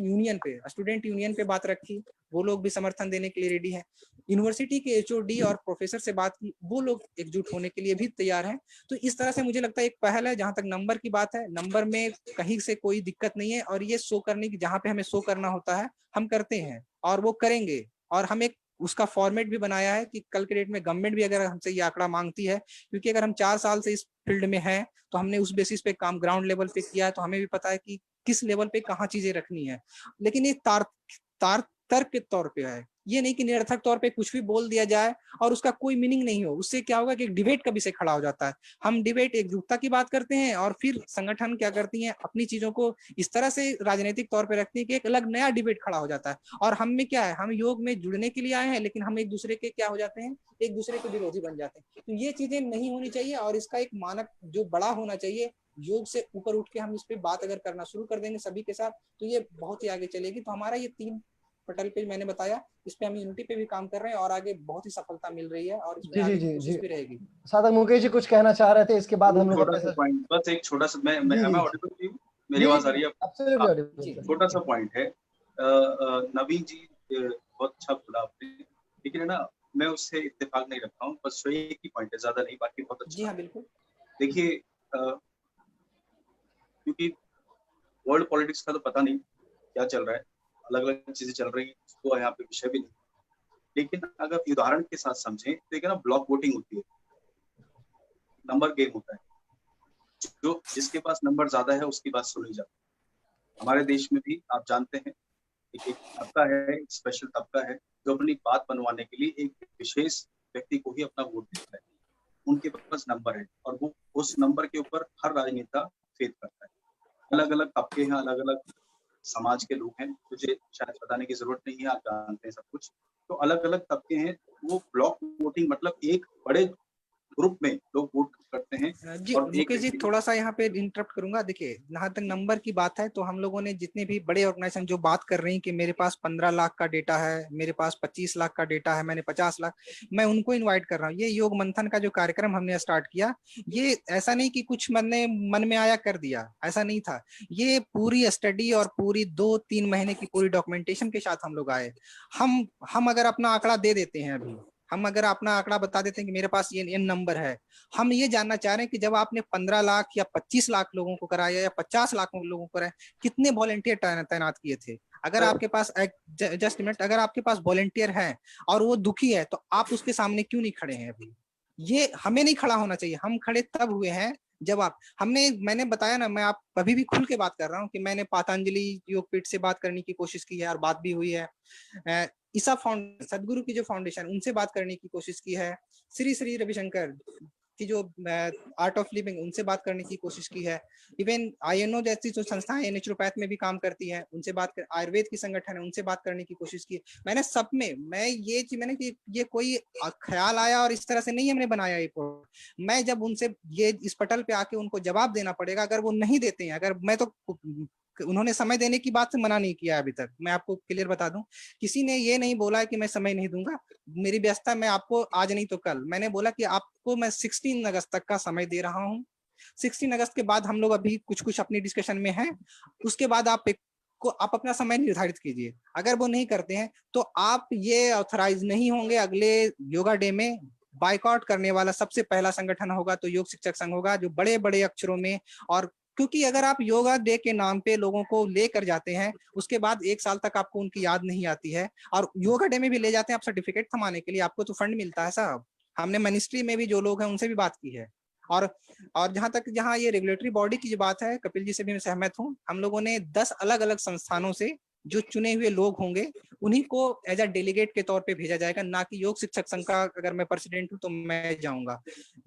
यूनियन पे बात रखी, वो लोग भी समर्थन देने के लिए रेडी है। यूनिवर्सिटी के एचओडी और प्रोफेसर से बात की, वो लोग एकजुट होने के लिए भी तैयार हैं। तो इस तरह से मुझे लगता है एक पहल है। जहां तक नंबर की बात है, नंबर में कहीं से कोई दिक्कत नहीं है, और ये शो करने की, जहां पे हमें शो करना होता है हम करते हैं और वो करेंगे। और हम एक उसका फॉर्मेट भी बनाया है कि कल के डेट में गवर्नमेंट भी अगर हमसे ये आंकड़ा मांगती है, क्योंकि अगर हम 4 साल से इस फील्ड में हैं तो हमने उस बेसिस पे काम ग्राउंड लेवल पे किया है, तो हमें भी पता है कि किस लेवल पे कहाँ चीजें रखनी है। लेकिन ये तर्क के तौर पे है, ये नहीं कि निरर्थक तौर पे कुछ भी बोल दिया जाए और उसका कोई मीनिंग नहीं हो। उससे क्या होगा कि एक डिबेट का विषय खड़ा हो जाता है। हम डिबेट एकजुटता की बात करते हैं और फिर संगठन क्या करती हैं, अपनी चीजों को इस तरह से राजनीतिक तौर पे रखती है कि एक अलग नया डिबेट खड़ा हो जाता है। और हम में क्या है, हम योग में जुड़ने के लिए आए हैं, लेकिन हम एक दूसरे के क्या हो जाते हैं, एक दूसरे के विरोधी बन जाते हैं। तो ये चीजें नहीं होनी चाहिए और इसका एक मानक जो बड़ा होना चाहिए, योग से ऊपर उठ के हम इस पे बात अगर करना शुरू कर देंगे सभी के साथ, तो ये बहुत ही आगे चलेगी। तो हमारा ये 3 पटल पे मैंने बताया, इस पे हम यूनिटी पे भी काम कर रहे हैं और आगे बहुत ही सफलता मिल रही है और इसमें जी जी आगे जी कोशिश जी। भी रहेगी। साधक मुकेश जी कुछ कहना चाह रहे थे, इसके बाद हम लोग छोटा सा पॉइंट, बस एक छोटा सा, मैं जी जी ऑडिबल हूँ, मेरी आवाज आ रही है? एब्सोल्युटली जी। ऑडिबल। छोटा सा पॉइंट है, नवीन जी बहुत अच्छा बोला आपने, लेकिन है ना, मैं उससे इत्तेफाक नहीं रखता हूँ, बस वही एक ही पॉइंट है, ज्यादा नहीं, बाकी बहुत जी अच्छा। हाँ, बिल्कुल। देखिए, क्योंकि वर्ल्ड पॉलिटिक्स का तो पता नहीं क्या चल रहा है, अलग अलग चीजें चल रही हैं, उसको यहाँ पे विषय भी नहीं, लेकिन अगर उदाहरण के साथ समझें तो एक ना ब्लॉक वोटिंग होती है, नंबर गेम होता है, जो जिसके पास नंबर ज्यादा है उसकी बात सुनी जाती है। हमारे देश में भी आप जानते हैं, एक तबका है, एक स्पेशल तबका है जो अपनी बात बनवाने के लिए एक विशेष व्यक्ति को ही अपना वोट देता है। उनके पास नंबर है और वो उस नंबर के ऊपर हर राजनेता फेथ करता है। अलग अलग तबके हैं, अलग अलग समाज के लोग हैं, मुझे शायद बताने की जरूरत नहीं है, आप जानते हैं सब कुछ। तो अलग अलग तबके हैं, वो ब्लॉक वोटिंग मतलब एक बड़े ग्रुप में लोग वोट करते हैं जी और एक मुकेश जी, थोड़ा सा यहाँ पे इंटरप्ट करूंगा। देखिए, जहां तक नंबर की बात है तो हम लोगों ने जितने भी बड़े ऑर्गेनाइजेशन जो बात कर रही हैं कि मेरे पास 15 लाख का डेटा है, मेरे पास 25 लाख का डेटा है, मैंने 50 लाख, मैं उनको इनवाइट कर रहा हूँ। ये योग मंथन का जो कार्यक्रम हमने स्टार्ट किया, ये ऐसा नहीं कि कुछ मन में आया कर दिया, ऐसा नहीं था। ये पूरी स्टडी और पूरी 2-3 महीने की पूरी डॉक्यूमेंटेशन के साथ हम लोग आए। हम अगर अपना आंकड़ा दे देते हैं, अभी हम अगर अपना आंकड़ा बता देते हैं कि मेरे पास ये नंबर है, हम ये जानना चाह रहे हैं कि जब आपने 15 लाख या 25 लाख लोगों को कराया या 50 लाख लोगों को कराया, कितने वॉलेंटियर तैनात किए थे? अगर आपके पास जस्ट मिनट, अगर आपके पास वॉलेंटियर है और वो दुखी है तो आप उसके सामने क्यों नहीं खड़े हैं? अभी ये हमें नहीं खड़ा होना चाहिए। हम खड़े तब हुए हैं जब मैंने बताया ना, मैं आप अभी भी खुल के बात कर रहा हूँ कि मैंने पतंजलि योगपीठ से बात करने की कोशिश की है और बात भी हुई है। ईसा सदगुरु की जो फाउंडेशन, उनसे बात करने की कोशिश की है। श्री श्री रविशंकर की जो आर्ट ऑफ लिविंग, उनसे बात करने की कोशिश की है। इवन INO जैसी जो संस्थाएं नेचुरोपैथ में भी काम करती हैं, उनसे बात कर, आयुर्वेद की संगठन है, उनसे बात करने की कोशिश की। मैंने सब में, मैंने कि ये कोई ख्याल आया और इस तरह से नहीं हमने बनाया ये प्रोडक्ट। मैं जब उनसे ये इस पटल पे आके उनको जवाब देना पड़ेगा, अगर वो नहीं देते हैं, अगर मैं तो उन्होंने समय देने की बात से मना नहीं किया अभी तक। मैं आपको क्लियर बता दूं, किसी ने ये नहीं बोला है कि मैं समय नहीं दूंगा, मेरी व्यस्तता, मैं आपको आज नहीं तो कल, मैंने बोला कि आपको मैं 16 अगस्त तक का समय दे रहा हूँ। 16 अगस्त के बाद हम लोग अभी कुछ अपनी डिस्कशन में हैं, उसके बाद आप अपना समय निर्धारित कीजिए। अगर वो नहीं करते हैं तो आप ये ऑथराइज नहीं होंगे। अगले योगा डे में बाइकआउट करने वाला सबसे पहला संगठन होगा तो योग शिक्षक संघ होगा, जो बड़े बड़े अक्षरों में। और क्योंकि अगर आप योगा डे के नाम पे लोगों को लेकर जाते हैं, उसके बाद 1 साल तक आपको उनकी याद नहीं आती है, और योगा डे में भी ले जाते हैं आप सर्टिफिकेट थमाने के लिए, आपको तो फंड मिलता है साहब। हमने मिनिस्ट्री में भी जो लोग हैं उनसे भी बात की है, और जहाँ ये रेगुलेटरी बॉडी की जो बात है, कपिल जी से भी मैं सहमत हूँ। हम लोगों ने 10 अलग अलग संस्थानों से जो चुने हुए लोग होंगे उन्हीं को एज अ डेलीगेट के तौर पे भेजा जाएगा, ना कि योग शिक्षक संघ का अगर मैं प्रेसिडेंट हूं तो मैं जाऊंगा।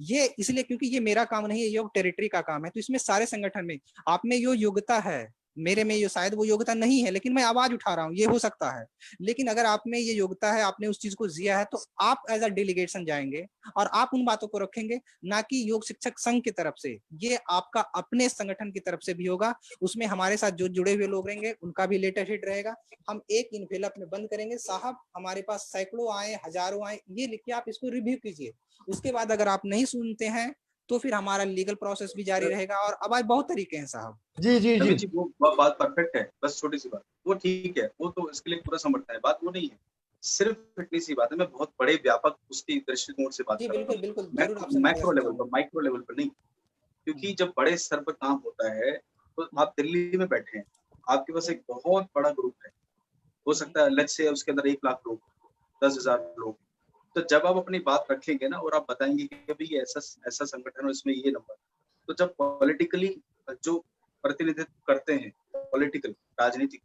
ये इसलिए क्योंकि ये मेरा काम नहीं है, योग टेरिटरी का काम है। तो इसमें सारे संगठन में आप में जो योग्यता है, मेरे में ये शायद वो योग्यता नहीं है, लेकिन मैं आवाज उठा रहा हूँ, ये हो सकता है। लेकिन अगर आप में ये योग्यता है, आपने उस चीज को जिया है, तो आप एज अ डेलीगेशन जाएंगे और आप उन बातों को रखेंगे, ना कि योग शिक्षक संघ की तरफ से। ये आपका अपने संगठन की तरफ से भी होगा। उसमें हमारे साथ जो जुड़े हुए लोग रहेंगे उनका भी लेटर शीट रहेगा। हम एक इनवेलप में बंद करेंगे, साहब हमारे पास सैकड़ों आए, हजारों आए, ये लिखिए, आप इसको रिव्यू कीजिए। उसके बाद अगर आप नहीं सुनते हैं तो फिर हमारा लीगल प्रोसेस भी जारी रहेगा। और अब आज बहुत तरीके हैं साहब। जी जी रवि जी जी, वो बात परफेक्ट है, बस छोटी सी बात, वो ठीक है, वो तो इसके लिए पूरा समर्थन है, बात वो नहीं है। सिर्फ इतनी सी बात है, मैं बहुत बड़े व्यापक उसकी दृष्टिकोण से बात जी कर रहा बिल्कुल हूँ, बिल्कुल, जरूर आपसे मैक्रो लेवल पर, माइक्रो लेवल पर नहीं। क्योंकि जब बड़े स्तर पर काम होता है तो आप दिल्ली में बैठे हैं, आपके पास एक बहुत बड़ा ग्रुप है, हो सकता है लेट्स से उसके अंदर 1 लाख लोग, 10,000 लोग। तो जब आप अपनी बात रखेंगे ना और आप बताएंगे कि भाई ऐसा ऐसा संगठन है, इसमें ये नंबर, तो जब पॉलिटिकली जो प्रतिनिधित्व करते हैं, पॉलिटिकल राजनीतिक,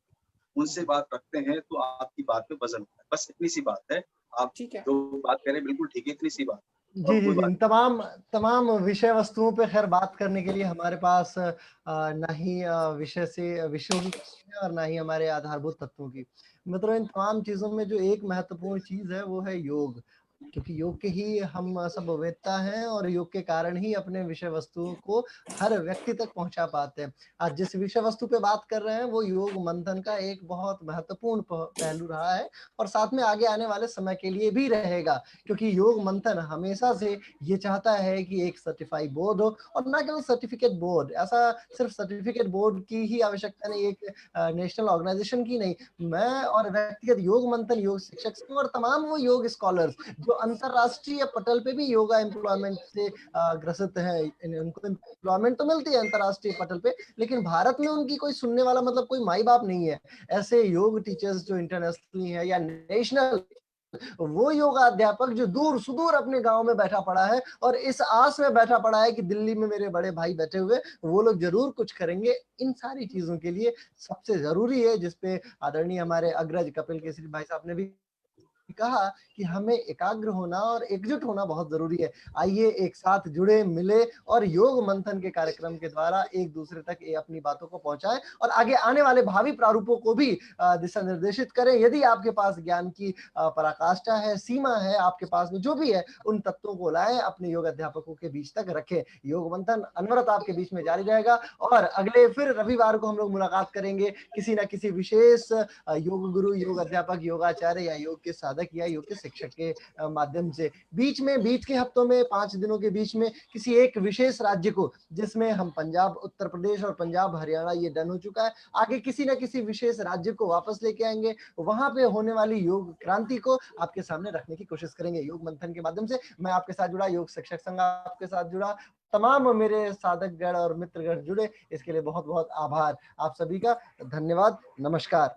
उनसे बात रखते हैं तो आपकी बात में वजन होता है। बस इतनी सी बात है, आप ठीक है। जो बात कह रहे हैं बिल्कुल ठीक है, इतनी सी बात और जी जी कोई जी, बात तमाम तमाम विषय वस्तुओं पे खैर बात करने के लिए हमारे पास ना ही विषयों की कमी है और ना ही हमारे आधारभूत तत्वों की। मतलब इन तमाम चीजों में जो एक महत्वपूर्ण चीज है वो है योग, क्योंकि योग के ही हम सब वेदता हैं और योग के कारण ही अपने विषय वस्तुओं को हर व्यक्ति तक पहुंचा पाते हैं। आज जिस विषय वस्तु पे बात कर रहे हैं वो योग मंथन का एक बहुत महत्वपूर्ण पहलू रहा है और साथ में आगे आने वाले समय के लिए भी रहेगा, क्योंकि योग मंथन हमेशा से ये चाहता है कि एक सर्टिफाइड बोर्ड हो और ना केवल सर्टिफिकेट बोर्ड। ऐसा सिर्फ सर्टिफिकेट बोर्ड की ही आवश्यकता नहीं, एक नेशनल ऑर्गेनाइजेशन की नहीं। मैं और व्यक्तिगत योग मंथन, योग शिक्षक संघ और तमाम वो योग स्कॉलर्स जो अंतरराष्ट्रीय पटल पे भी योगा एम्प्लॉयमेंट से ग्रसित है, उनको एम्प्लॉयमेंट तो मिलती है अंतरराष्ट्रीय पटल पे, लेकिन भारत में उनकी कोई सुनने वाला मतलब कोई माई बाप नहीं है। ऐसे योग टीचर्स जो इंटरनेशनली है या नेशनल, वो योगा अध्यापक जो दूर सुदूर अपने गांव में बैठा पड़ा है और इस आस में बैठा पड़ा है कि दिल्ली में मेरे बड़े भाई बैठे हुए, वो लोग जरूर कुछ करेंगे। इन सारी चीजों के लिए सबसे जरूरी है, जिसपे आदरणीय हमारे अग्रज कपिल केसरी भाई साहब ने भी कहा कि हमें एकाग्र होना और एकजुट होना बहुत जरूरी है। आइए एक साथ जुड़े मिले और योग मंथन के कार्यक्रम के द्वारा एक दूसरे तक ये अपनी बातों को पहुंचाएं और आगे आने वाले भावी प्रारूपों को भी दिशा निर्देशित करें। यदि आपके पास ज्ञान की पराकाष्ठा है, सीमा है, आपके पास में जो भी है, उन तत्वों को लाएं, अपने योग अध्यापकों के बीच तक रखें। योग मंथन अनवरत आपके बीच में जारी रहेगा और अगले फिर रविवार को हम लोग मुलाकात करेंगे किसी ना किसी विशेष योग गुरु, योग अध्यापक, योगाचार्य या योग के साधक या योग के शिक्षक के माध्यम से। बीच के हफ्तों में 5 दिनों के बीच में किसी एक विशेष राज्य को, जिसमें हम पंजाब, उत्तर प्रदेश और पंजाब हरियाणा ये डन हो चुका है, आगे किसी ना किसी विशेष राज्य को वापस लेके आएंगे। वहां पे होने वाली योग क्रांति को आपके सामने रखने की कोशिश करेंगे योग मंथन के माध्यम से। मैं आपके साथ जुड़ा, योग शिक्षक संघ आपके साथ जुड़ा, तमाम मेरे साधकगण और मित्रगण जुड़े, इसके लिए बहुत बहुत आभार आप सभी का। धन्यवाद, नमस्कार।